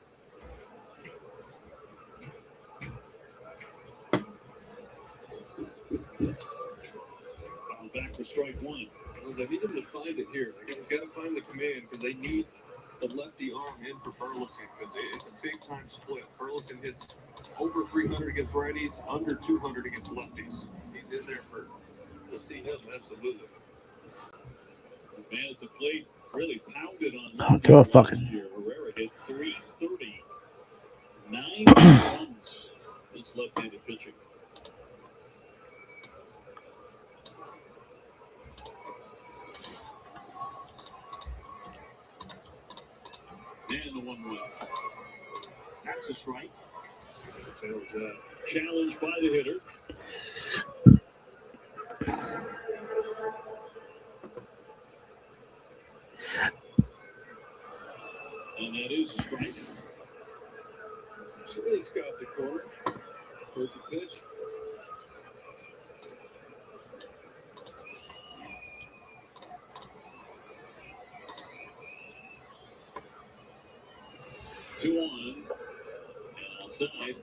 Foul back for strike 1. Well, they need him to find it here. He's got to find the command because they need the lefty arm in for Burleson because it's a big time split. Burleson hits over 300 against righties, under 200 against lefties. He's in there to see him, absolutely. The man at the plate really pounded on lefties throw a fucking. Herrera hit 330. 9 runs against left-handed pitching. 1-1. That's a strike. Challenged by the hitter. And that is a strike. So they scout the corner. Perfect pitch. Two on. And outside.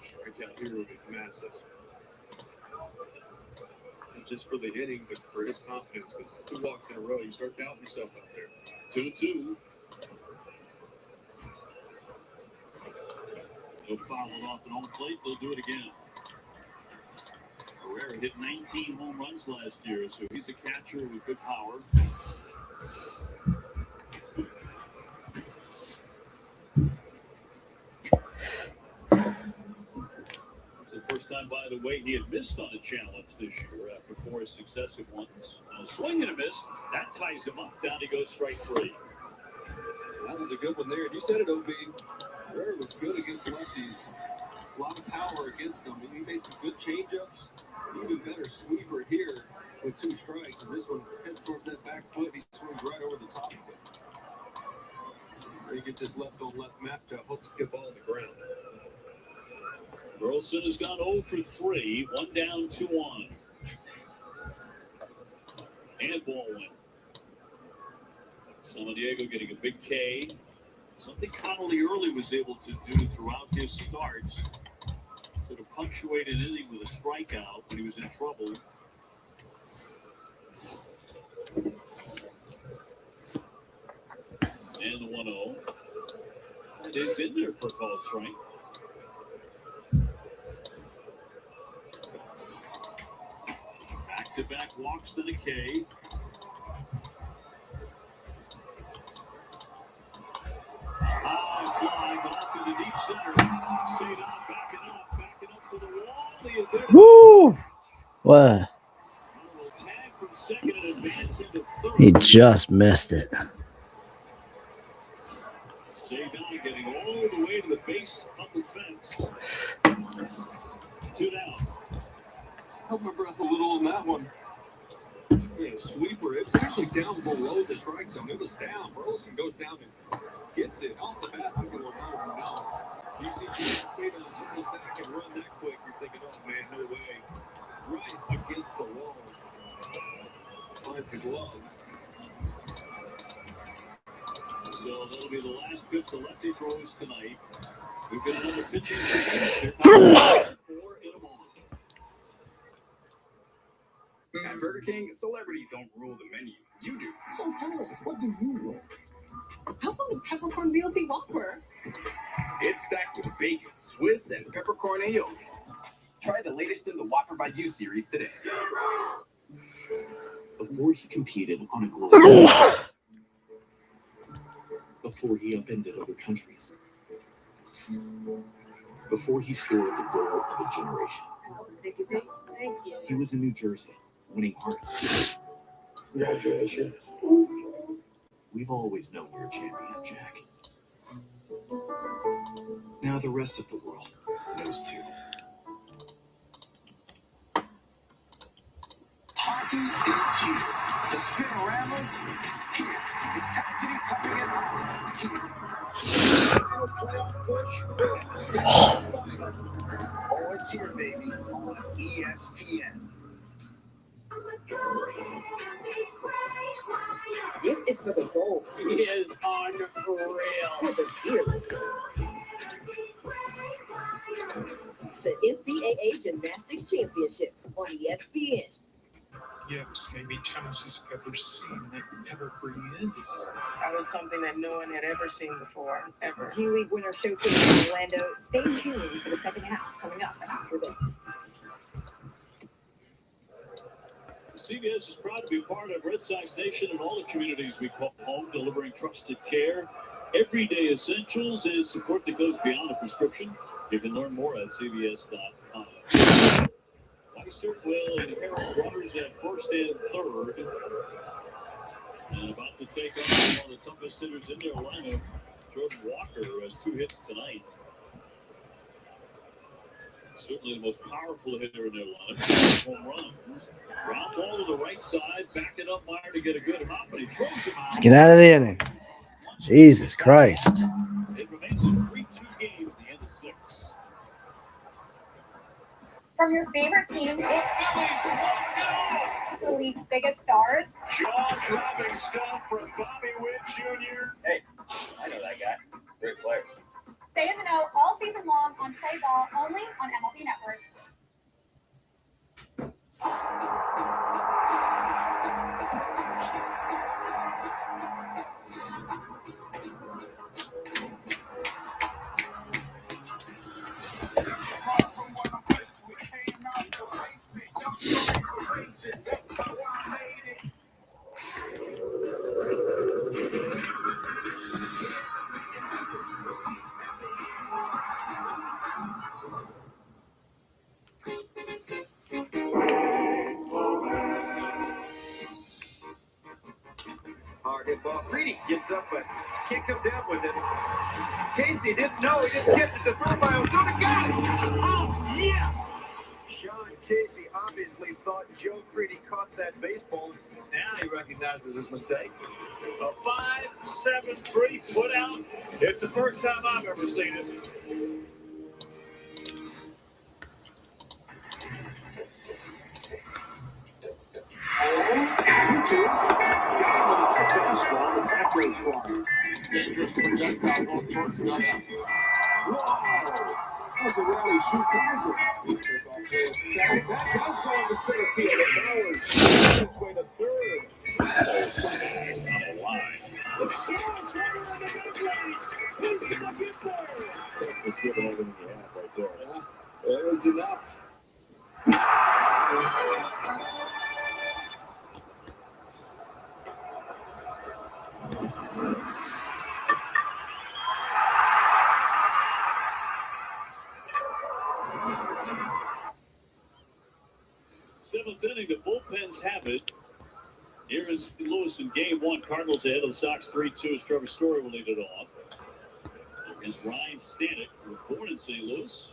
Strikeout here would be massive. Not just for the hitting, but for his confidence. Because 2 walks in a row, you start doubting yourself out there. 2-2. They'll foul it off an home plate. They'll do it again. Herrera hit 19 home runs last year, so he's a catcher with good power. It's the first time, by the way, he had missed on a challenge this year after 4 successive ones. A swing and a miss. That ties him up. Down he goes, strike 3. That was a good one there. And you said it, OB. Herrera was good against lefties. A lot of power against them. And he made some good changeups. Even better sweeper here with 2 strikes. As this one heads towards that back foot, he swings right over the top of it. There you get this left-on-left matchup. Hope to get ball on the ground. Burleson has gone 0 for 3. 1 down, 2 on. And ball one. San Diego getting a big K. Something Connolly early was able to do throughout his starts. Sort of punctuated inning with a strikeout when he was in trouble. And the 1-0. It is in there for a called strike. Back-to-back walks, then a K. High fly, but off to the deep center. Cedar backing up to the wall. He is there. Woo! What? Tag from second and advance into third. He just missed it. Cedar getting all the way to the base of the fence. 2 down. Held my breath a little on that one. Yeah, sweeper. It was actually down below the strike zone. It was down. Burleson goes down and gets it off the bat. I'm going, oh no. You see Cedar circles back and run that quick. You're thinking, oh man, no way. Right against the wall. Finds the glove. So that'll be the last pitch the lefty throws tonight. We've got another pitching change. Four in a moment. At Burger King, celebrities don't rule the menu. You do. So tell us, what do you rule? How about a peppercorn BLT Whopper? It's stacked with bacon, Swiss, and peppercorn aioli. Try the latest in the Whopper by You series today. Before he competed on a global stage, before he upended other countries, before he scored the goal of a generation, Thank you. he was in New Jersey, winning hearts. Congratulations. We've always known you're a champion, Jack. Now the rest of the world knows too. Hockey is here. The Spinoramas here. The Intensity coming in here. Oh, it's here, baby, on ESPN. This is for the gold. He is unreal. For the fearless. The NCAA Gymnastics Championships on ESPN. Yes, maybe tennis has ever seen that ever created. That was something that no one had ever seen before, ever. G-League winner showcase in Orlando. Stay tuned for the second half coming up after this. CBS is proud to be part of Red Sox Nation and all the communities we call home, delivering trusted care, everyday essentials, and support that goes beyond a prescription. You can learn more at CBS.com. Weiser will inherit runners at first and third. And about to take on one of the toughest hitters in their lineup, Jordan Walker, who has 2 hits tonight. Certainly the most powerful hitter in their lineup. Home runs. Ground ball to the right side, back it up Meyer to get a good hop, but he throws him out. Let's get out of the inning. Jesus Christ. It remains a 3-2 game at the end of 6. From your favorite team to the league's biggest stars. Jaw-dropping stuff from Bobby Witt Jr. Hey, I know that guy. Great player. Stay in the know all season long on Play Ball only on MLB Network. Hard ball. Greedy gets up, but can't come down with it. Casey didn't know. He just kept it to throw by Ozuna. Got it! Oh, yes! Sean Casey obviously thought Joe Greedy caught that baseball. Now he recognizes his mistake. A 5-7-3 put out. It's the first time I've ever seen it. Fastball, the back goes far. Dangerous projectile going towards the dugout. Whoa! That's a rally shoot passer. That does go into center field. Bowers on his way to third. On the line. It's Salas running on the big legs. He's gonna get there. It's given everything you have right there. Yeah, it was enough. 7th inning, the bullpens have it. Here in St. Louis in Game 1. Cardinals ahead of the Sox 3-2 as Trevor Story will lead it off. Against Ryan Stanek, who was born in St. Louis.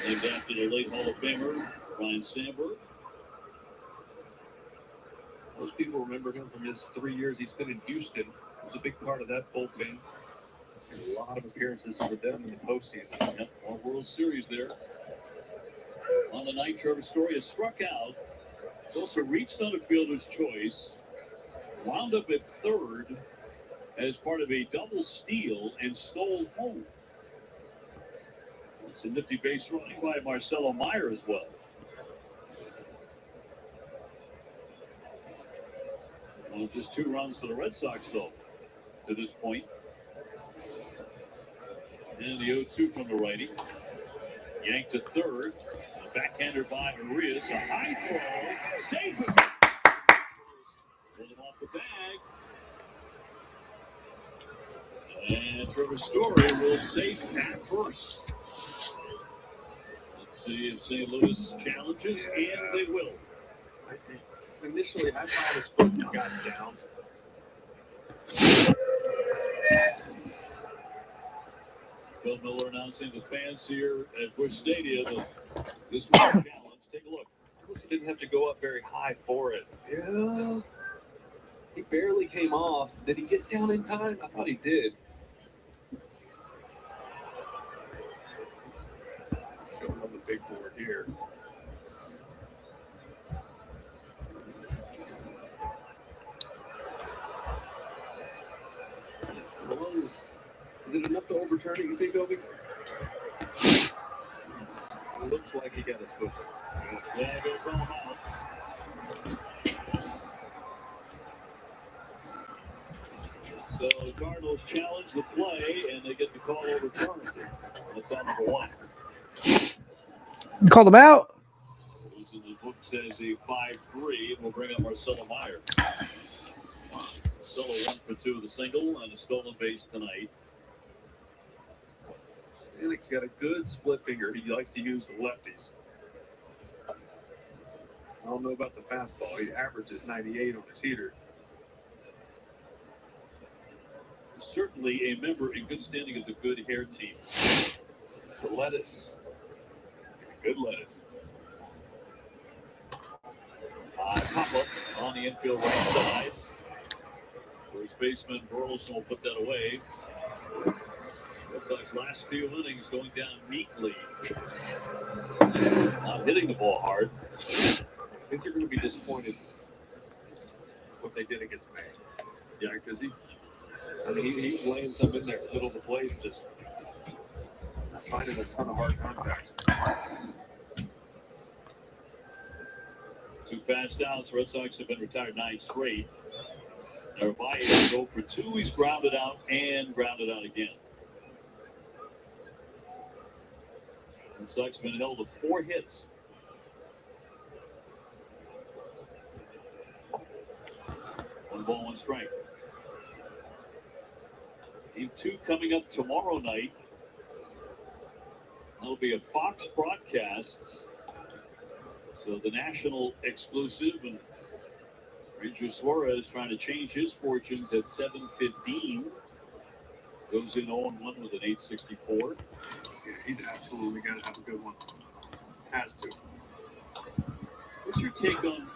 Named after the late Hall of Famer, Ryan Sandberg. Most people remember him from his 3 years he spent in Houston. He was a big part of that bullpen. And a lot of appearances for them in the postseason. Yep, one World Series there. On the night, Trevor Story has struck out. He's also reached on a fielder's choice. Wound up at third as part of a double steal and stole home. It's a nifty base running by Marcelo Meyer as well. Well, just 2 runs for the Red Sox, though, to this point. And the 0-2 from the righty. Yanked to third. A backhander by Arias. A high throw. Safe. Pulls him off the bag. And Trevor Story will safe at first. Let's see if St. Louis challenges, and they will. Initially, I thought his foot got down. Bill Miller announcing the fans here at Busch Stadium that this was a challenge. Take a look. Almost didn't have to go up very high for it. Yeah. He barely came off. Did he get down in time? I thought he did. Showing on the big board here. It's close. Is it enough to overturn it, you think, Obi? It looks like he got his foot there. Yeah, it goes all out. So the Cardinals challenge the play, and they get the call overturned. That's on number 1. You called him out? Who's in the book says a 5-3, and we'll bring up Marcelo Meyer. Marcelo 1 for 2 with a single and a stolen base tonight. Stanek's got a good split finger. He likes to use the lefties. I don't know about the fastball. He averages 98 on his heater. Certainly a member in good standing of the Good Hair team. The lettuce. Good lettuce. Pop up on the infield right side. First baseman Burleson will put that away. Red Sox last few innings going down meekly. Not hitting the ball hard. I think they're going to be disappointed what they did against May. Yeah, because he laying some in there, middle of the plate, just not finding a ton of hard contact. 2 fast outs. Red Sox have been retired 9 straight. Narvaez will go for 2. He's grounded out and grounded out again. Red Sox have been held to 4 hits. One ball, 1 strike. Game 2 coming up tomorrow night. That'll be a Fox broadcast. So the national exclusive, and Ranger Suarez trying to change his fortunes at 7:15. Goes in 0-1 with an 864. Yeah, he's absolutely got to have a good one. Has to. What's your take on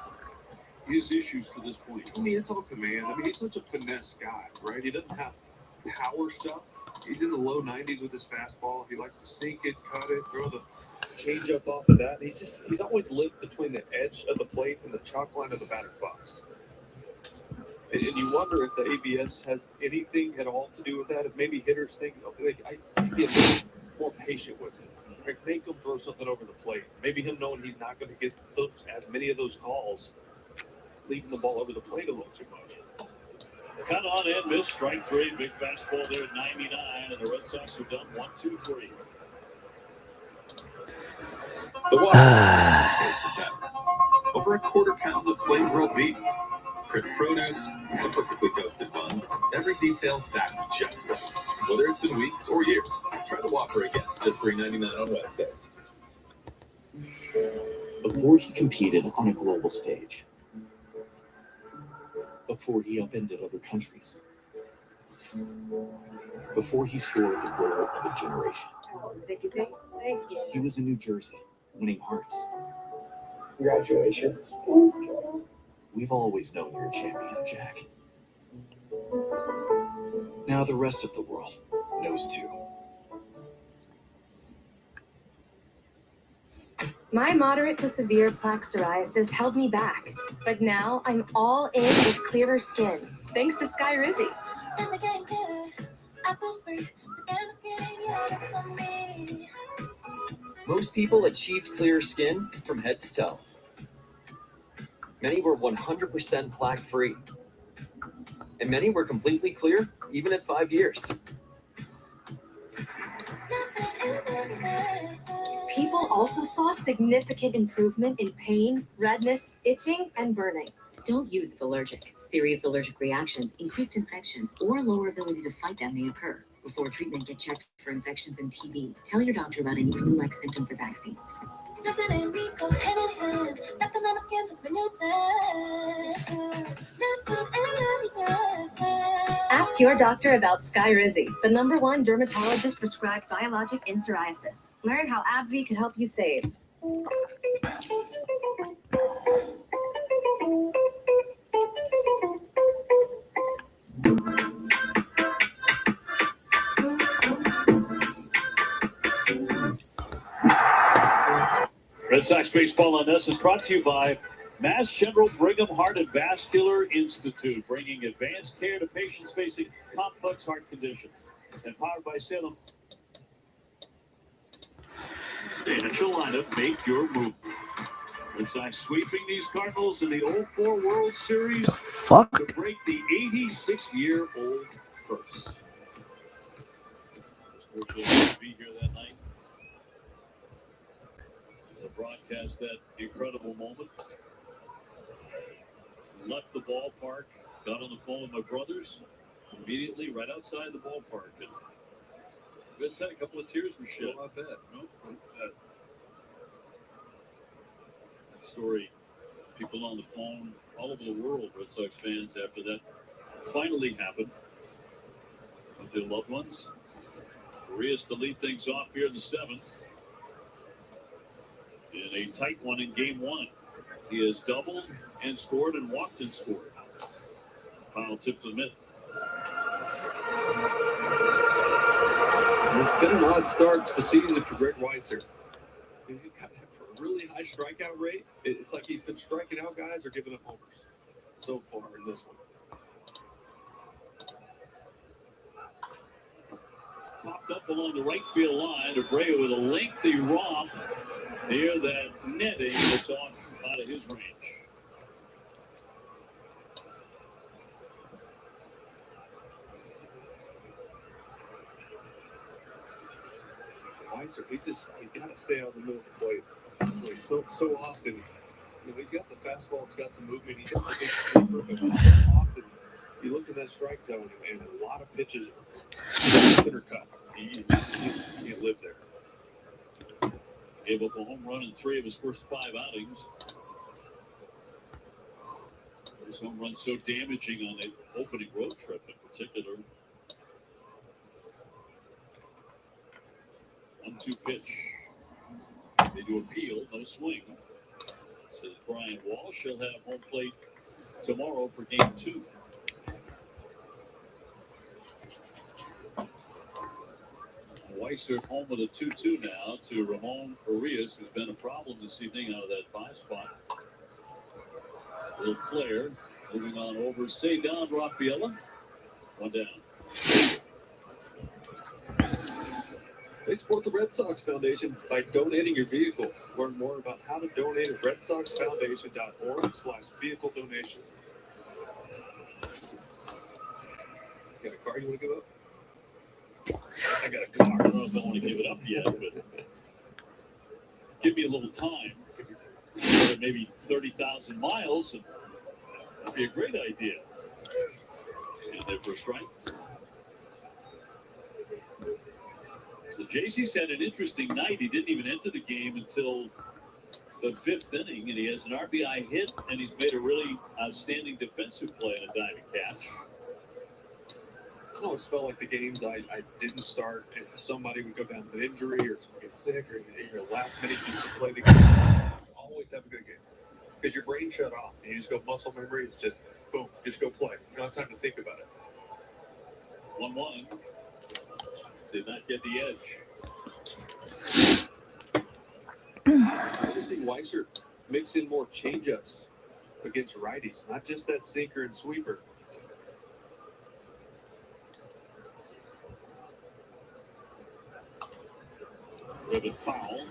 his issues to this point? I mean, it's all command. I mean, he's such a finesse guy, right? He doesn't have power stuff. He's in the low 90s with his fastball. He likes to sink it, cut it, throw the change up off of that. He's always lived between the edge of the plate and the chalk line of the batter's box. And you wonder if the ABS has anything at all to do with that. If maybe hitters think, I can be a little more patient with him. Like, make him throw something over the plate. Maybe him knowing he's not going to get as many of those calls, leaving the ball over the plate a little too much. Cut on and miss. Strike 3. Big fastball there at 99, and the Red Sox are done 1-2-3. The Whopper tasted better. Over a quarter-pound of flame-grilled beef, crisp produce, a perfectly toasted bun, every detail stacked just right. Whether it's been weeks or years, try the Whopper again. Just $3.99 on Wednesdays. Before he competed on a global stage, before he upended other countries, before he scored the goal of a generation, he was in New Jersey, winning hearts. Congratulations. We've always known you're a champion, Jack. Now the rest of the world knows too. My moderate to severe plaque psoriasis held me back, but now I'm all in with clearer skin, thanks to Skyrizi. Most people achieved clearer skin from head to toe. Many were 100% plaque-free. And many were completely clear, even at 5 years. People also saw significant improvement in pain, redness, itching, and burning. Don't use if allergic. Serious allergic reactions, increased infections, or lower ability to fight them may occur. Before treatment, get checked for infections and TB. Tell your doctor about any flu-like symptoms or vaccines. Ask your doctor about Skyrizi, the #1 dermatologist prescribed biologic in psoriasis. Learn how AbbVie can help you save. Red Sox Baseball on us is brought to you by Mass General Brigham Heart and Vascular Institute, bringing advanced care to patients facing complex heart conditions. And powered by Salem. The initial lineup, make your move. Red Sox sweeping these Cardinals in the 04 World Series to break the 86-year-old curse. Fortunate to be here that night. Broadcast that incredible moment. Left the ballpark, got on the phone with my brothers immediately right outside the ballpark. And good time, a couple of tears were shed. I bet. No? That story People on the phone all over the world, Red Sox fans, after that finally happened with their loved ones. Urias to lead things off here in the 7th. In a tight one in game 1. He has doubled and scored and walked and scored. Final tip to the mid. It's been an odd start to the season for Greg Weisser. He's got a really high strikeout rate. It's like he's been striking out guys or giving up homers so far in this one. Popped up along the right field line. Abreu with a lengthy romp near that netting that's off out of his range. Weiser, he's got to stay on the middle of the plate. So often, he's got the fastball, it's got some movement, he's got the big sweeper, but so often you look at that strike zone and a lot of pitches center cut. You can't live there. Gave up a home run in 3 of his first 5 outings. This home run so damaging on the opening road trip in particular. 1-2 pitch. They do appeal, no swing. Says Brian Walsh. He'll have home plate tomorrow for game 2. Weisser home with a 2-2 now to Ramon Urias, who's been a problem this evening out of that 5 spot. Little flare. Moving on over. Say down Rafaela. 1 down. They support the Red Sox Foundation by donating your vehicle. Learn more about how to donate at redsoxfoundation.org/vehicle donation. Got a car you want to give up? I got a car. I don't know if I want to give it up yet, but give me a little time. Maybe 30,000 miles, and that'd be a great idea. And there for a strike. So JC's had an interesting night. He didn't even enter the game until the 5th inning, and he has an RBI hit, and he's made a really outstanding defensive play on a diving catch. I always felt like the games I didn't start, and somebody would go down with an injury or get sick, or last minute you to play the game. Always have a good game because your brain shut off. And you just go muscle memory. It's just boom, just go play. You don't have time to think about it. 1-1. Did not get the edge. I just think Weisser mix in more changeups against righties, not just that sinker and sweeper. Ribbon foul.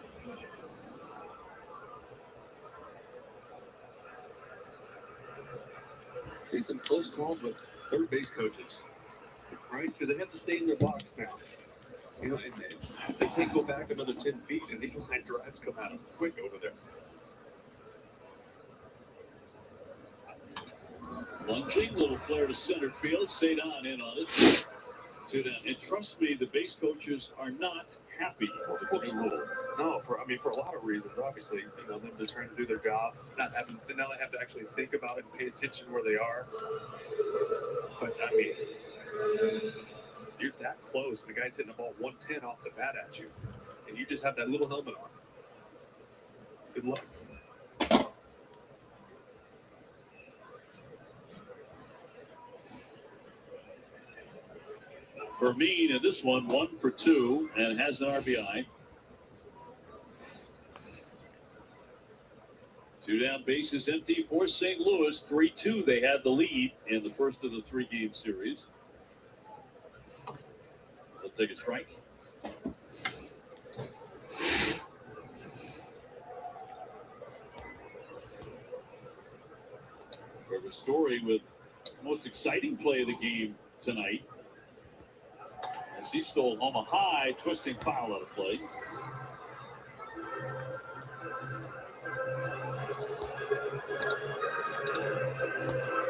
See some close calls with third base coaches, right? Because they have to stay in their box now. And they can't go back another 10 feet, and these line drives come out quick over there. Lunging, little flare to center field. Cedon in on it. 2 down. And trust me, the base coaches are not happy with this rule. No, for a lot of reasons. Obviously, them just trying to do their job, now they have to actually think about it and pay attention where they are. But I mean, you're that close, and the guy's hitting the ball 110 off the bat at you, and you just have that little helmet on. Good luck. Vermeer in this one, 1 for 2, and has an RBI. 2 down, bases empty for St. Louis. 3-2, they had the lead in the first of the 3-game series. They'll take a strike. Trevor Story with the most exciting play of the game tonight. As he stole home a high, twisting foul out of play.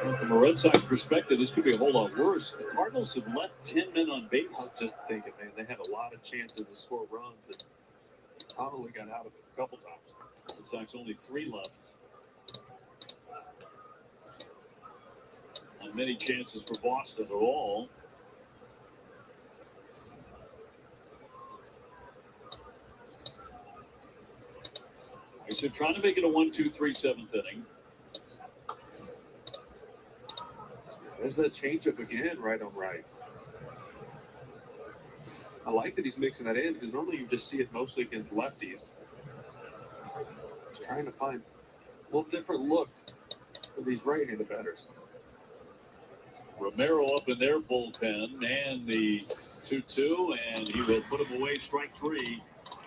Well, from a Red Sox perspective, this could be a whole lot worse. The Cardinals have left 10 men on base. I was just thinking, man, they had a lot of chances to score runs, and Connolly got out of it a couple times. Red Sox only 3 left. Not many chances for Boston at all. So trying to make it a 1-2-3 seventh inning. There's that changeup again, right on right. I like that he's mixing that in because normally you just see it mostly against lefties. Just trying to find a little different look for these right-handed batters. Romero up in their bullpen, and the 2-2, and he will put him away, strike three.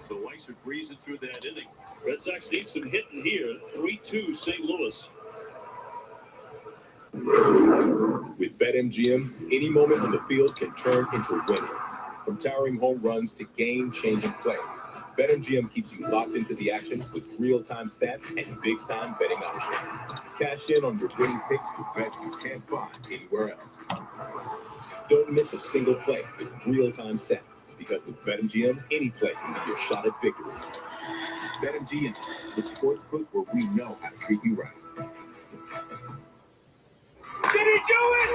So Weiss are breezing through that inning. Red Sox need some hitting here. 3-2 St. Louis. With BetMGM, any moment on the field can turn into winnings. From towering home runs to game-changing plays, BetMGM keeps you locked into the action with real-time stats and big-time betting options. Cash in on your winning picks with bets you can't find anywhere else. Don't miss a single play with real-time stats, because with BetMGM, any play can be your shot at victory. BetMGM, the sportsbook where we know how to treat you right. Did he do it?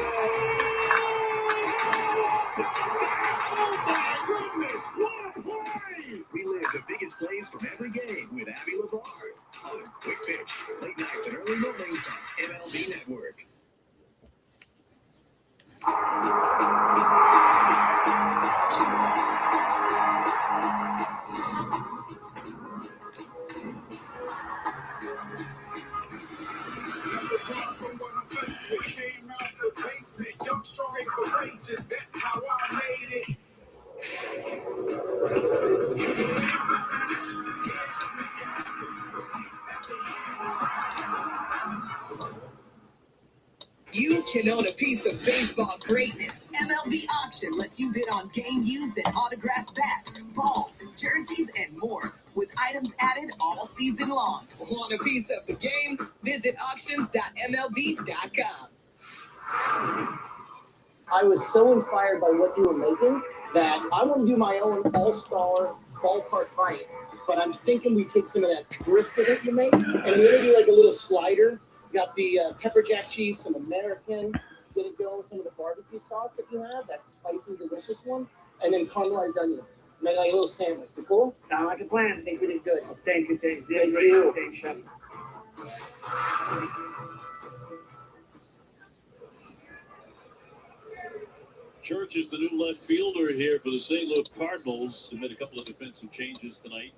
Oh my goodness, what a play! Relive the biggest plays from every game with Abby LeVar on Quick Pitch, late nights and early mornings on MLB Network. Young, strong, and courageous, that's how I made it. You can own a piece of baseball greatness. MLB Auction lets you bid on game used and autographed bats, balls, jerseys, and more, with items added all season long. Want a piece of the game? Visit auctions.mlb.com. I was so inspired by what you were making that I want to do my own all-star ballpark fight. But I'm thinking we take some of that brisket that you make and maybe do like a little slider. Got the pepper jack cheese, some American. Get it going with some of the barbecue sauce that you have, that spicy, delicious one, and then caramelized onions. Make like a little sandwich. You cool? Sound like a plan. I think we did good. Thank you. Thank you. Thank you, Chef. Church is the new left fielder here for the St. Louis Cardinals. He made a couple of defensive changes tonight.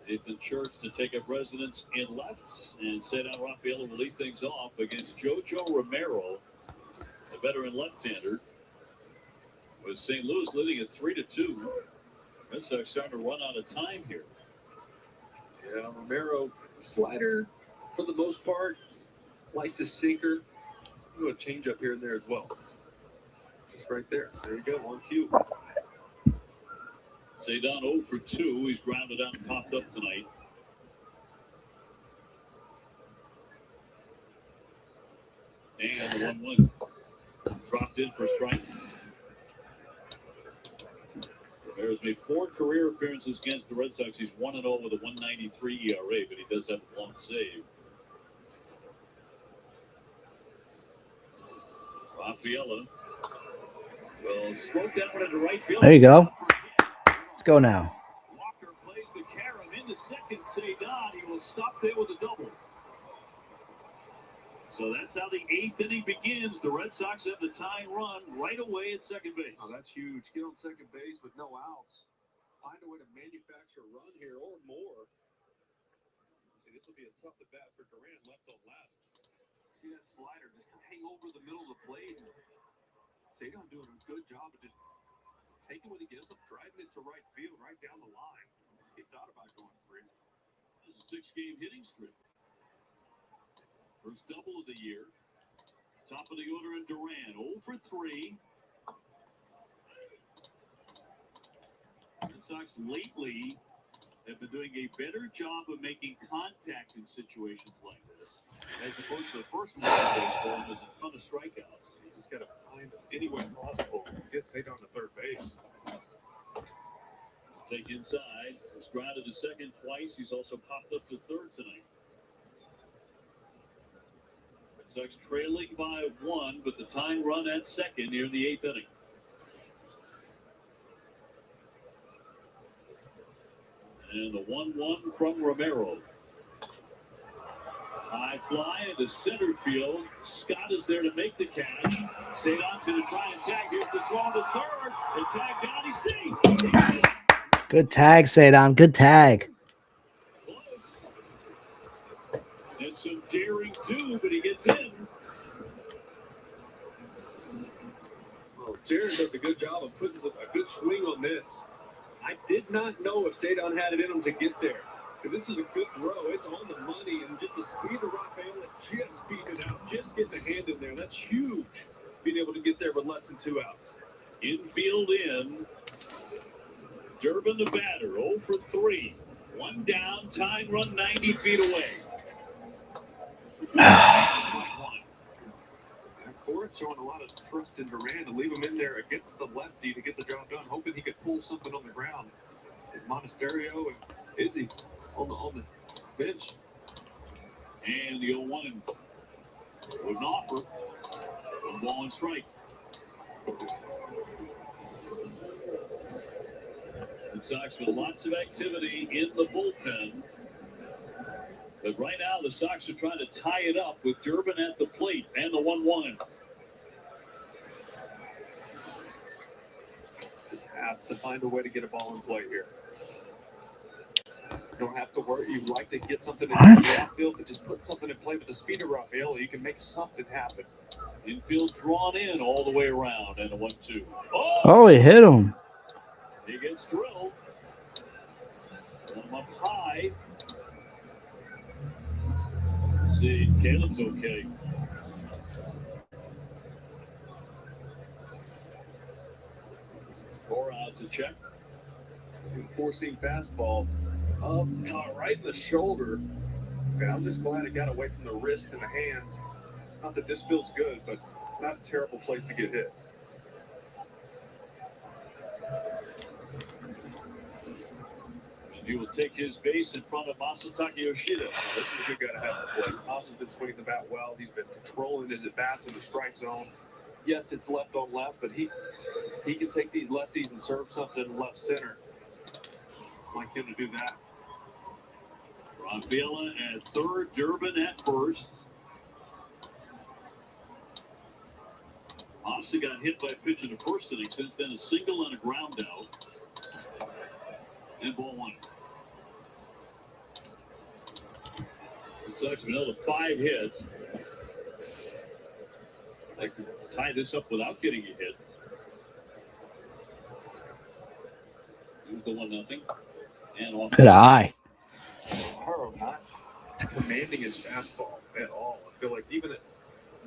Nathan Church to take up residence in left, and Cedar Rafaela will lead things off against Jojo Romero, a veteran left-hander, with St. Louis leading at 3-2. Red Sox starting to run out of time here. Yeah, Romero, slider for the most part, likes his sinker. Do a change up here and there as well. Just right there. There you go, on cue. Cedar 0 for 2. He's grounded out and popped up tonight. And the 1-1 dropped in for strike. Romero's made 4 career appearances against the Red Sox. He's 1-0 with a 1.93 ERA, but he does have a blown save. Rafaela will stroke that one into right field. There you go. Let's go now. Walker plays the carom into second. Cedar, he will stop there with a double. So that's how the 8th inning begins. The Red Sox have the tying run right away at second base. Oh, that's huge. Get on second base with no outs. Find a way to manufacture a run here or more. See, this will be a tough at bat for Durant left on left. See that slider just kind of hang over the middle of the plate. Cedar doing a good job of just taking what he gets up, driving it to right field, right down the line. He thought about going 3. This is a 6-game hitting streak. First double of the year. Top of the order in Duran, 0 for 3. Red Sox lately have been doing a better job of making contact in situations like this, as opposed to the first one of baseball. There's a ton of strikeouts. You just got to find any way possible to get Cedar to third base. Take inside. He's grounded to second twice. He's also popped up to third tonight. Red Sox trailing by 1, but the tying run at second here in the 8th inning. And the 1-1 from Romero. High fly into center field. Scott is there to make the catch. Cedon's going to try and tag. Here's the throw to third. The tag down. He's safe. Good tag, Cedon. Good tag. And some daring do, but he gets in. Well, Jared does a good job of putting a good swing on this. I did not know if Cedon had it in him to get there. Because this is a good throw. It's on the money. And just the speed of Rafaela just speeding it out. Just getting the hand in there. That's huge. Being able to get there with less than 2 outs. Infield in. Durbin the batter. 0 for 3. 1 down. Tying run 90 feet away. Court showing a lot of trust in Duran to leave him in there against the lefty to get the job done, hoping he could pull something on the ground. And Monasterio and Izzy on the bench. And the 0-1 with an offer. 1 ball and strike. The Sox with lots of activity in the bullpen. But right now, the Sox are trying to tie it up with Durbin at the plate and the 1-1. Just have to find a way to get a ball in play here. You don't have to worry. You like to get something in the outfield, but just put something in play. With the speed of Rafaela, you can make something happen. Infield drawn in all the way around, and a 1-2. Oh, he hit him. He gets drilled. Up high. Let's see, Caleb's okay. Four out to check. See the four-seam fastball up, right in the shoulder. Man, I'm just glad it got away from the wrist and the hands. Not that this feels good, but not a terrible place to get hit. And he will take his base in front of Masataka Yoshida. This is a good guy to have in the play. Masa's been swinging the bat well. He's been controlling his at-bats in the strike zone. Yes, it's left on left, but he can take these lefties and serve something left center. Like him to do that. Rafaela at third, Durbin at first. Masa got hit by a pitch in the first inning, since then a single and a ground out. And ball 1. The Sox have another 5 hits. They could tie this up without getting a hit. Here's the 1-0. And off. Good eye. Haro not commanding his fastball at all. I feel like even at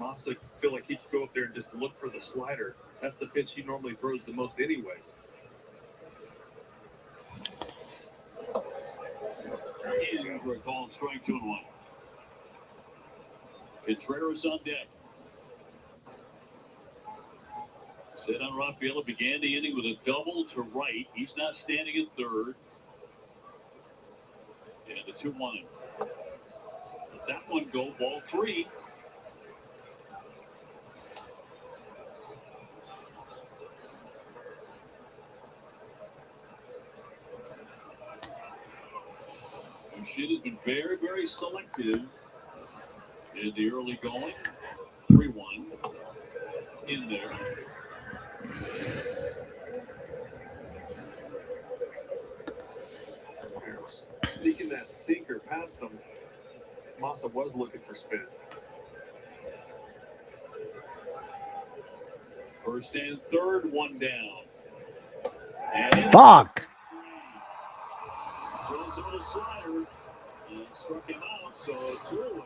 Masa, feel like he could go up there and just look for the slider. That's the pitch he normally throws the most anyways. He's going for a call and strike 2-1. Contreras on deck. Cedon Rafaela began the inning with a double to right. He's not standing at third. And the 2-1. Let that one go, ball 3. Yoshida's been very, very selective in the early going. 3-1 in there. Sneaking that sinker past him. Masa was looking for spin. First and third, 1 down. And Fuck. throws him with a slider and struck him out, so it's 2 away.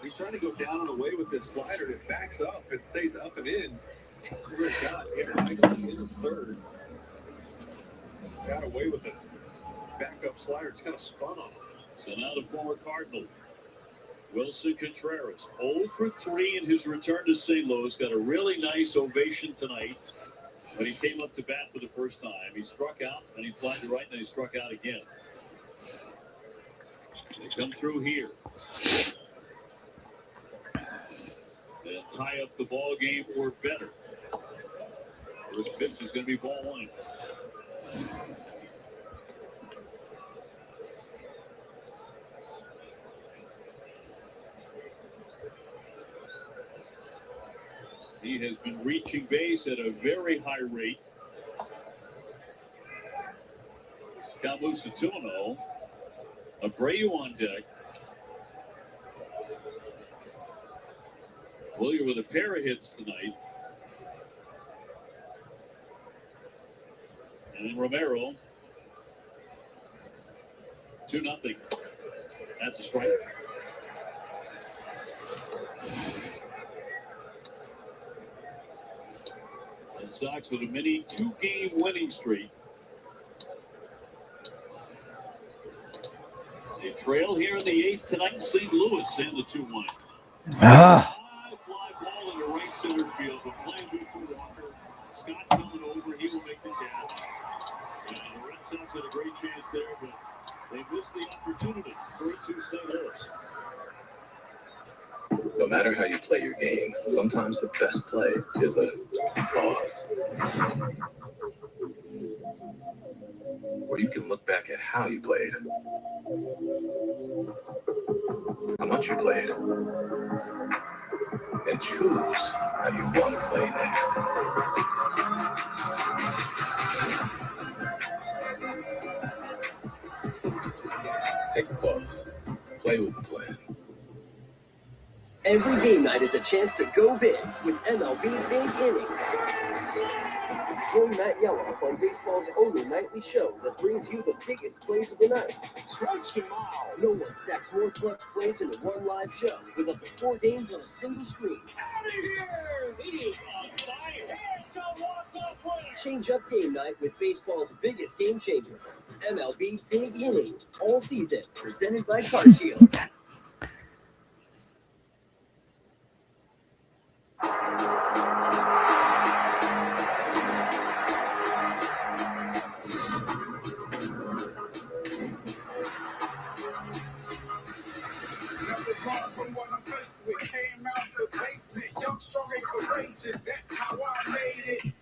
He's trying to go down and away with this slider that backs up and stays up and in. That's a weird shot. Into third. Got away with it. Backup slider. It's kind of spun on him. So now the former Cardinal, Wilson Contreras, 0 for 3 in his return to St. Louis. Got a really nice ovation tonight when he came up to bat for the first time. He struck out, and he flied to right, and then he struck out again. They come through here. They'll tie up the ball game or better. First pitch is going to be ball one. He has been reaching base at a very high rate. Count moves to 2-0. Abreu on deck. William with a pair of hits tonight. And then Romero. 2-0. That's a strike. And Sox with a mini 2-game winning streak. They trail here in the 8th tonight in St. Louis and the 2-1. Ah. High fly ball into right center field, but playing good for Walker. Scott coming over, he will make the catch. And the Red Sox had a great chance there, but they missed the opportunity. 3-2 St. Louis. No matter how you play your game, sometimes the best play is a pause. Where you can look back at how you played, how much you played, and choose how you want to play next. Take a pause. Play with the plan. Every game night is a chance to go big with MLB Big Inning. Join Matt Yellow on baseball's only nightly show that brings you the biggest plays of the night. Strikes them out. No one stacks more clutch plays in one live show with up to 4 games on a single screen. Out of here! He is on fire. It's a walk-off winner. Change up game night with baseball's biggest game changer. MLB Big Inning. All season. Presented by CarShield. Came out the basement, young, strong, and courageous. That's how I made it.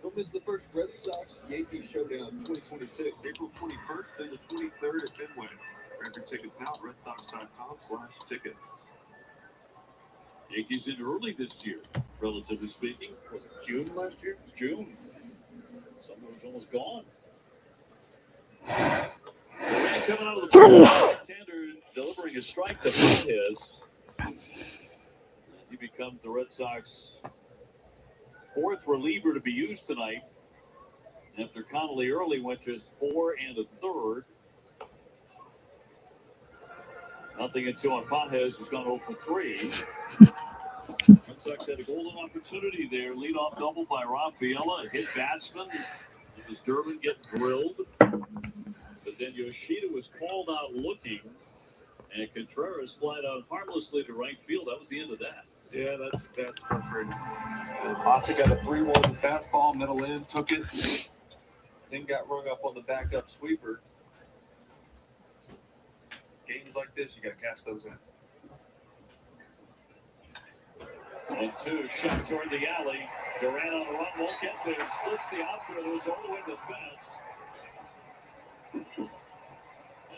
Don't miss the first Red Sox Yankees Showdown 2026, April 21st and the 23rd at Fenway. Grab your tickets now at redsox.com/tickets. Yankees in early this year, relatively speaking. Was it June last year? It was June. Summer was almost gone. Durant coming out of the left-hander, delivering a strike to Montes. He becomes the Red Sox 4th reliever to be used tonight. After Connolly early went just 4 1/3. 0-2 on Pontes, who's gone 0 for 3. Red Sox had a golden opportunity there. Leadoff double by Rafaela. Hit batsman. It was Durbin getting drilled. But then Yoshida was called out looking. And Contreras flied out harmlessly to right field. That was the end of that. Yeah, that's frustrating. Massa got a 3-1 fastball, middle in, took it, then got rung up on the backup sweeper. Games like this, you got to cash those in. 1-2, shot toward the alley. Durant on the run, won't get there. Splits the outfielders all the way to the fence.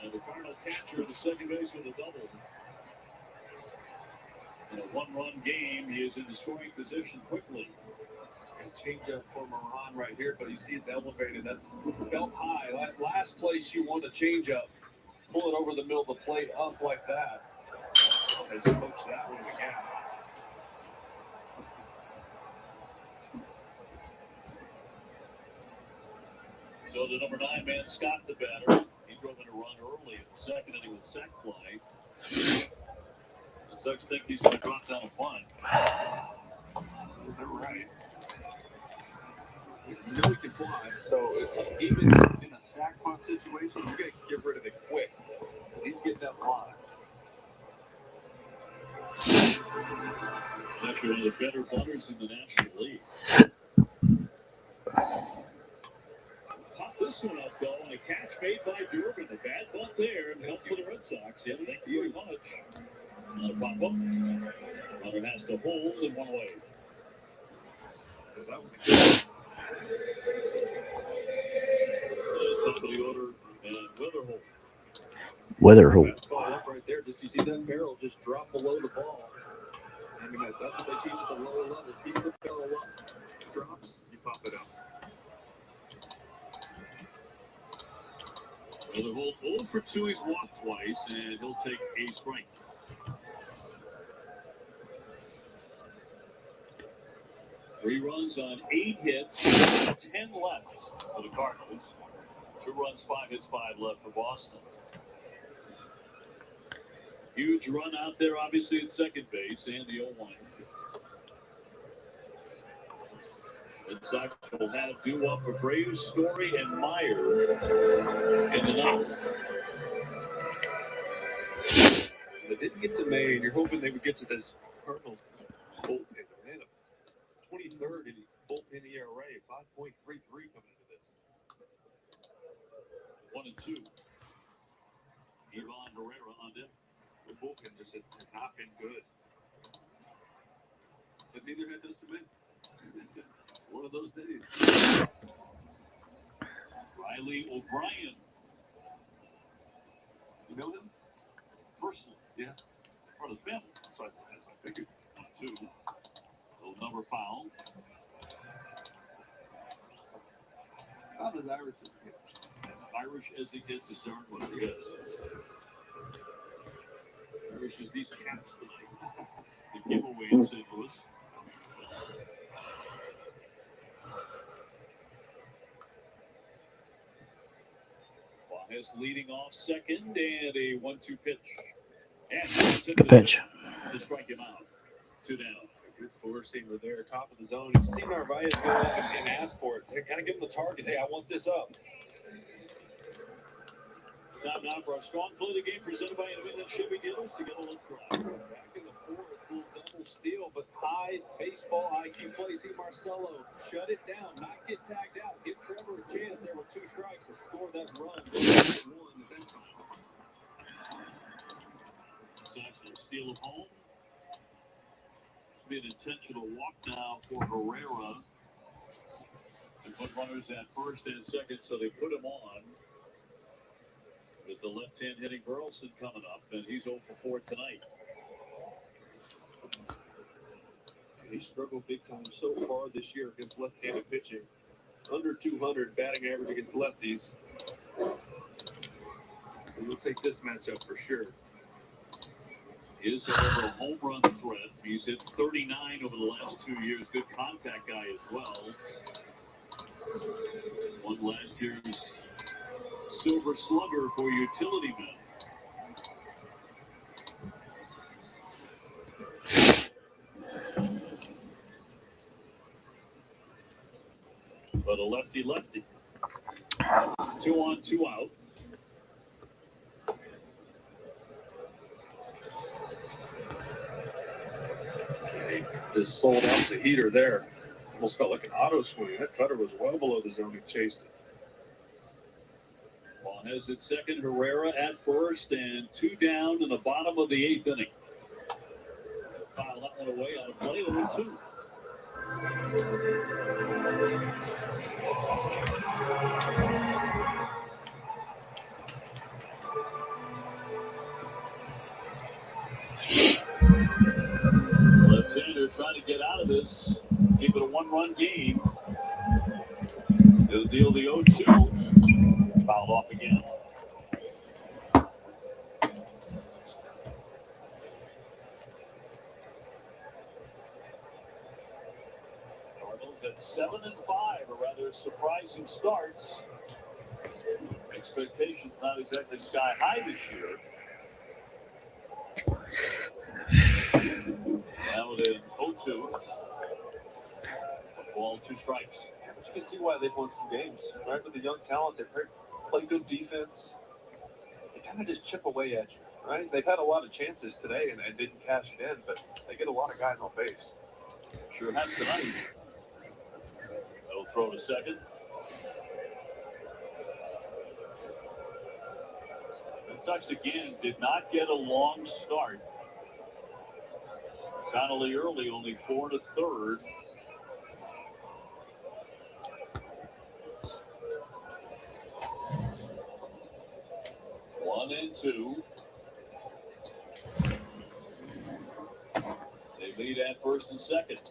And the Cardinal catcher at the second base with a double. In a 1-run game, he is in the scoring position quickly. Change up for Moran right here, but you see it's elevated. That's belt high. Last place you want to change up. Pull it over the middle of the plate up like that. has coached that one again. So the number 9 man, Scott, the batter. He drove in a run early in the second inning with a sac fly. The Sox think he's going to drop down a bunt. They're right. You know he can fly. So even in a sac punt situation, you got to get rid of it quick. He's getting that fly. He's actually one of the better bunters in the National League. Pop this one up, though, and a catch made by Durbin. A bad bunt there, and help for the Red Sox. Yeah, thank you very much. Not a pop-up. Runner has to hold and one away. That was a good. Top of the order, and Weatherholt. Weatherholt. Up right there, just you see that barrel just drop below the ball. I mean, that's what they teach at the lower level. Keep the barrel up. It drops, you pop it out. Weatherholt 0 for 2. He's walked twice, and he'll take a strike. Three runs on 8 hits, 10 left for the Cardinals. 2 runs, 5 hits, 5 left for Boston. Huge run out there, obviously, at second base, and the 0-1. The Sox will have due up Abreu, Story, and Meyer in the ninth. They didn't get to May, and you're hoping they would get to this Cardinal bullpen. Man, 23rd in bullpen ERA, 5.33 coming into this. 1 and 2. Ivan Herrera on deck. The bullpen just had not been good. But neither had Dustin May. It's one of those days. Riley O'Brien. You know him? Personally. Yeah. Part of the family. So as I figured. 1 2. Little number foul. It's about as Irish as it gets. As Irish as it gets is darn what it is. Irish is these caps tonight. The giveaway in St. Louis. Baez leading off second, and a 1-2 pitch. And Good pitch. To strike him out. 2 down. Good four-seamer there, top of the zone. You see Narvaez go up and ask for it. They kind of give him the target. Hey, I want this up. Time now for our strong play of the game presented by New England Chevy Dealers. Together, let's drive. Back in the fourth, full double steal, but high baseball IQ play. See Marcelo shut it down, not get tagged out. Give Trevor a chance. There were 2 strikes to score that run. 1 at that time. Sox will steal of home. This will be an intentional walk now for Herrera. They put runners at first and second, so they put him on. With the left-hand hitting Burleson coming up, and he's 0 for 4 tonight. He struggled big time so far this year against left-handed pitching. Under 200 batting average against lefties. We'll take this matchup for sure. He is, however, a home run threat. He's hit 39 over the last 2 years. Good contact guy as well. Won last year's Silver Slugger for utility men. But a lefty. 2 on, 2 out. He just sold out the heater there. Almost felt like an auto swing. That cutter was well below the zone. He chased it. Baez at second, Herrera at first, and 2 down in the bottom of the 8th inning. File that one away on a play, 0-2. Left-hander trying to get out of this, keep it a 1-run game. He'll deal the 0-2. Fouled off again. at 7-5, a rather surprising start. Expectations not exactly sky high this year. Now with an 0-2. Ball, 2 strikes. But you can see why they've won some games, right? With the young talent, they play good defense. They kind of just chip away at you, right? They've had a lot of chances today and didn't cash it in, but they get a lot of guys on base. Sure have tonight. They'll throw to second. Red Sox again did not get a long start. Connolly early, only 4 to third. One and 2. They lead at first and second.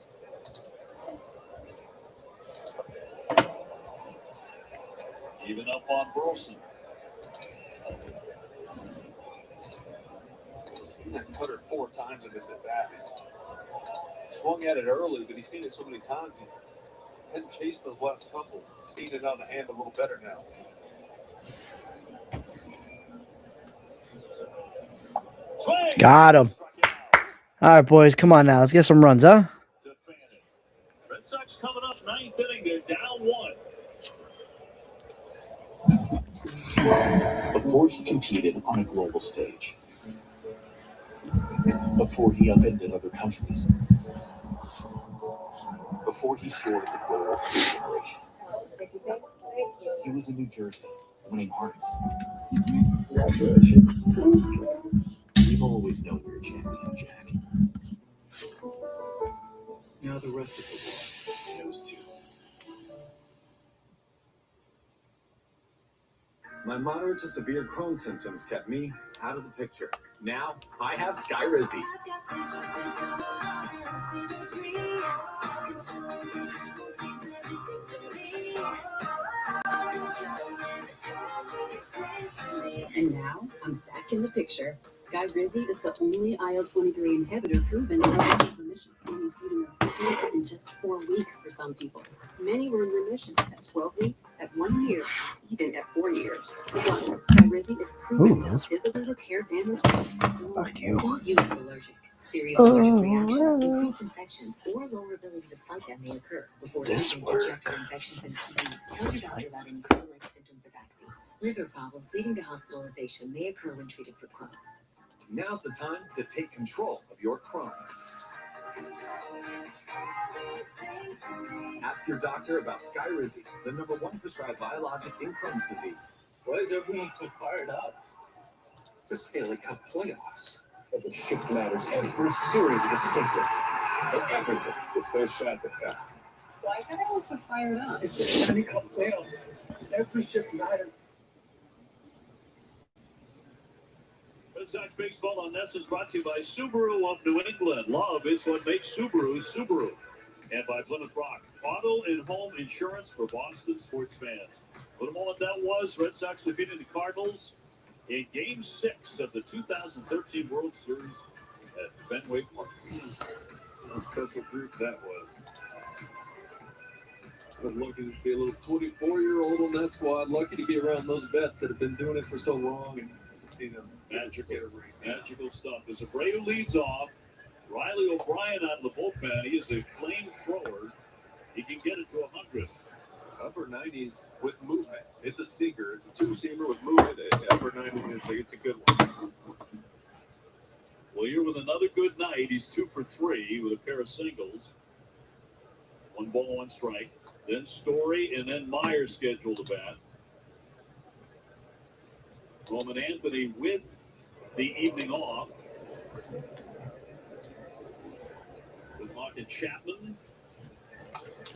Even up on Burleson. Seen that cutter 4 times in this at bat. Swung at it early, but he's seen it so many times. He hadn't chased those last couple. Seen it on the hand a little better now. Got him. All right, boys. Come on now. Let's get some runs, huh? Red Sox coming up 9th inning. They're down 1. Before he competed on a global stage, before he upended other countries, before he scored the goal of his generation, he was in New Jersey winning hearts. Congratulations. We've always known you're a champion, Jack. Now the rest of the world knows too. My moderate to severe Crohn's symptoms kept me out of the picture. Now I have Skyrizi. And now I'm back in the picture. Skyrizi is the only IL-23 inhibitor proven in allergic remission, meaning feeding those symptoms in just 4 weeks for some people. Many were in remission at 12 weeks, at 1 year, even at 4 years. Plus, Skyrizi is proven to visibly repair damage. Fuck you. Don't use an allergic. Serious allergic reactions, increased infections, or lower ability to fight them may occur before treatment can check for infections and TB. Tell your doctor about any flu-like symptoms or vaccines. Liver problems leading to hospitalization may occur when treated for Crohn's. Now's the time to take control of your Crohn's. Ask your doctor about Skyrizi, the #1 prescribed biologic in Crohn's disease. Why is everyone so fired up? It's a Stanley Cup playoffs. Doesn't shift matters. Every series is a statement. And everything, it's their shot to cut. Why is everyone so fired up? It's the Stanley Cup playoffs. Every shift matters. Red Sox Baseball on Nest is brought to you by Subaru of New England. Love is what makes Subaru, Subaru. And by Plymouth Rock. Auto and home insurance for Boston sports fans. What a moment that was. Red Sox defeated the Cardinals in Game 6 of the 2013 World Series at Fenway Park. What a special group that was. I was lucky to be a little 24-year-old on that squad. Lucky to be around those vets that have been doing it for so long and see them Magical stuff. As Abreu leads off, Riley O'Brien out of the bullpen. He is a flamethrower. He can get it to 100. Upper 90s with movement. It's a sinker. It's a two-seamer with movement. Upper 90s, it's a good one. Well, here with another good night. He's 2 for 3 with a pair of singles. 1 ball, 1 strike. Then Story and then Myers scheduled to bat. Roman Anthony with the evening off. With Lockett Chapman.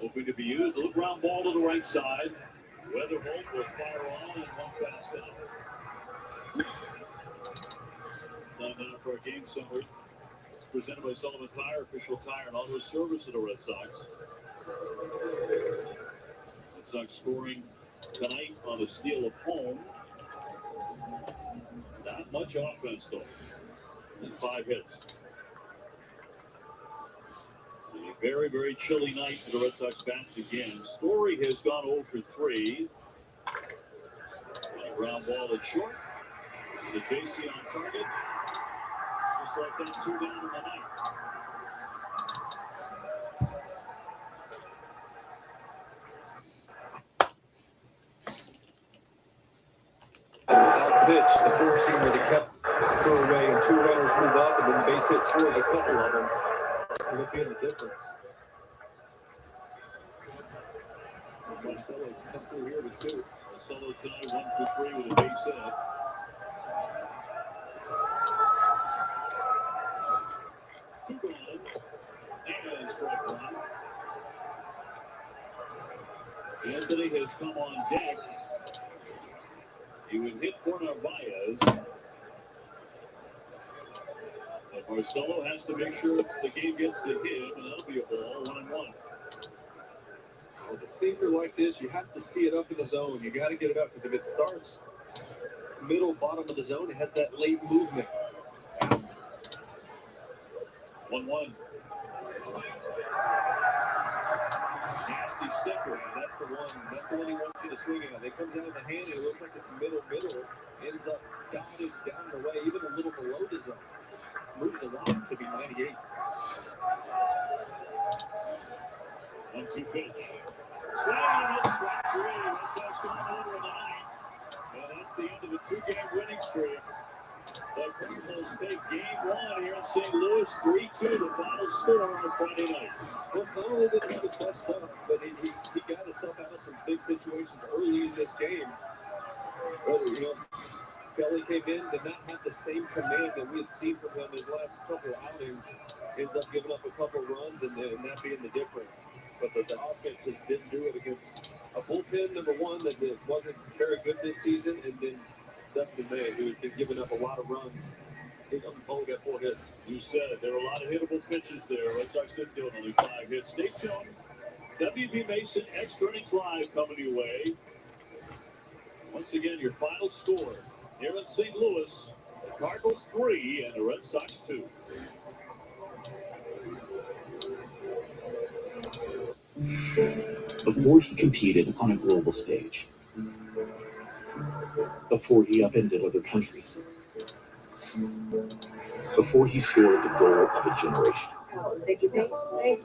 Hoping to be used. A little ground ball to the right side. Weatherholt will fire on and 1 fast out. Time now for our game summary. It's presented by Sullivan Tire, official tire and auto service of the Red Sox. Red Sox scoring tonight on a steal of home. Not much offense though. And 5 hits. A very, very chilly night for the Red Sox bats again. Story has gone 0 for 3. And a ground ball at short. So JC on target. Just like that, 2 down in the ninth. Pitch, the four-seamer that kept her away, and 2 runners move up, and then base hit scores a couple of them. Look at the difference. Marcelo come through here with 2. Marcelo tonight 1 for 3 with a base hit. 2 gone, and strike 1. Anthony has come on deck. He would hit for Narvaez. But Marcelo has to make sure the game gets to him, and that'll be a ball, 1-1. With a sinker like this, you have to see it up in the zone. You got to get it up, because if it starts middle, bottom of the zone, it has that late movement. 1-1. Nasty sinker. That's the one. That's the one he wants you to swing at. It comes out of the hand, and it looks like it's middle. Ends up dotted down the way, even a little below the zone. Moves a lot to be 98. 1-2 pitch. Swing and a strike 3. Red Sox going over in the ninth. And that's the end of a 2-game winning streak. The Cardinals take game 1 here in St. Louis, 3-2, the final score on Friday night. Well, Connolly didn't have his best stuff, but he got himself out of some big situations early in this game. But, Kelly came in, did not have the same command that we had seen from him his last couple of outings. Ends up giving up a couple runs, and that being the difference. But the offense just didn't do it against a bullpen, number one, that wasn't very good this season, and then Dustin May, who had been giving up a lot of runs. He only got 4 hits. You said it. There were a lot of hittable pitches there. Red Sox didn't do it, only 5 hits. Stay tuned. WB Mason Extra Innings Live coming your way. Once again, your final score here in St. Louis. The Cardinals 3 and the Red Sox 2. Before he competed on a global stage, before he upended other countries, before he scored the goal of a generation, Thank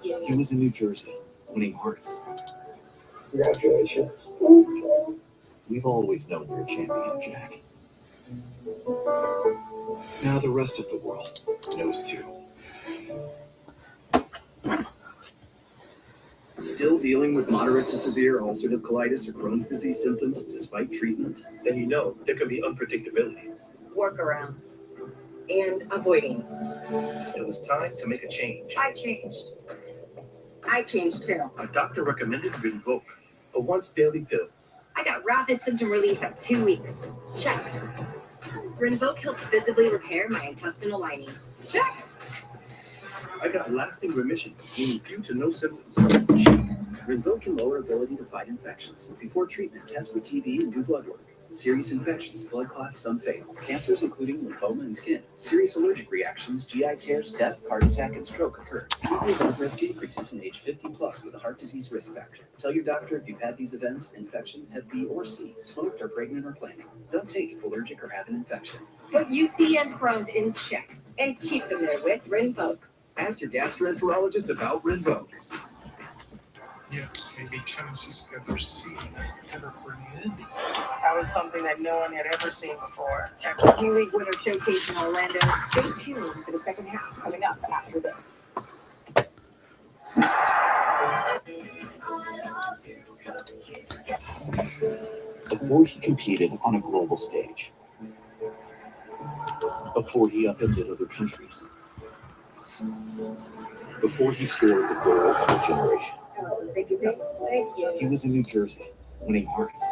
you. he was in New Jersey, winning hearts. Congratulations. We've always known you're a champion, Jack. Now the rest of the world knows too. Still dealing with moderate to severe ulcerative colitis or Crohn's disease symptoms despite treatment? Then you know there can be unpredictability. Workarounds. And avoiding. It was time to make a change. I changed. I changed too. A doctor recommended Rinvoq, a once-daily pill. I got rapid symptom relief at 2 weeks. Check. Rinvoq helped visibly repair my intestinal lining. Check. I got lasting remission, meaning few to no symptoms. Rinvoq can lower ability to fight infections. Before treatment, test for TB and do blood work. Serious infections, blood clots, some fatal. Cancers including lymphoma and skin. Serious allergic reactions, GI tears, death, heart attack, and stroke occur. Severe blood risk increases in age 50 plus with a heart disease risk factor. Tell your doctor if you've had these events, infection, Hep B or C, smoked or pregnant or planning. Don't take if allergic or have an infection. Put UC and Crohn's in check and keep them there with Rinvoq. Ask your gastroenterologist about Rinvoq. Yes, maybe Tennessee has ever seen California. That was something that no one had ever seen before. G-League Winter Showcase in Orlando. Stay tuned for the second half coming up after this. Before he competed on a global stage, before he upended other countries, before he scored the goal of a generation, Thank you. he was in New Jersey, winning hearts.